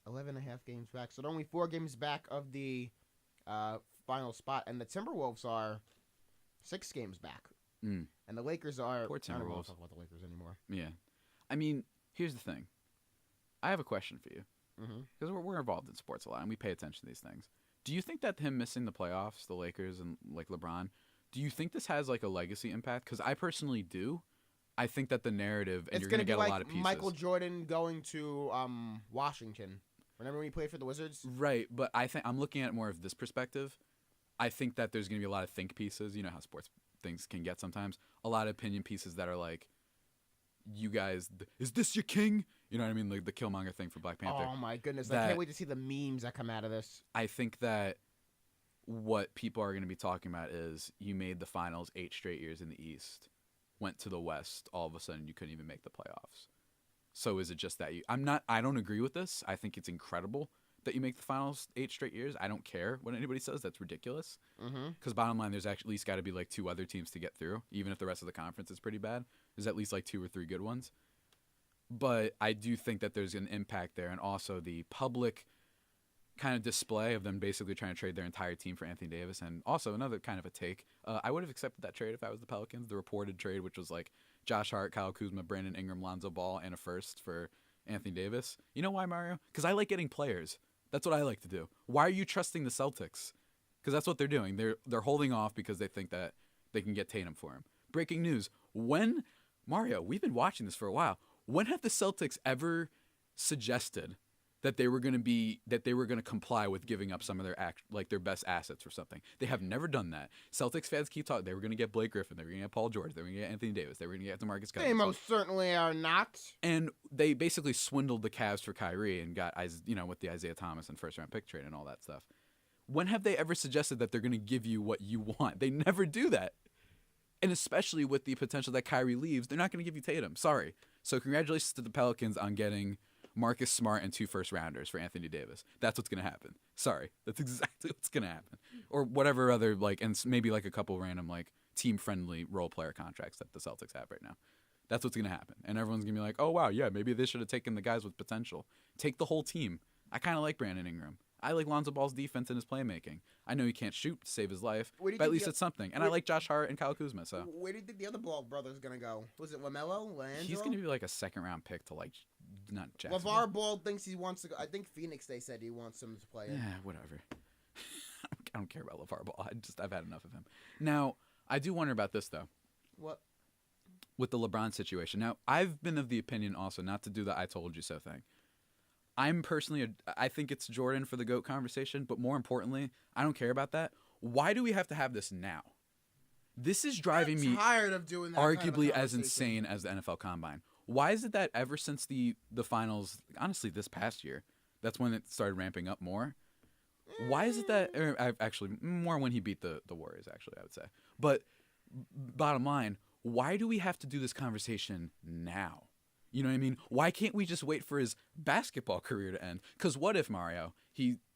Speaker 4: 11 and a half games back. So they're only 4 games back of the final spot. And the Timberwolves are 6 games back. And the Lakers are...
Speaker 1: Poor
Speaker 4: I don't want
Speaker 1: Timberwolves.
Speaker 4: to talk about the Lakers anymore.
Speaker 1: Yeah. I mean, here's the thing. I have a question for you. Because we're involved in sports a lot, and we pay attention to these things. Do you think that him missing the playoffs, the Lakers, and like LeBron, do you think this has like a legacy impact? Because I personally do. I think that the narrative, and
Speaker 4: It's
Speaker 1: you're going to get
Speaker 4: be
Speaker 1: a lot of pieces.
Speaker 4: Michael Jordan going to Washington. Remember when he played for the Wizards?
Speaker 1: Right, but I think I'm looking at it more of this perspective. I think that there's going to be a lot of think pieces. You know how sports things can get sometimes. A lot of opinion pieces that are like, you guys, is this your king? You know what I mean? Like the Killmonger thing for Black Panther.
Speaker 4: Oh my goodness! I can't wait to see the memes that come out of this.
Speaker 1: I think that what people are going to be talking about is you made the finals 8 straight years in the East, went to the West, all of a sudden you couldn't even make the playoffs. So is it just that I don't agree with this. I think it's incredible that you make the finals 8 straight years. I don't care what anybody says. That's ridiculous. Because bottom line, there's at least got to be like 2 other teams to get through. Even if the rest of the conference is pretty bad, there's at least like 2 or 3 good ones. But I do think that there's an impact there. And also the public kind of display of them basically trying to trade their entire team for Anthony Davis. And also another kind of a take. I would have accepted that trade if I was the Pelicans. The reported trade, which was like Josh Hart, Kyle Kuzma, Brandon Ingram, Lonzo Ball, and a first for Anthony Davis. You know why, Mario? Because I like getting players. That's what I like to do. Why are you trusting the Celtics? Because that's what they're doing. They're holding off because they think that they can get Tatum for him. Breaking news. Mario, we've been watching this for a while. When have the Celtics ever suggested that they were going to comply with giving up some of their best assets or something? They have never done that. Celtics fans keep talking. They were going to get Blake Griffin. They were going to get Paul George. They were going to get Anthony Davis. They were going to get DeMarcus Cousins.
Speaker 4: They most certainly are not.
Speaker 1: And they basically swindled the Cavs for Kyrie and got, with the Isaiah Thomas and first-round pick trade and all that stuff. When have they ever suggested that they're going to give you what you want? They never do that. And especially with the potential that Kyrie leaves, they're not going to give you Tatum. Sorry. So congratulations to the Pelicans on getting Marcus Smart and 2 first-rounders for Anthony Davis. That's what's going to happen. Sorry. That's exactly what's going to happen. Or whatever other, and maybe a couple random, team-friendly role-player contracts that the Celtics have right now. That's what's going to happen. And everyone's going to be like, oh, wow, yeah, maybe they should have taken the guys with potential. Take the whole team. I kind of like Brandon Ingram. I like Lonzo Ball's defense and his playmaking. I know he can't shoot to save his life, but at least it's something. And I like Josh Hart and Kyle Kuzma. So
Speaker 4: where do you think the other Ball brother's going to go? Was it LaMelo?
Speaker 1: He's going to be a second-round pick to, not Jackson.
Speaker 4: LeVar Ball thinks he wants to go. I think Phoenix, they said he wants him to play.
Speaker 1: Yeah, whatever. I don't care about LeVar Ball. I've had enough of him. Now, I do wonder about this, though.
Speaker 4: What?
Speaker 1: With the LeBron situation. Now, I've been of the opinion also not to do the I told you so thing. I'm personally, I think it's Jordan for the GOAT conversation, but more importantly, I don't care about that. Why do we have to have this now? This is driving me
Speaker 4: tired of doing that
Speaker 1: arguably as insane as the NFL Combine. Why is it that ever since the finals, honestly, this past year, that's when it started ramping up more? Why is it that, actually, more when he beat the Warriors, actually, I would say. But bottom line, why do we have to do this conversation now? You know what I mean? Why can't we just wait for his basketball career to end? Because what if, Mario,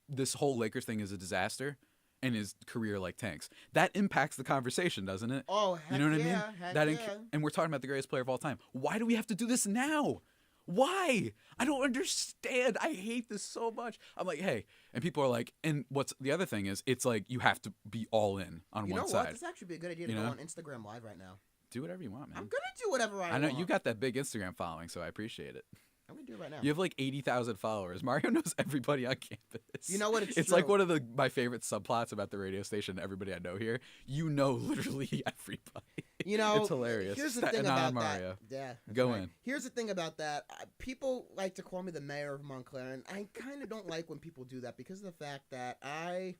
Speaker 1: this whole Lakers thing is a disaster and his career tanks? That impacts the conversation, doesn't it?
Speaker 4: Oh, heck,
Speaker 1: you know what
Speaker 4: yeah,
Speaker 1: I mean? And we're talking about the greatest player of all time. Why do we have to do this now? Why? I don't understand. I hate this so much. I'm like, hey, and people are like, and what's the other thing is, it's like you have to be all in on one side.
Speaker 4: You know what? This actually be a good idea to go on Instagram Live right now.
Speaker 1: Do whatever you want, man.
Speaker 4: I'm gonna do whatever I want.
Speaker 1: I know you got that big Instagram following, so I appreciate it.
Speaker 4: I'm gonna do it right now.
Speaker 1: You have 80,000 followers. Mario knows everybody on campus.
Speaker 4: You know what?
Speaker 1: It's
Speaker 4: true.
Speaker 1: like one of my favorite subplots about the radio station. Everybody I know here, you know literally everybody.
Speaker 4: You know,
Speaker 1: it's hilarious.
Speaker 4: Here's the thing about
Speaker 1: Mario.
Speaker 4: that. Yeah,
Speaker 1: go in.
Speaker 4: Here's the thing about that. People like to call me the mayor of Montclair, and I kind of don't like when people do that because of the fact that I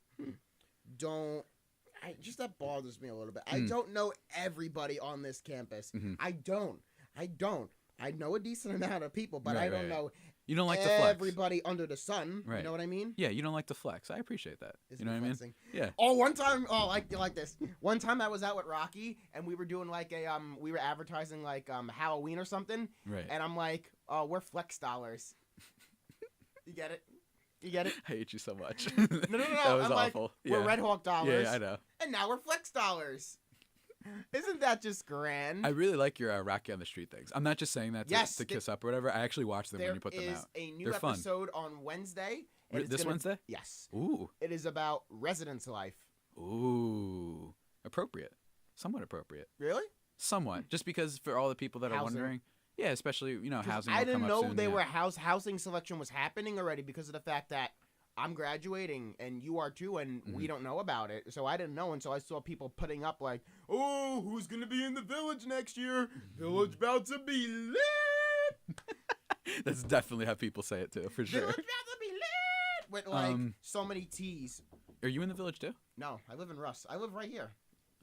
Speaker 4: don't. That bothers me a little bit. I don't know everybody on this campus. Mm-hmm. I don't. I know a decent amount of people, but I don't know.
Speaker 1: You don't like to flex.
Speaker 4: Everybody under the sun. Right. You know what I mean?
Speaker 1: Yeah, you don't like to flex. I appreciate that. You know what
Speaker 4: flexing?
Speaker 1: I mean? Yeah.
Speaker 4: Oh, one time. Oh, like this. One time I was out with Rocky, and we were doing we were advertising Halloween or something.
Speaker 1: Right.
Speaker 4: And I'm like, oh, we're flex dollars. You get it? You get it?
Speaker 1: I hate you so much.
Speaker 4: No.
Speaker 1: That was
Speaker 4: I'm
Speaker 1: awful.
Speaker 4: We're Red Hawk dollars.
Speaker 1: Yeah, I know.
Speaker 4: And now we're flex dollars. Isn't that just grand?
Speaker 1: I really like your Rocky on the Street things. I'm not just saying that to kiss up or whatever. I actually watch them when you put them out.
Speaker 4: There is a new episode on Wednesday.
Speaker 1: Wednesday?
Speaker 4: Yes.
Speaker 1: Ooh.
Speaker 4: It is about residence life.
Speaker 1: Ooh. Appropriate. Somewhat appropriate.
Speaker 4: Really?
Speaker 1: Somewhat. Just because for all the people that are wondering. Yeah, especially, housing.
Speaker 4: I didn't know housing selection was happening already because of the fact that I'm graduating and you are too, and we don't know about it. So I didn't know until I saw people putting up oh, who's going to be in the village next year? Village about to be lit.
Speaker 1: That's definitely how people say it too, for sure.
Speaker 4: Village about to be lit. With so many T's.
Speaker 1: Are you in the village too?
Speaker 4: No, I live in Russ. I live right here.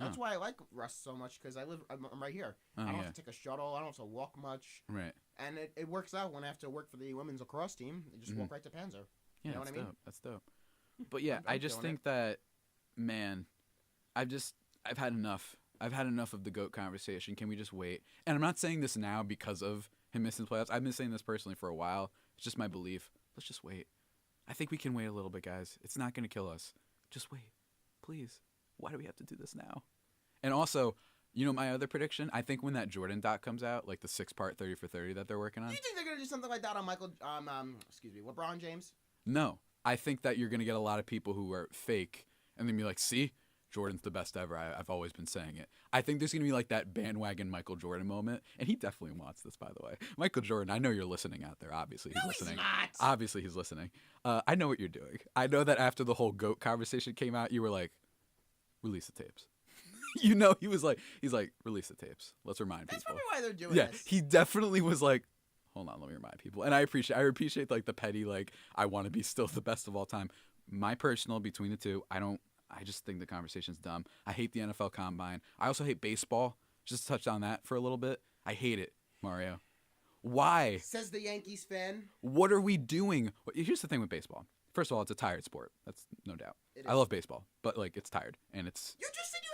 Speaker 4: That's why I like Russ so much, because I'm right here. I don't have to take a shuttle. I don't have to walk much.
Speaker 1: Right.
Speaker 4: And it works out when I have to work for the women's lacrosse team. I just walk right to Panzer.
Speaker 1: Yeah,
Speaker 4: you know what I mean?
Speaker 1: That's dope. But yeah, I just think that man, I've had enough. I've had enough of the GOAT conversation. Can we just wait? And I'm not saying this now because of him missing the playoffs. I've been saying this personally for a while. It's just my belief. Let's just wait. I think we can wait a little bit, guys. It's not going to kill us. Just wait. Please. Why do we have to do this now? And also, you know my other prediction? I think when that Jordan doc comes out, like the 6-part 30 for 30 that they're working on.
Speaker 4: Do you think they're gonna do something like that on LeBron James?
Speaker 1: No. I think that you're going to get a lot of people who are fake and then be like, see? Jordan's the best ever. I've always been saying it. I think there's going to be like that bandwagon Michael Jordan moment. And he definitely wants this, by the way. Michael Jordan, I know you're listening out there. Obviously, he's listening.
Speaker 4: He's not.
Speaker 1: Obviously, he's listening. I know what you're doing. I know that after the whole GOAT conversation came out, you were like, release the tapes. You know, he's like, release the tapes. Let's remind people.
Speaker 4: That's probably why they're doing
Speaker 1: this.
Speaker 4: this.
Speaker 1: Yeah, he definitely was like, hold on, let me remind people. And I appreciate like the petty, like, I want to be still the best of all time. My personal, between the two, I just think the conversation's dumb. I hate the NFL Combine. I also hate baseball. Just to touch on that for a little bit. I hate it, Mario. Why?
Speaker 4: Says the Yankees fan.
Speaker 1: What are we doing? Here's the thing with baseball. First of all, it's a tired sport. That's no doubt. I love baseball, but like it's tired and it's.
Speaker 4: You just said you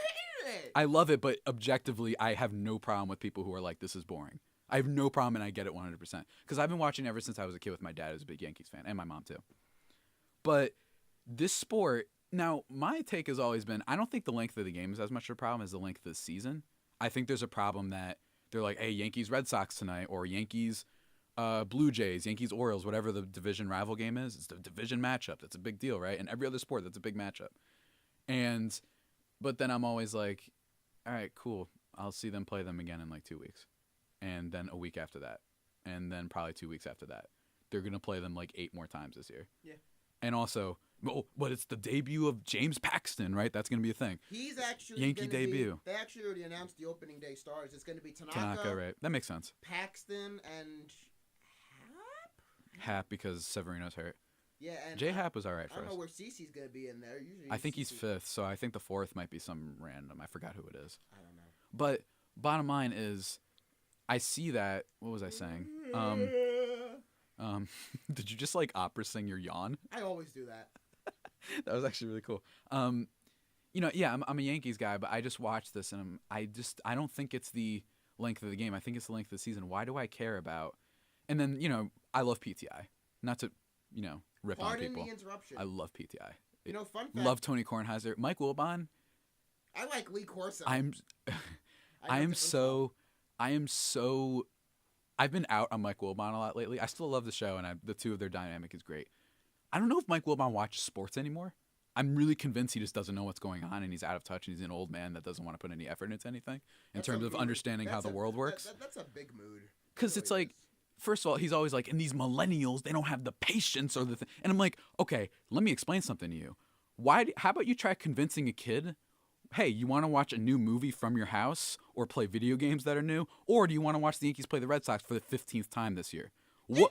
Speaker 4: hated it.
Speaker 1: I love it, but objectively, I have no problem with people who are like, this is boring. I have no problem, and I get it 100%. Because I've been watching ever since I was a kid with my dad, who's a big Yankees fan, and my mom too. But this sport. Now, my take has always been, I don't think the length of the game is as much of a problem as the length of the season. I think there's a problem that they're like, hey, Yankees Red Sox tonight, or Yankees Blue Jays, Yankees Orioles, whatever the division rival game is. It's the division matchup. That's a big deal, right? And every other sport, that's a big matchup. But then I'm always like, all right, cool. I'll see them play them again in like 2 weeks. And then a week after that. And then probably 2 weeks after that. They're going to play them like 8 more times this year.
Speaker 4: Yeah.
Speaker 1: And also, but it's the debut of James Paxton, right? That's going to be a thing.
Speaker 4: He's actually
Speaker 1: Yankee debut.
Speaker 4: They actually already announced the opening day stars. It's going to be Tanaka,
Speaker 1: right? That makes sense.
Speaker 4: Paxton, and
Speaker 1: Hap because Severino's hurt.
Speaker 4: Yeah, and
Speaker 1: J-Hap was all right for us.
Speaker 4: I don't know where CeCe's going to be in there. Usually,
Speaker 1: I think he's 5th, so I think the 4th might be some random. I forgot who it is.
Speaker 4: I don't know.
Speaker 1: But bottom line is, I see that. What was I saying? Did you just like opera sing your yawn?
Speaker 4: I always do that.
Speaker 1: That was actually really cool. Yeah, I'm a Yankees guy, but I just watched this and I don't think it's the length of the game. I think it's the length of the season. Why do I care about? And then I love PTI. Not to rip on people.
Speaker 4: Pardon the interruption.
Speaker 1: I love PTI.
Speaker 4: Fun fact.
Speaker 1: Love Tony Kornheiser, Mike Wilbon.
Speaker 4: I like Lee Corso.
Speaker 1: I've been out on Mike Wilbon a lot lately. I still love the show, and the two of their dynamic is great. I don't know if Mike Wilbon watches sports anymore. I'm really convinced he just doesn't know what's going on, and he's out of touch, and he's an old man that doesn't want to put any effort into anything in terms of understanding how the world works.
Speaker 4: That's a big mood.
Speaker 1: Because it's like, first of all, he's always like, and these millennials, they don't have the patience or the thing. And I'm like, okay, let me explain something to you. How about you try convincing a kid, hey, you want to watch a new movie from your house or play video games that are new? Or do you want to watch the Yankees play the Red Sox for the 15th time this year?
Speaker 4: Red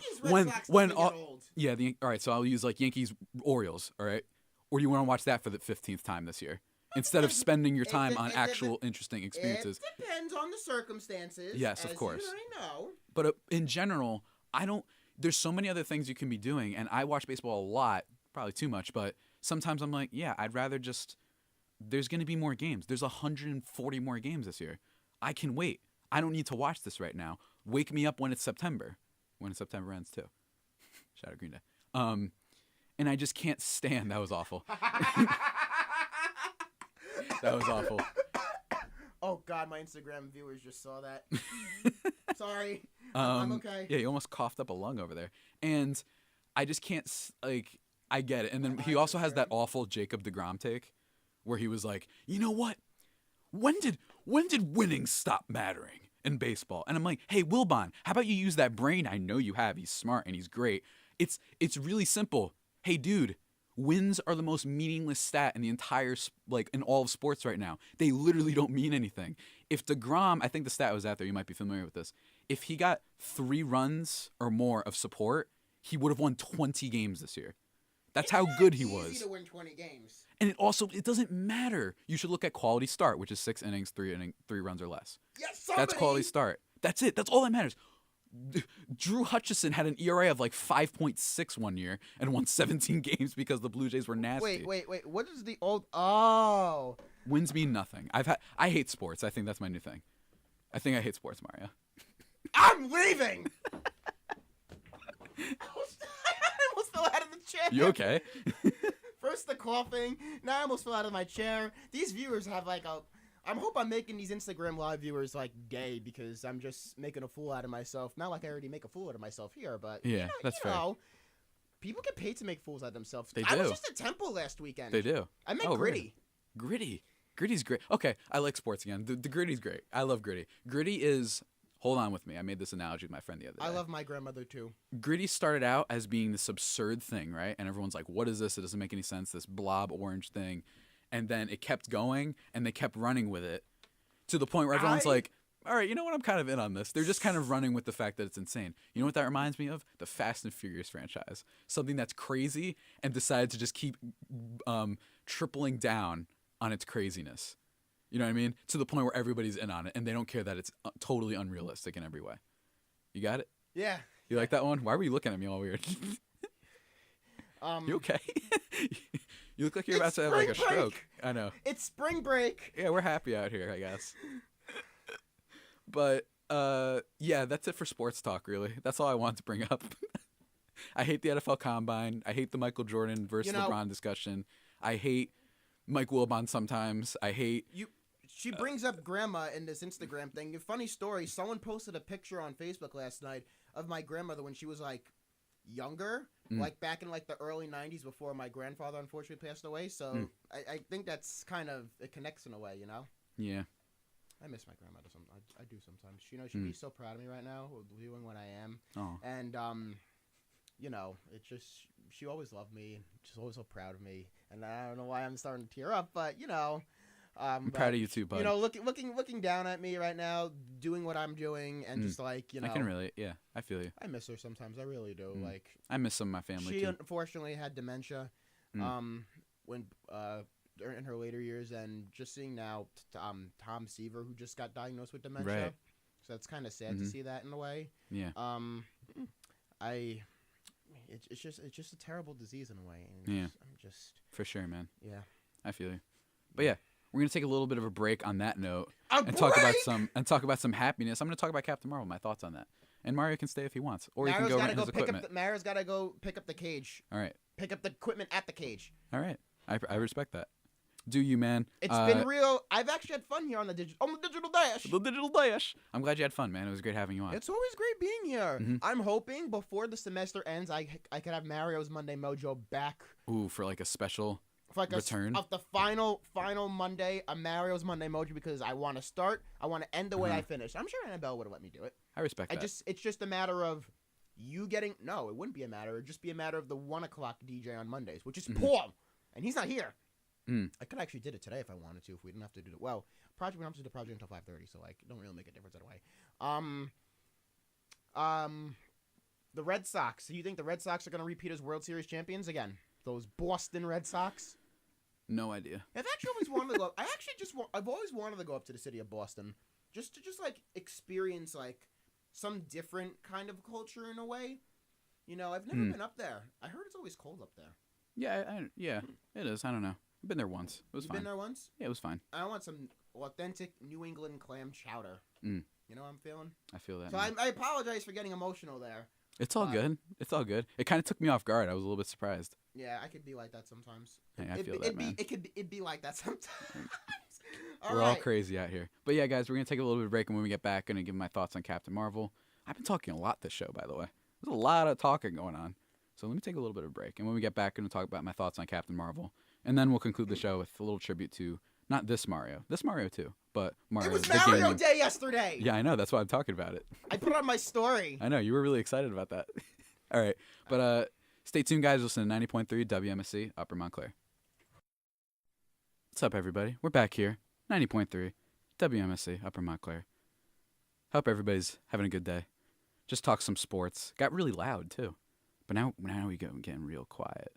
Speaker 4: Sox get old.
Speaker 1: Yeah, all right, so I'll use like Yankees Orioles, all right? Or do you want to watch that for the 15th time this year? Instead of spending your time on actual interesting experiences.
Speaker 4: It depends on the circumstances.
Speaker 1: Yes, of course.
Speaker 4: You already know.
Speaker 1: But in general, there's so many other things you can be doing, and I watch baseball a lot, probably too much, but sometimes I'm like, yeah, I'd rather just, there's going to be more games. There's 140 more games this year. I can wait. I don't need to watch this right now. Wake me up when it's September. When September ends, too. Shout out Green Day. And I just can't stand, that was awful. That was awful.
Speaker 4: Oh, God, my Instagram viewers just saw that. Sorry. I'm okay.
Speaker 1: Yeah, he almost coughed up a lung over there. And I just can't, I get it. And then he also has that awful Jacob deGrom take where he was like, you know what? When did winning stop mattering in baseball? And I'm like, hey, Wilbon, how about you use that brain I know you have? He's smart and he's great. It's really simple. Hey, dude, wins are the most meaningless stat in the entire, in all of sports right now. They literally don't mean anything. If DeGrom, I think the stat was out there, you might be familiar with this. If he got 3 runs or more of support, he would have won 20 games this year. That's how good he was.
Speaker 4: It's easy to win 20 games.
Speaker 1: And it doesn't matter. You should look at quality start, which is 6 innings, 3 runs or less.
Speaker 4: Yes,
Speaker 1: that's quality start. That's it. That's all that matters. Drew Hutchison had an ERA of like 5.6 one year and won 17 games because the Blue Jays were nasty.
Speaker 4: Wait. What is the old? Oh,
Speaker 1: Wins mean nothing. I hate sports. I think that's my new thing. I think I hate sports, Mario.
Speaker 4: I'm leaving. I almost fell out of the chair.
Speaker 1: You okay?
Speaker 4: First the coughing. Now I almost fell out of my chair. These viewers have like a. I hope I'm making these Instagram live viewers like gay because I'm just making a fool out of myself. Not like I already make a fool out of myself here, but
Speaker 1: Yeah, that's fair.
Speaker 4: People get paid to make fools out of themselves.
Speaker 1: They
Speaker 4: I was
Speaker 1: do.
Speaker 4: just at Temple last weekend.
Speaker 1: They do.
Speaker 4: I met
Speaker 1: Oh,
Speaker 4: Gritty.
Speaker 1: really? Gritty's great. Okay, I like sports again. The Gritty's great. I love Gritty. Gritty is. Hold on with me. I made this analogy with my friend the other day.
Speaker 4: I love my grandmother too.
Speaker 1: Gritty started out as being this absurd thing, right? And everyone's like, what is this? It doesn't make any sense, this blob orange thing. And then it kept going, and they kept running with it to the point where everyone's like, all right, you know what? I'm kind of in on this. They're just kind of running with the fact that it's insane. You know what that reminds me of? The Fast and Furious franchise. Something that's crazy and decided to just keep tripling down on its craziness. You know what I mean? To the point where everybody's in on it, and they don't care that it's totally unrealistic in every way. You got it?
Speaker 4: Yeah.
Speaker 1: You like that one? Why were you looking at me all weird? You okay? You look like you're about to have like a stroke. I know.
Speaker 4: It's spring break.
Speaker 1: Yeah, we're happy out here, I guess. But yeah, that's it for sports talk. Really, that's all I want to bring up. I hate the NFL Combine. I hate the Michael Jordan versus LeBron discussion. I hate Mike Wilbon sometimes. I hate
Speaker 4: you. She brings up grandma in this Instagram thing. A funny story. Someone posted a picture on Facebook last night of my grandmother when she was like younger, like back in like the early 90s before my grandfather unfortunately passed away. So I think that's kind of, it connects in a way, you know?
Speaker 1: Yeah.
Speaker 4: I miss my grandmother. I do sometimes. You know, she'd be so proud of me right now, viewing what I am.
Speaker 1: Oh.
Speaker 4: And, you know, it just, she always loved me. She's always so proud of me. And I don't know why I'm starting to tear up, but, you know.
Speaker 1: I'm proud of you too, bud.
Speaker 4: You know, looking down at me right now, doing what I'm doing, and just like, you know.
Speaker 1: I can relate. Yeah, I feel you.
Speaker 4: I miss her sometimes. I really do. Like,
Speaker 1: I miss some of my family
Speaker 4: she
Speaker 1: too.
Speaker 4: unfortunately had dementia, when in her later years, and just seeing now Tom Seaver, who just got diagnosed with dementia.
Speaker 1: Right.
Speaker 4: So it's kind of sad to see that in a way.
Speaker 1: Yeah.
Speaker 4: It's just a terrible disease in a way. And
Speaker 1: Yeah.
Speaker 4: I'm just.
Speaker 1: For sure, man.
Speaker 4: Yeah.
Speaker 1: I feel you. But yeah, we're gonna take a little bit of a break on that note
Speaker 4: and
Speaker 1: talk about some happiness. I'm gonna talk about Captain Marvel, my thoughts on that. And Mario can stay if he wants, or he can go rent his equipment.
Speaker 4: Mara's gotta go pick up the cage.
Speaker 1: All right.
Speaker 4: Pick up the equipment at the cage.
Speaker 1: All right. I respect that. Do you, man?
Speaker 4: It's been real. I've actually had fun here on the digital dash.
Speaker 1: The digital dash. I'm glad you had fun, man. It was great having you on.
Speaker 4: It's always great being here.
Speaker 1: Mm-hmm.
Speaker 4: I'm hoping before the semester ends, I could have Mario's Monday Mojo back.
Speaker 1: Ooh, for like a special
Speaker 4: like
Speaker 1: return
Speaker 4: of the final Monday, a Mario's Monday Mojo, because I want to start. I want to end the way I finished. I'm sure Annabelle would have let me do it.
Speaker 1: I respect that.
Speaker 4: It's just a matter of you getting. No, it wouldn't be a matter. It'd just be a matter of the 1 o'clock DJ on Mondays, which is Paul, and he's not here. I could actually did it today if I wanted to. If we didn't have to do it, well, we don't have to do the project until 5:30, so like, it don't really make a difference that way. The Red Sox. Do you think the Red Sox are going to repeat as World Series champions again? Those Boston Red Sox.
Speaker 1: No idea.
Speaker 4: I've actually always wanted to go. I've always wanted to go up to the city of Boston, just to like experience like some different kind of culture in a way. You know, I've never been up there. I heard it's always cold up there.
Speaker 1: Yeah, it is. I don't know. I've been there once. It was fine.
Speaker 4: Been there once?
Speaker 1: Yeah, it was fine.
Speaker 4: I want some authentic New England clam chowder. You know what I'm feeling?
Speaker 1: I feel that.
Speaker 4: So I apologize for getting emotional there.
Speaker 1: It's all good. It's all good. It kind of took me off guard. I was a little bit surprised.
Speaker 4: Yeah, I could be like that sometimes.
Speaker 1: Hey, I feel that, man.
Speaker 4: It'd be like that sometimes.
Speaker 1: We're all crazy out here. But yeah, guys, we're going to take a little bit of a break, and when we get back, I'm going to give my thoughts on Captain Marvel. I've been talking a lot this show, by the way. There's a lot of talking going on. So let me take a little bit of a break. And when we get back, I'm going to talk about my thoughts on Captain Marvel. And then we'll conclude the show with a little tribute to, not this Mario too, but Mario.
Speaker 4: It was Mario Day yesterday.
Speaker 1: Yeah, I know. That's why I'm talking about it.
Speaker 4: I put it on my story.
Speaker 1: I know. You were really excited about that. All right. But stay tuned, guys. Listen to 90.3 WMSC, Upper Montclair. What's up, everybody? We're back here. 90.3 WMSC, Upper Montclair. Hope everybody's having a good day. Just talk some sports. Got really loud, too. But now we getting real quiet.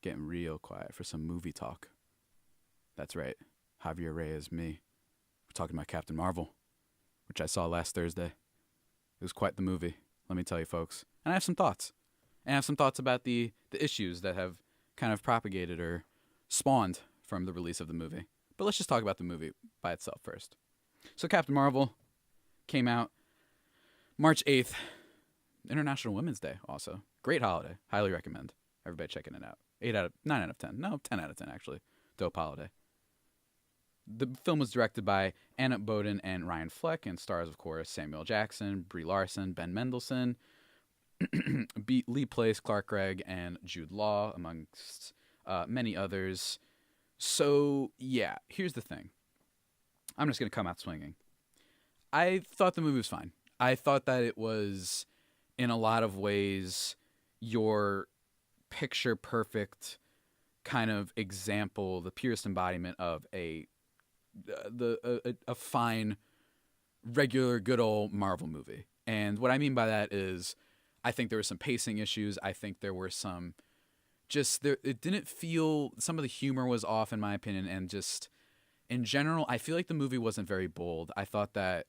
Speaker 1: Getting real quiet for some movie talk. That's right. Javier is me. We're talking about Captain Marvel, which I saw last Thursday. It was quite the movie, let me tell you, folks. And I have some thoughts. And I have some thoughts about the issues that have kind of propagated or spawned from the release of the movie. But let's just talk about the movie by itself first. So Captain Marvel came out March 8th, International Women's Day also. Great holiday. Highly recommend everybody checking it out. 9 out of 10. No, 10 out of 10 actually. Dope holiday. The film was directed by Anna Boden and Ryan Fleck and stars, of course, Samuel Jackson, Brie Larson, Ben Mendelsohn, Lee Place, Clark Gregg, and Jude Law, amongst many others. So, yeah, here's the thing. I'm just going to come out swinging. I thought the movie was fine. I thought that it was, in a lot of ways, your picture-perfect kind of example, the purest embodiment of a fine, regular, good old Marvel movie. And what I mean by that is I think there were some pacing issues. I think there were some it didn't feel, some of the humor was off in my opinion, and just in general, I feel like the movie wasn't very bold. I thought that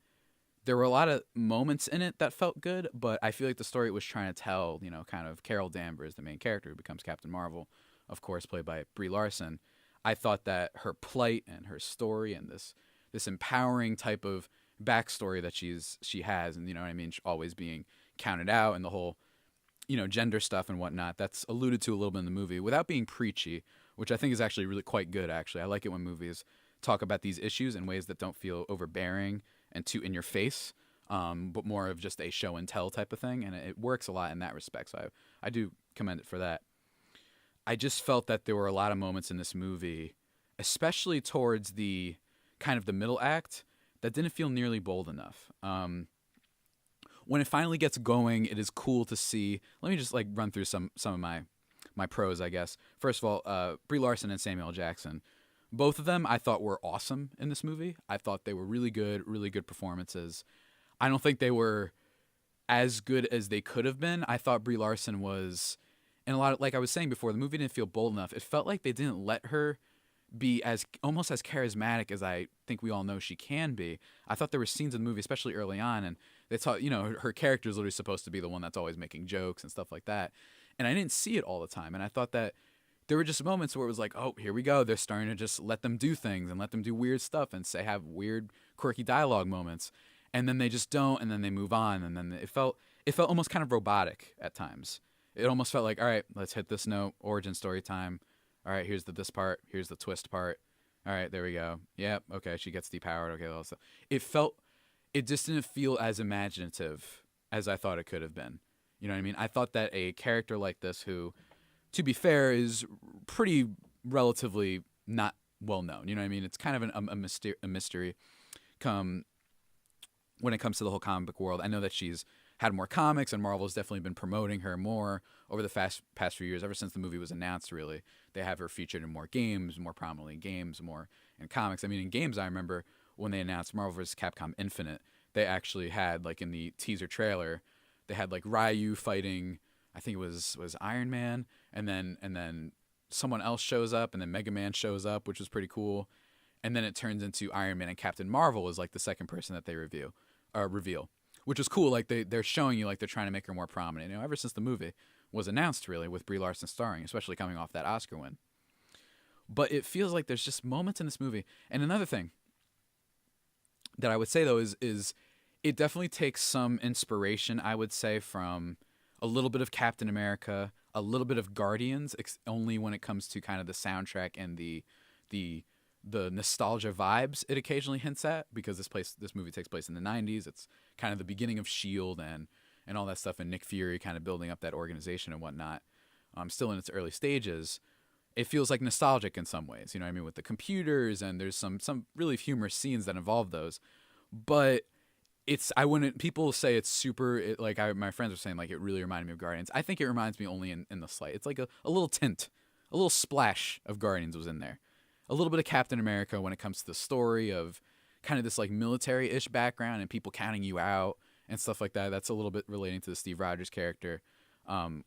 Speaker 1: there were a lot of moments in it that felt good, but I feel like the story it was trying to tell, kind of Carol Danvers, the main character who becomes Captain Marvel, of course, played by Brie Larson. I thought that her plight and her story and this empowering type of backstory that she has, and what I mean, always being counted out, and the whole gender stuff and whatnot, that's alluded to a little bit in the movie without being preachy, which I think is actually really quite good. Actually, I like it when movies talk about these issues in ways that don't feel overbearing and too in your face, but more of just a show and tell type of thing, and it works a lot in that respect. So I do commend it for that. I just felt that there were a lot of moments in this movie, especially towards the kind of the middle act, that didn't feel nearly bold enough. When it finally gets going, it is cool to see. Let me just run through some of my pros, I guess. First of all, Brie Larson and Samuel Jackson, both of them I thought were awesome in this movie. I thought they were really good performances. I don't think they were as good as they could have been. I thought Brie Larson was, and a lot of, like I was saying before, the movie didn't feel bold enough. It felt like they didn't let her be almost as charismatic as I think we all know she can be. I thought there were scenes in the movie, especially early on, and they taught, her character is literally supposed to be the one that's always making jokes and stuff like that. And I didn't see it all the time. And I thought that there were just moments where it was like, oh, here we go. They're starting to just let them do things and let them do weird stuff and have weird, quirky dialogue moments. And then they just don't, and then they move on. And then it felt almost kind of robotic at times. It almost felt like, all right, let's hit this note, origin story time. All right, here's this part. Here's the twist part. All right, there we go. Yep, okay, she gets depowered. Okay, all stuff. It just didn't feel as imaginative as I thought it could have been. You know what I mean? I thought that a character like this, who, to be fair, is pretty relatively not well known. You know what I mean? It's kind of a mystery when it comes to the whole comic book world. I know that she's had more comics, and Marvel's definitely been promoting her more over the past few years, ever since the movie was announced, really. They have her featured in more games, more prominently in games, more in comics. I mean, in games, I remember when they announced Marvel vs. Capcom Infinite, they actually had, in the teaser trailer, they had, Ryu fighting, I think it was Iron Man, and then someone else shows up, and then Mega Man shows up, which was pretty cool. And then it turns into Iron Man, and Captain Marvel is, the second person that they reveal, which is cool. They're showing you, they're trying to make her more prominent. Ever since the movie was announced, really, with Brie Larson starring, especially coming off that Oscar win. But it feels like there's just moments in this movie. And another thing that I would say, though, is it definitely takes some inspiration, I would say, from a little bit of Captain America, a little bit of Guardians, only when it comes to kind of the soundtrack and the nostalgia vibes it occasionally hints at, because this movie takes place in the 90s. It's kind of the beginning of S.H.I.E.L.D. and all that stuff, and Nick Fury kind of building up that organization and whatnot. Still in its early stages. It feels nostalgic in some ways, you know what I mean, with the computers, and there's some really humorous scenes that involve those. But people say it's super, my friends were saying, it really reminded me of Guardians. I think it reminds me only in the slight. It's a little tint, a little splash of Guardians was in there. A little bit of Captain America when it comes to the story of kind of this military-ish background and people counting you out and stuff like that. That's a little bit relating to the Steve Rogers character. And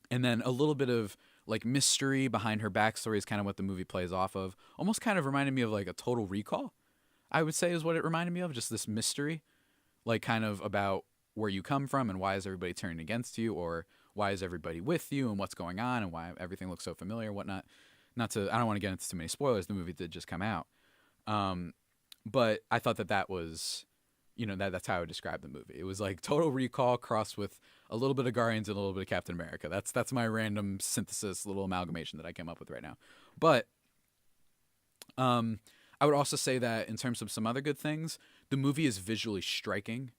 Speaker 1: then a little bit of mystery behind her backstory is kind of what the movie plays off of. Almost kind of reminded me of a Total Recall, I would say, is what it reminded me of. Just this mystery like kind of about where you come from and why is everybody turning against you, or why is everybody with you and what's going on and why everything looks so familiar and whatnot. I don't want to get into too many spoilers. The movie did just come out. But I thought that was, that's how I would describe the movie. It was like Total Recall crossed with a little bit of Guardians and a little bit of Captain America. That's my random synthesis, little amalgamation that I came up with right now. But I would also say that in terms of some other good things, the movie is visually striking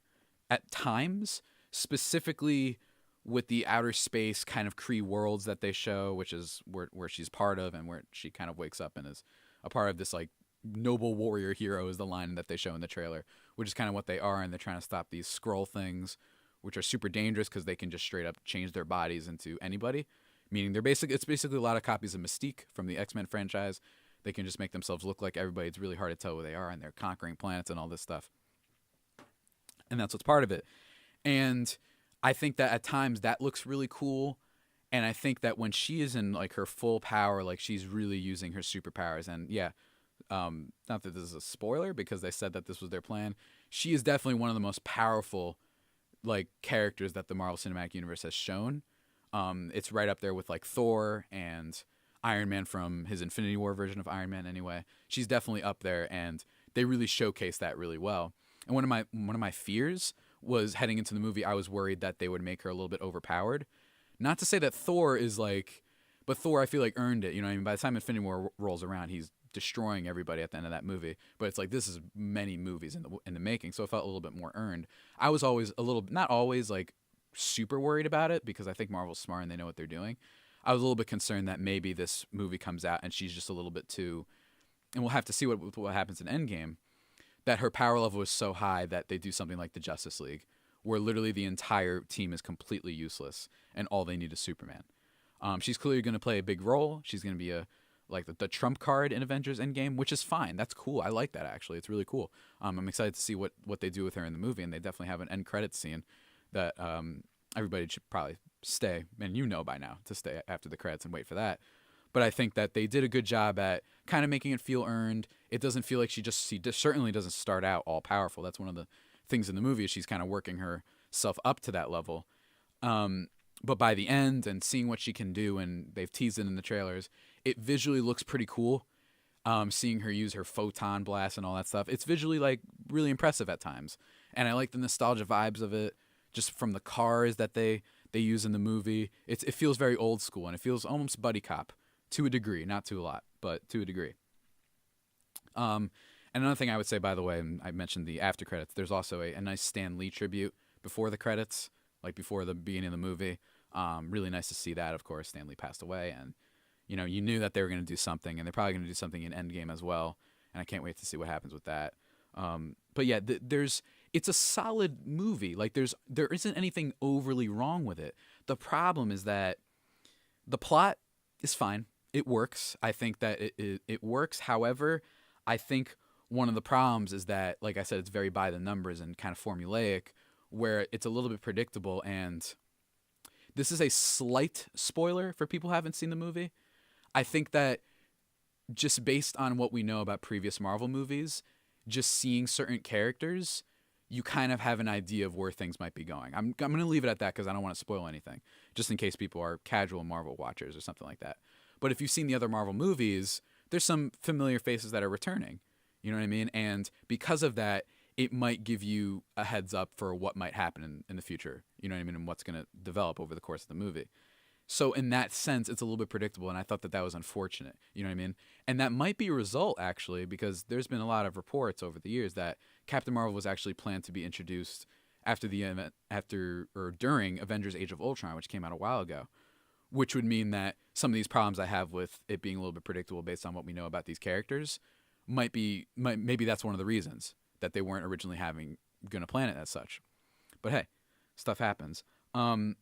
Speaker 1: at times, specifically with the outer space kind of Kree worlds that they show, which is where she's part of and where she kind of wakes up and is a part of this like noble warrior hero is the line that they show in the trailer, which is kind of what they are. And they're trying to stop these Skrull things, which are super dangerous because they can just straight up change their bodies into anybody. Meaning it's basically a lot of copies of Mystique from the X-Men franchise. They can just make themselves look like everybody. It's really hard to tell who they are, and they're conquering planets and all this stuff. And that's what's part of it. And I think that at times that looks really cool. And I think that when she is in like her full power, like she's really using her superpowers. And yeah, not that this is a spoiler because they said that this was their plan. She is definitely one of the most powerful like characters that the Marvel Cinematic Universe has shown. It's right up there with like Thor and Iron Man from his Infinity War version of Iron Man anyway. She's definitely up there, and they really showcase that really well. And one of my fears was heading into the movie, I was worried that they would make her a little bit overpowered. Not to say that Thor is like, but Thor I feel like earned it. You know what I mean? By the time Infinity War rolls around, he's destroying everybody at the end of that movie. But it's like this is many movies in the making, so it felt a little bit more earned. I was always not always like super worried about it because I think Marvel's smart and they know what they're doing. I was a little bit concerned that maybe this movie comes out and she's just a little bit too, and we'll have to see what happens in Endgame, that her power level is so high that they do something like the Justice League, where literally the entire team is completely useless and all they need is Superman. She's clearly going to play a big role. She's going to be the trump card in Avengers Endgame, which is fine. That's cool. I like that, actually. It's really cool. I'm excited to see what they do with her in the movie, and they definitely have an end credits scene that everybody should probably stay, and by now, to stay after the credits and wait for that. But I think that they did a good job at kind of making it feel earned. It doesn't feel like she certainly doesn't start out all powerful. That's one of the things in the movie is she's kind of working herself up to that level. But by the end and seeing what she can do, and they've teased it in the trailers, it visually looks pretty cool. Seeing her use her photon blast and all that stuff, it's visually like really impressive at times. And I like the nostalgia vibes of it, just from the cars that they use in the movie. It feels very old school, and it feels almost buddy cop to a degree, not to a lot, but to a degree. And another thing I would say, by the way, and I mentioned the after credits, there's also a nice Stan Lee tribute before the credits, like before the beginning of the movie. Really nice to see that. Of course, Stan Lee passed away, and you knew that they were going to do something, and they're probably going to do something in Endgame as well. And I can't wait to see what happens with that. But yeah, it's a solid movie. Like there isn't anything overly wrong with it. The problem is that the plot is fine. It works. I think that it works. However, I think one of the problems is that, like I said, it's very by the numbers and kind of formulaic, where it's a little bit predictable. And this is a slight spoiler for people who haven't seen the movie. I think that just based on what we know about previous Marvel movies, just seeing certain characters, you kind of have an idea of where things might be going. I'm going to leave it at that because I don't want to spoil anything, just in case people are casual Marvel watchers or something like that. But if you've seen the other Marvel movies, there's some familiar faces that are returning. You know what I mean? And because of that, it might give you a heads up for what might happen in the future. You know what I mean? And what's going to develop over the course of the movie. So in that sense, it's a little bit predictable, and I thought that was unfortunate. You know what I mean? And that might be a result, actually, because there's been a lot of reports over the years that Captain Marvel was actually planned to be introduced during Avengers Age of Ultron, which came out a while ago, which would mean that some of these problems I have with it being a little bit predictable based on what we know about these characters maybe that's one of the reasons that they weren't originally going to plan it as such. But hey, stuff happens. And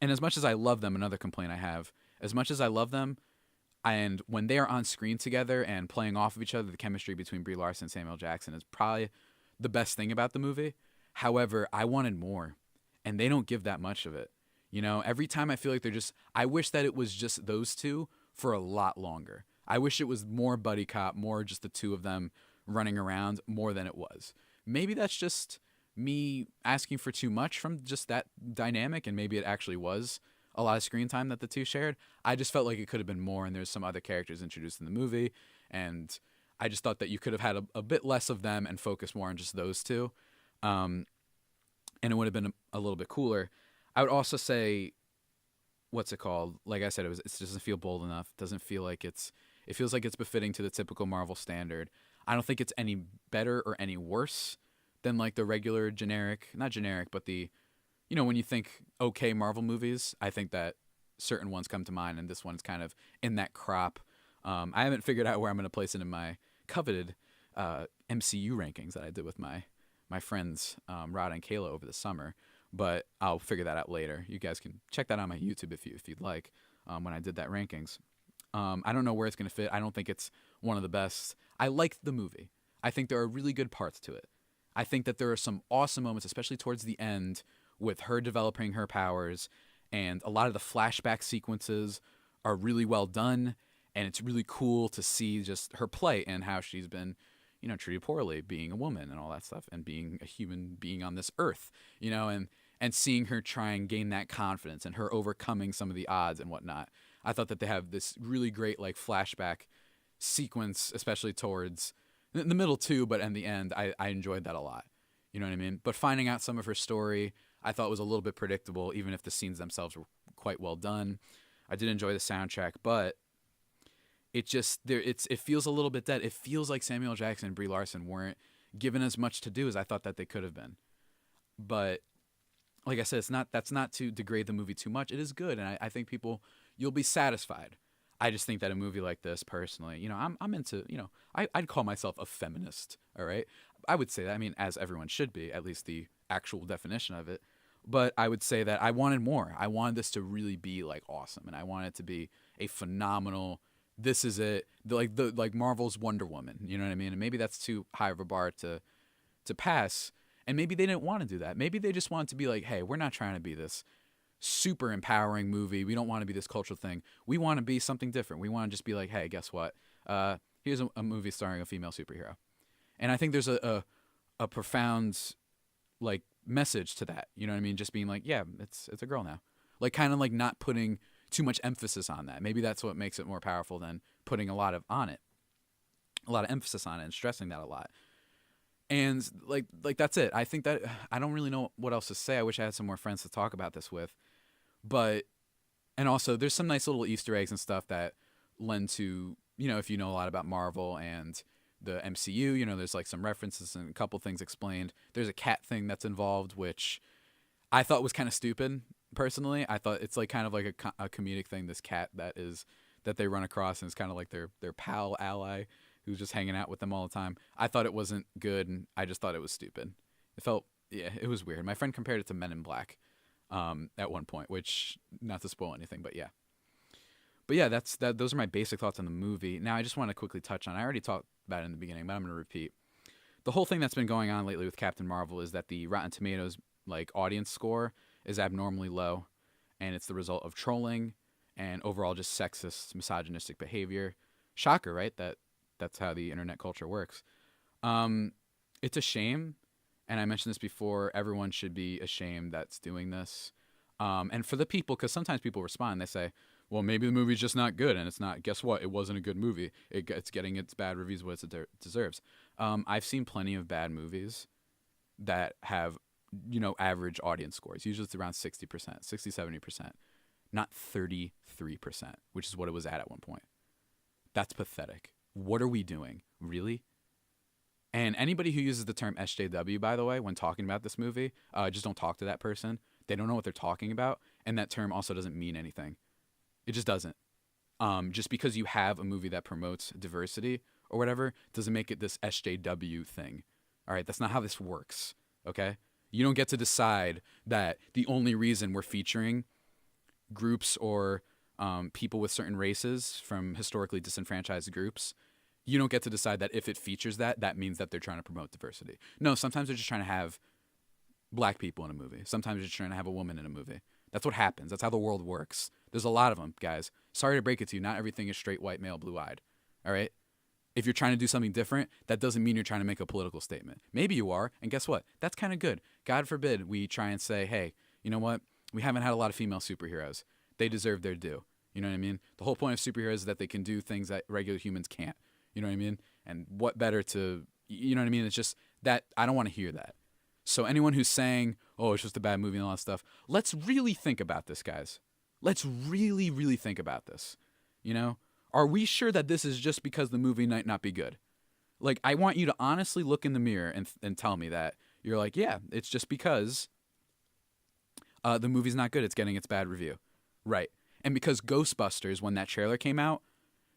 Speaker 1: as much as I love them, another complaint I have, as much as I love them, and when they are on screen together and playing off of each other, the chemistry between Brie Larson and Samuel Jackson is probably the best thing about the movie. However, I wanted more, and they don't give that much of it. Every time I feel like I wish that it was just those two for a lot longer. I wish it was more buddy cop, more just the two of them running around more than it was. Maybe that's just me asking for too much from just that dynamic, and maybe it actually was a lot of screen time that the two shared. I just felt like it could have been more, and there's some other characters introduced in the movie, and I just thought that you could have had a bit less of them and focus more on just those two, and it would have been a little bit cooler. I would also say, what's it called? Like I said, it doesn't feel bold enough. It doesn't feel like it feels like it's befitting to the typical Marvel standard. I don't think it's any better or any worse than like the regular not generic, but the, when you think okay Marvel movies, I think that certain ones come to mind, and this one's kind of in that crop. I haven't figured out where I'm going to place it in my coveted MCU rankings that I did with my friends Rod and Kayla over the summer, but I'll figure that out later. You guys can check that on my YouTube if you'd like, when I did that rankings. I don't know where it's going to fit. I don't think it's one of the best. I liked the movie. I think there are really good parts to it. I think that there are some awesome moments, especially towards the end, with her developing her powers, and a lot of the flashback sequences are really well done, and it's really cool to see just her play and how she's been, treated poorly, being a woman and all that stuff, and being a human being on this earth, and seeing her try and gain that confidence and her overcoming some of the odds and whatnot. I thought that they have this really great like flashback sequence, especially towards the middle too, but in the end, I enjoyed that a lot. You know what I mean? But finding out some of her story, I thought was a little bit predictable, even if the scenes themselves were quite well done. I did enjoy the soundtrack, but it feels a little bit dead. It feels like Samuel Jackson and Brie Larson weren't given as much to do as I thought that they could have been. But like I said, that's not to degrade the movie too much. It is good, and I think you'll be satisfied. I just think that a movie like this, personally, I'm into, I'd call myself a feminist, all right? I would say that, as everyone should be, at least the actual definition of it. But I would say that I wanted more. I wanted this to really be, like, awesome, and I wanted it to be a phenomenal, this is it, like Marvel's Wonder Woman, you know what I mean? And maybe that's too high of a bar to pass, and maybe they didn't want to do that. Maybe they just wanted to be like, hey, we're not trying to be this super empowering movie. We don't want to be this cultural thing. We want to be something different. We want to just be like, hey, guess what? Here's a movie starring a female superhero. And I think there's a profound like message to that. You know what I mean? Just being like, yeah, it's a girl now. Like kind of like not putting too much emphasis on that. Maybe that's what makes it more powerful than putting a lot of emphasis on it and stressing that a lot. And like that's it. I think that I don't really know what else to say. I wish I had some more friends to talk about this with. But, and also there's some nice little Easter eggs and stuff that lend to, if you know a lot about Marvel and the MCU, there's like some references and a couple things explained. There's a cat thing that's involved, which I thought was kind of stupid, personally. I thought it's like kind of like a comedic thing, this cat that they run across, and it's kind of like their pal ally who's just hanging out with them all the time. I thought it wasn't good, and I just thought it was stupid. It was weird. My friend compared it to Men in Black at one point, which, not to spoil anything, but yeah. But yeah, those are my basic thoughts on the movie. Now, I just want to quickly touch on, I already talked about it in the beginning, but I'm going to repeat. The whole thing that's been going on lately with Captain Marvel is that the Rotten Tomatoes like audience score is abnormally low, and it's the result of trolling and overall just sexist, misogynistic behavior. Shocker, right? That's how the internet culture works. It's a shame, and I mentioned this before, everyone should be ashamed that's doing this. And for the people, because sometimes people respond, they say, well, maybe the movie's just not good, and it's not. Guess what? It wasn't a good movie. It's getting its bad reviews what it deserves. I've seen plenty of bad movies that have, average audience scores. Usually it's around 60%, 60, 70%, not 33%, which is what it was at one point. That's pathetic. What are we doing? Really? And anybody who uses the term SJW, by the way, when talking about this movie, just don't talk to that person. They don't know what they're talking about, and that term also doesn't mean anything. It just doesn't. Just because you have a movie that promotes diversity or whatever doesn't make it this SJW thing. All right, that's not how this works, okay? You don't get to decide that the only reason we're featuring groups or people with certain races from historically disenfranchised groups, you don't get to decide that if it features that means that they're trying to promote diversity. No, sometimes they're just trying to have black people in a movie. Sometimes they're just trying to have a woman in a movie. That's what happens. That's how the world works. There's a lot of them, guys. Sorry to break it to you. Not everything is straight, white, male, blue-eyed. All right? If you're trying to do something different, that doesn't mean you're trying to make a political statement. Maybe you are, and guess what? That's kind of good. God forbid we try and say, hey, you know what? We haven't had a lot of female superheroes. They deserve their due. You know what I mean? The whole point of superheroes is that they can do things that regular humans can't. You know what I mean? And what better to, you know what I mean? It's just that I don't want to hear that. So anyone who's saying, oh, it's just a bad movie and all that stuff, let's really think about this, guys. Let's really, really think about this. You know? Are we sure that this is just because the movie might not be good? Like, I want you to honestly look in the mirror and tell me that. You're like, yeah, it's just because the movie's not good. It's getting its bad review. Right. And because Ghostbusters, when that trailer came out,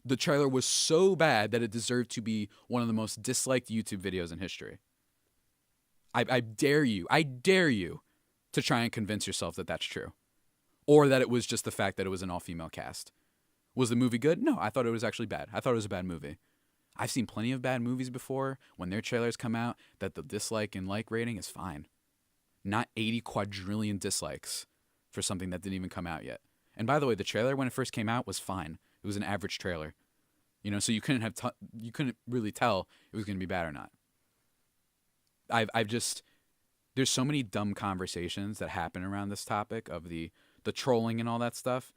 Speaker 1: the trailer was so bad that it deserved to be one of the most disliked YouTube videos in history. I dare you to try and convince yourself that that's true. Or that it was just the fact that it was an all-female cast. Was the movie good? No, I thought it was actually bad. I thought it was a bad movie. I've seen plenty of bad movies before when their trailers come out that the dislike and like rating is fine. Not 80 quadrillion dislikes for something that didn't even come out yet. And by the way, the trailer when it first came out was fine. It was an average trailer. You know, so you couldn't really tell it was going to be bad or not. I've just, there's so many dumb conversations that happen around this topic of the trolling and all that stuff,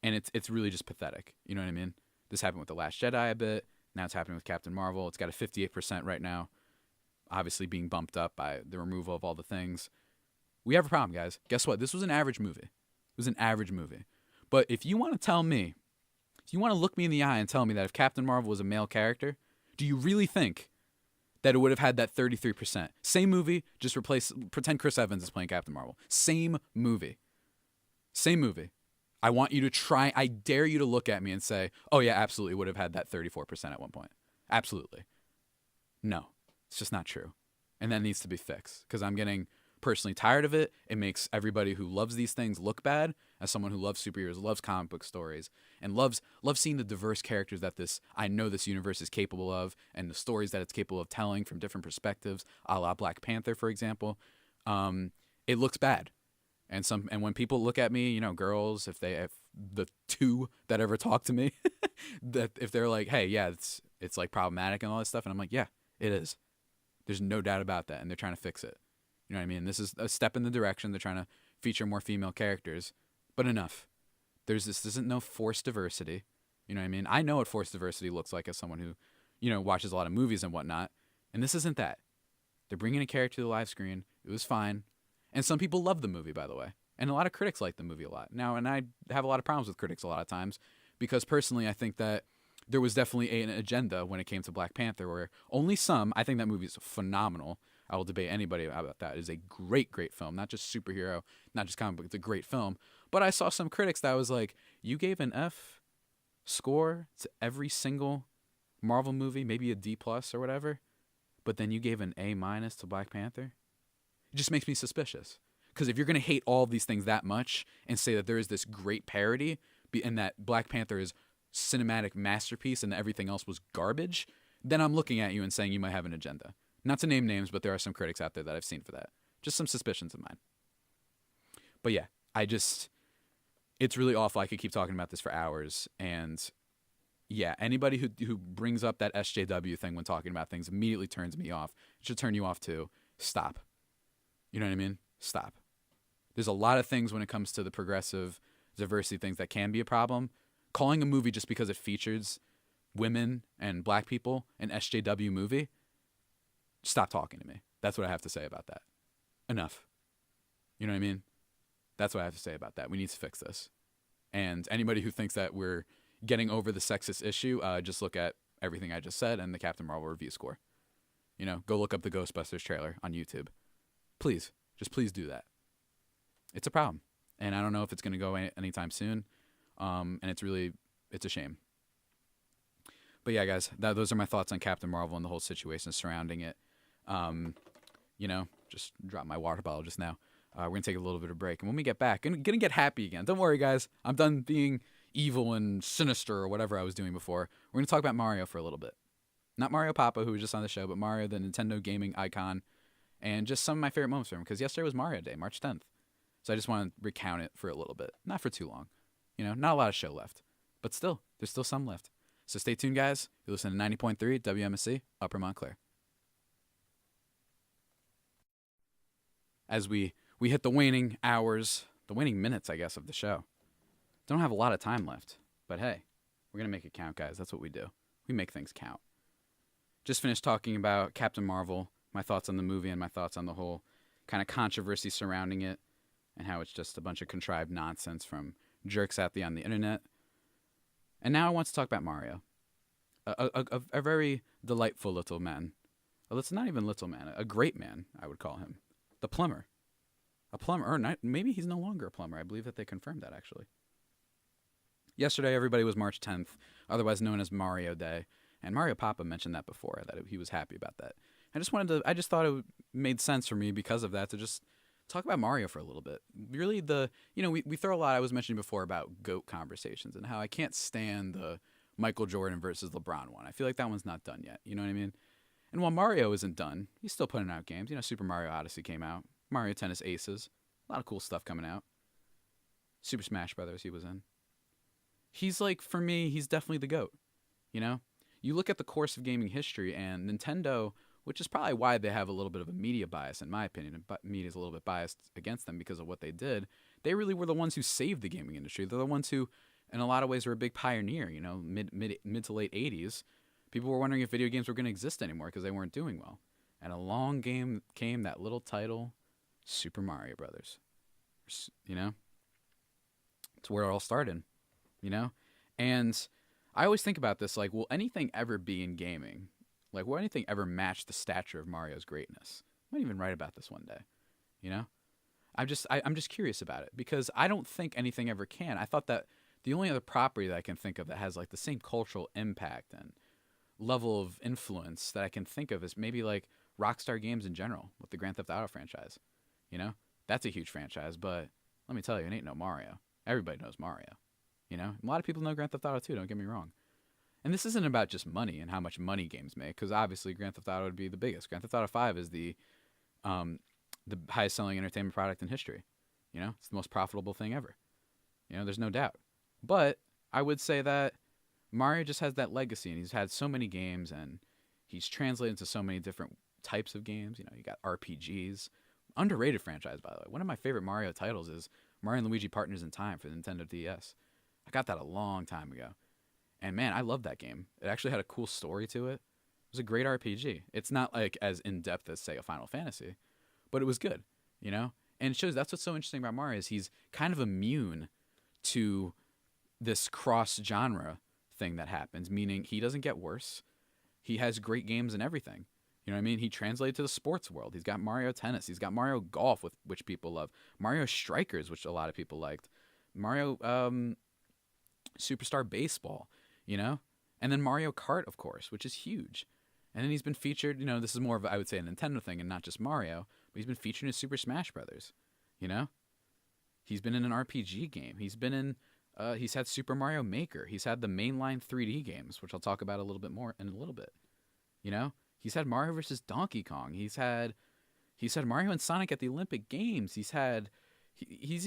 Speaker 1: and it's really just pathetic. You know what I mean? This happened with The Last Jedi a bit. Now it's happening with Captain Marvel. It's got a 58% right now, obviously being bumped up by the removal of all the things. We have a problem, guys. Guess what? This was an average movie. It was an average movie. But if you want to tell me, if you want to look me in the eye and tell me that if Captain Marvel was a male character, do you really think that it would have had that 33%? Same movie, just pretend Chris Evans is playing Captain Marvel. Same movie. Same movie. I want you to try, I dare you to look at me and say, oh yeah, absolutely would have had that 34% at one point. Absolutely. No, it's just not true. And that needs to be fixed because I'm getting personally tired of it. It makes everybody who loves these things look bad. As someone who loves superheroes, loves comic book stories, and loves seeing the diverse characters that I know this universe is capable of, and the stories that it's capable of telling from different perspectives, a la Black Panther, for example, it looks bad. And when people look at me, you know, girls, if the two that ever talk to me, that if they're like, hey, yeah, it's like problematic and all this stuff, and I'm like, yeah, it is. There's no doubt about that, and they're trying to fix it. You know what I mean? This is a step in the direction. They're trying to feature more female characters. But enough. This isn't no forced diversity. You know what I mean? I know what forced diversity looks like as someone who, you know, watches a lot of movies and whatnot. And this isn't that. They're bringing a character to the live screen. It was fine. And some people love the movie, by the way. And a lot of critics like the movie a lot. Now, and I have a lot of problems with critics a lot of times because personally I think that there was definitely an agenda when it came to Black Panther where only some, I think that movie is phenomenal. I will debate anybody about that. It is a great, great film. Not just superhero, not just comic book. It's a great film. But I saw some critics that was like, you gave an F score to every single Marvel movie, maybe a D+ or whatever, but then you gave an A- to Black Panther? It just makes me suspicious. Because if you're going to hate all of these things that much and say that there is this great parody and that Black Panther is cinematic masterpiece and everything else was garbage, then I'm looking at you and saying you might have an agenda. Not to name names, but there are some critics out there that I've seen for that. Just some suspicions of mine. But yeah, it's really awful. I could keep talking about this for hours. And yeah, anybody who brings up that SJW thing when talking about things immediately turns me off. It should turn you off too. Stop. You know what I mean? Stop. There's a lot of things when it comes to the progressive diversity things that can be a problem. Calling a movie just because it features women and black people an SJW movie, stop talking to me. That's what I have to say about that. Enough. You know what I mean? That's what I have to say about that. We need to fix this. And anybody who thinks that we're getting over the sexist issue, just look at everything I just said and the Captain Marvel review score. You know, go look up the Ghostbusters trailer on YouTube. Please, just please do that. It's a problem. And I don't know if it's going to go anytime soon. And it's a shame. But yeah, guys, those are my thoughts on Captain Marvel and the whole situation surrounding it. You know, just dropped my water bottle just now. We're going to take a little bit of break. And when we get back, I'm going to get happy again. Don't worry, guys. I'm done being evil and sinister or whatever I was doing before. We're going to talk about Mario for a little bit. Not Mario Papa, who was just on the show, but Mario, the Nintendo gaming icon. And just some of my favorite moments from him. Because yesterday was Mario Day, March 10th. So I just want to recount it for a little bit. Not for too long. You know, not a lot of show left. But still, there's still some left. So stay tuned, guys. You listen to 90.3 WMSC, Upper Montclair. As we hit the waning hours, the waning minutes, I guess, of the show. Don't have a lot of time left, but hey, we're going to make it count, guys. That's what we do. We make things count. Just finished talking about Captain Marvel, my thoughts on the movie and my thoughts on the whole kind of controversy surrounding it and how it's just a bunch of contrived nonsense from jerks out on the internet. And now I want to talk about Mario, a very delightful little man. Well, it's not even little man, a great man, I would call him. The plumber. A plumber, or not, maybe he's no longer a plumber. I believe that they confirmed that, actually. Yesterday, everybody was March 10th, otherwise known as Mario Day. And Mario Papa mentioned that before, that he was happy about that. I just thought it made sense for me because of that to just talk about Mario for a little bit. Really, we throw a lot, I was mentioning before, about GOAT conversations and how I can't stand the Michael Jordan versus LeBron one. I feel like that one's not done yet. You know what I mean? And while Mario isn't done, he's still putting out games. Super Mario Odyssey came out. Mario Tennis Aces. A lot of cool stuff coming out. Super Smash Brothers he was in. He's for me, he's definitely the GOAT. You look at the course of gaming history, and Nintendo, which is probably why they have a little bit of a media bias, in my opinion, and media is a little bit biased against them because of what they did. They really were the ones who saved the gaming industry. They're the ones who, in a lot of ways, were a big pioneer. Mid to late 80s, people were wondering if video games were going to exist anymore because they weren't doing well. And along came that little title, Super Mario Brothers. It's where it all started, And I always think about this, will anything ever be in gaming? Will anything ever match the stature of Mario's greatness? I might even write about this one day, I'm just curious about it because I don't think anything ever can. I thought that the only other property that I can think of that has the same cultural impact and level of influence that I can think of is maybe Rockstar Games in general with the Grand Theft Auto franchise. That's a huge franchise, but let me tell you, it ain't no Mario. Everybody knows Mario. A lot of people know Grand Theft Auto too, don't get me wrong. And this isn't about just money and how much money games make, because obviously Grand Theft Auto would be the biggest. Grand Theft Auto 5 is the highest selling entertainment product in history. It's the most profitable thing ever. There's no doubt. But I would say that Mario just has that legacy, and he's had so many games, and he's translated into so many different types of games. You got RPGs. Underrated franchise, by the way. One of my favorite Mario titles is Mario and Luigi Partners in Time for the Nintendo DS. I got that a long time ago. And man, I love that game. It actually had a cool story to it. It was a great RPG. It's not as in-depth as, say, a Final Fantasy, but it was good, And it shows that's what's so interesting about Mario is he's kind of immune to this cross-genre thing that happens, meaning he doesn't get worse. He has great games and everything. You know what I mean? He translated to the sports world. He's got Mario Tennis. He's got Mario Golf, which people love. Mario Strikers, which a lot of people liked. Mario Superstar Baseball, And then Mario Kart, of course, which is huge. And then he's been featured, this is more of, I would say, a Nintendo thing and not just Mario, but he's been featured in Super Smash Brothers, He's been in an RPG game. He's been in, he's had Super Mario Maker. He's had the mainline 3D games, which I'll talk about a little bit more in a little bit, He's had Mario vs. Donkey Kong. He's had Mario and Sonic at the Olympic Games. He's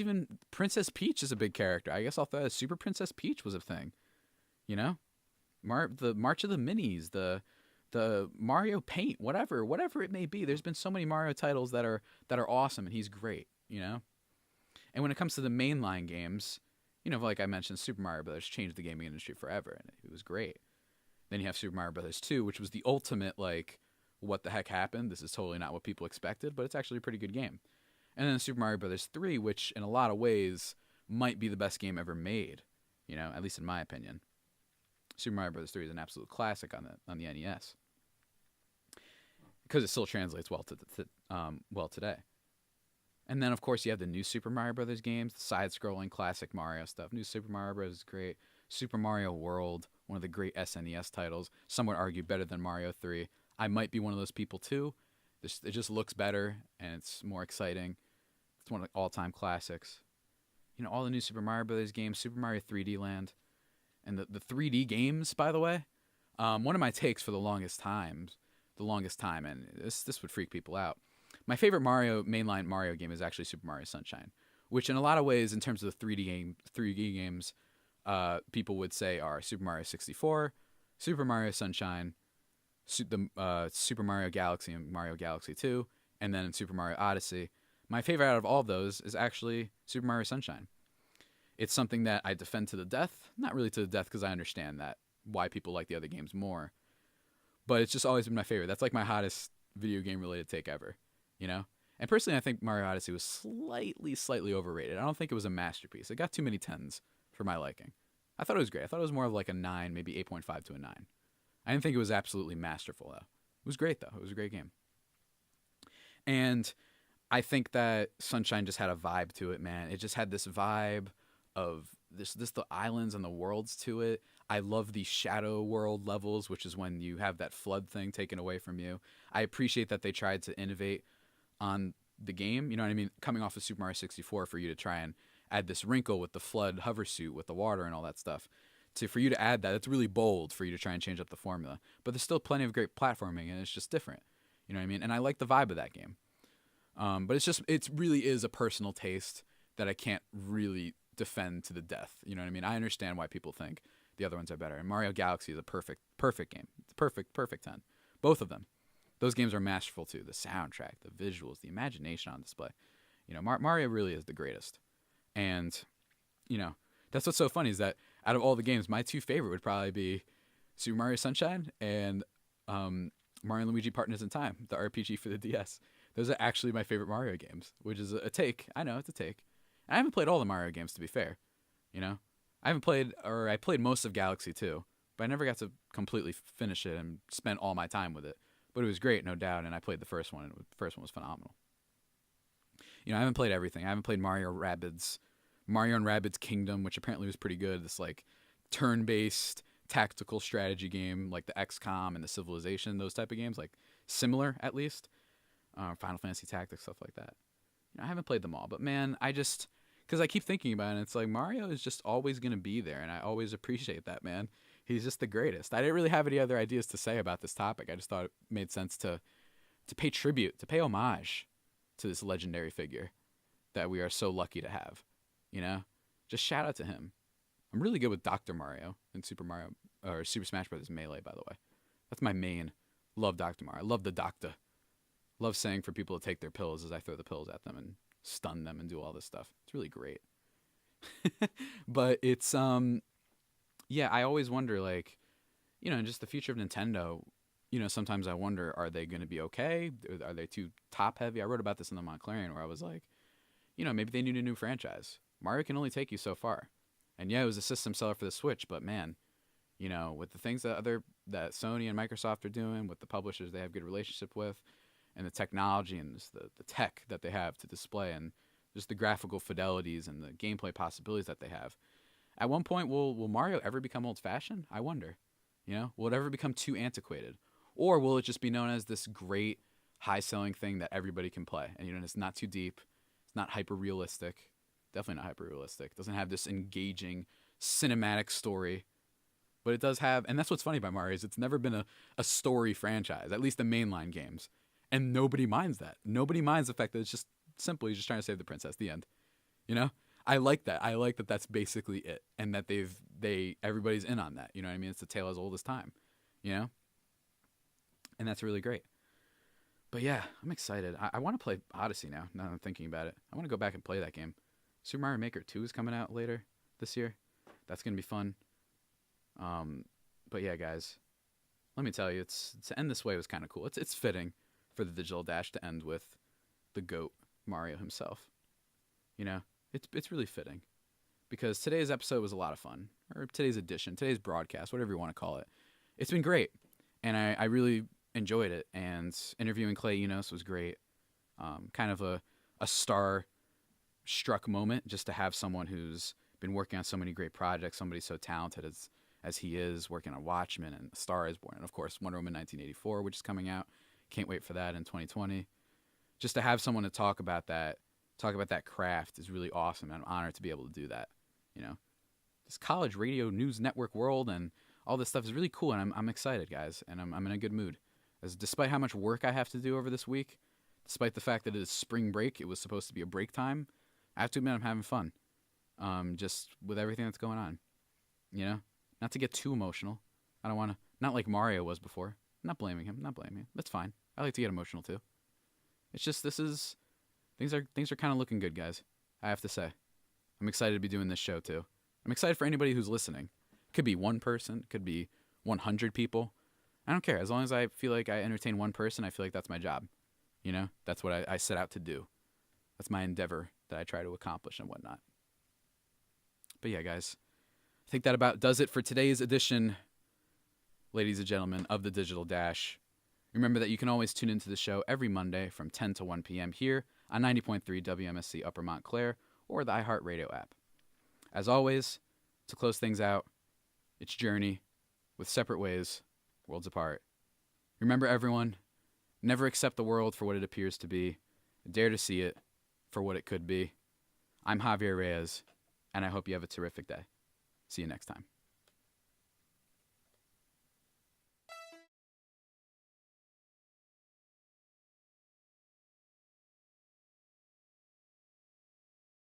Speaker 1: even Princess Peach is a big character. I guess I'll throw Super Princess Peach was a thing, the March of the Minis, the Mario Paint, whatever it may be. There's been so many Mario titles that are awesome, and he's great, And when it comes to the mainline games, like I mentioned, Super Mario Brothers changed the gaming industry forever, and it was great. Then you have Super Mario Brothers 2, which was the ultimate, what the heck happened? This is totally not what people expected, but it's actually a pretty good game. And then Super Mario Brothers 3, which in a lot of ways might be the best game ever made, at least in my opinion. Super Mario Brothers 3 is an absolute classic on the NES because it still translates well today. And then, of course, you have the new Super Mario Brothers games, the side-scrolling classic Mario stuff. New Super Mario Bros. Is great. Super Mario World, one of the great SNES titles. Some would argue better than Mario 3. I might be one of those people, too. It just looks better, and it's more exciting. It's one of the all-time classics. All the new Super Mario Brothers games, Super Mario 3D Land. And the 3D games, by the way, one of my takes for the longest time, and this would freak people out. My favorite mainline Mario game is actually Super Mario Sunshine, which in a lot of ways, in terms of the 3D games, people would say are Super Mario 64, Super Mario Sunshine, Super Mario Galaxy and Mario Galaxy 2, and then Super Mario Odyssey. My favorite out of all of those is actually Super Mario Sunshine. It's something that I defend to the death. Not really to the death because I understand that why people like the other games more. But it's just always been my favorite. That's like my hottest video game related take ever, you know? And personally, I think Mario Odyssey was slightly overrated. I don't think it was a masterpiece. It got too many 10s for my liking. I thought it was great. I thought it was more of like a 9, maybe 8.5 to a 9. I didn't think it was absolutely masterful, though. It was great, though. It was a great game. And I think that Sunshine just had a vibe to it, man. It just had this vibe of the islands and the worlds to it. I love the shadow world levels, which is when you have that flood thing taken away from you. I appreciate that they tried to innovate on the game. You know what I mean? Coming off of Super Mario 64 for you to try and add this wrinkle with the flood hover suit with the water and all that stuff. For you to add that, it's really bold for you to try and change up the formula. But there's still plenty of great platforming, and it's just different. You know what I mean? And I like the vibe of that game. But it really is a personal taste that I can't really defend to the death. You know what I mean? I understand why people think the other ones are better. And Mario Galaxy is a perfect game. It's a perfect 10. Both of them. Those games are masterful too. The soundtrack, the visuals, the imagination on display. You know, Mario really is the greatest. And, you know, that's what's so funny is that out of all the games, my two favorite would probably be Super Mario Sunshine and Mario and Luigi Partners in Time, the RPG for the DS. Those are actually my favorite Mario games, which is a take. I know, it's a take. I haven't played all the Mario games, to be fair. You know? I played most of Galaxy 2, but I never got to completely finish it and spend all my time with it. But it was great, no doubt, and I played the first one, and the first one was phenomenal. You know, I haven't played everything. I haven't played Mario and Rabbids Kingdom, which apparently was pretty good. This, like, turn-based tactical strategy game, like the XCOM and the Civilization, those type of games, like, similar, at least. Final Fantasy Tactics, stuff like that. You know, I haven't played them all, but man, because I keep thinking about it, it's like Mario is just always going to be there, and I always appreciate that, man. He's just the greatest. I didn't really have any other ideas to say about this topic. I just thought it made sense to pay tribute, to pay homage to this legendary figure that we are so lucky to have. You know? Just shout out to him. I'm really good with Dr. Mario in Super Smash Bros. Melee, by the way. That's my main. Love Dr. Mario. I love the doctor. Love saying for people to take their pills as I throw the pills at them and stun them and do all this stuff. It's really great. But it's yeah, I always wonder, like, you know, just the future of Nintendo. You know, sometimes I wonder, are they going to be okay? Are they too top heavy? I wrote about this in the Montclarian where I was like, you know, maybe they need a new franchise. Mario can only take you so far. And yeah, it was a system seller for the Switch, but man, you know, with the things that Sony and Microsoft are doing, with the publishers they have good relationship with, and the technology and just the tech that they have to display, and just the graphical fidelities and the gameplay possibilities that they have. At one point, will Mario ever become old-fashioned? I wonder. You know, will it ever become too antiquated? Or will it just be known as this great, high-selling thing that everybody can play? And, you know, it's not too deep. It's not hyper-realistic. Definitely not hyper-realistic. It doesn't have this engaging, cinematic story. But it does have, and that's what's funny about Mario, is it's never been a story franchise, at least the mainline games. And nobody minds that. Nobody minds the fact that it's just simply just trying to save the princess, the end. You know? I like that. I like that that's basically it. And that everybody's in on that. You know what I mean? It's a tale as old as time. You know? And that's really great. But yeah, I'm excited. I want to play Odyssey now that I'm thinking about it. I want to go back and play that game. Super Mario Maker 2 is coming out later this year. That's going to be fun. But yeah, guys, let me tell you, to end this way was kind of cool. It's fitting for the Digital Dash to end with the GOAT, Mario himself. You know, it's really fitting. Because today's episode was a lot of fun. Or today's edition, today's broadcast, whatever you want to call it. It's been great. And I really enjoyed it. And interviewing Clay Enos was great. Kind of a star-struck moment just to have someone who's been working on so many great projects, somebody so talented as he is, working on Watchmen and A Star is Born, and of course Wonder Woman 1984, which is coming out. Can't wait for that in 2020. Just to have someone to talk about that craft is really awesome, and I'm honored to be able to do that. You know, this college radio news network world and all this stuff is really cool, and I'm excited, guys, and I'm in a good mood. As despite how much work I have to do over this week, despite the fact that it is spring break, it was supposed to be a break time, I have to admit I'm having fun. Just with everything that's going on, you know? Not to get too emotional. I don't want to Not like Mario was before. I'm not blaming him. Not blaming him. That's fine. I like to get emotional too. It's just things are kind of looking good, guys. I have to say. I'm excited to be doing this show too. I'm excited for anybody who's listening. Could be one person, could be 100 people. I don't care. As long as I feel like I entertain one person, I feel like that's my job. You know, that's what I set out to do. That's my endeavor that I try to accomplish and whatnot. But yeah, guys, I think that about does it for today's edition, ladies and gentlemen, of the Digital Dash. Remember that you can always tune into the show every Monday from 10 to 1 p.m. here on 90.3 WMSC Upper Montclair or the iHeartRadio app. As always, to close things out, it's Journey with Separate Ways, Worlds Apart. Remember, everyone, never accept the world for what it appears to be. Dare to see it for what it could be. I'm Javier Reyes, and I hope you have a terrific day. See you next time.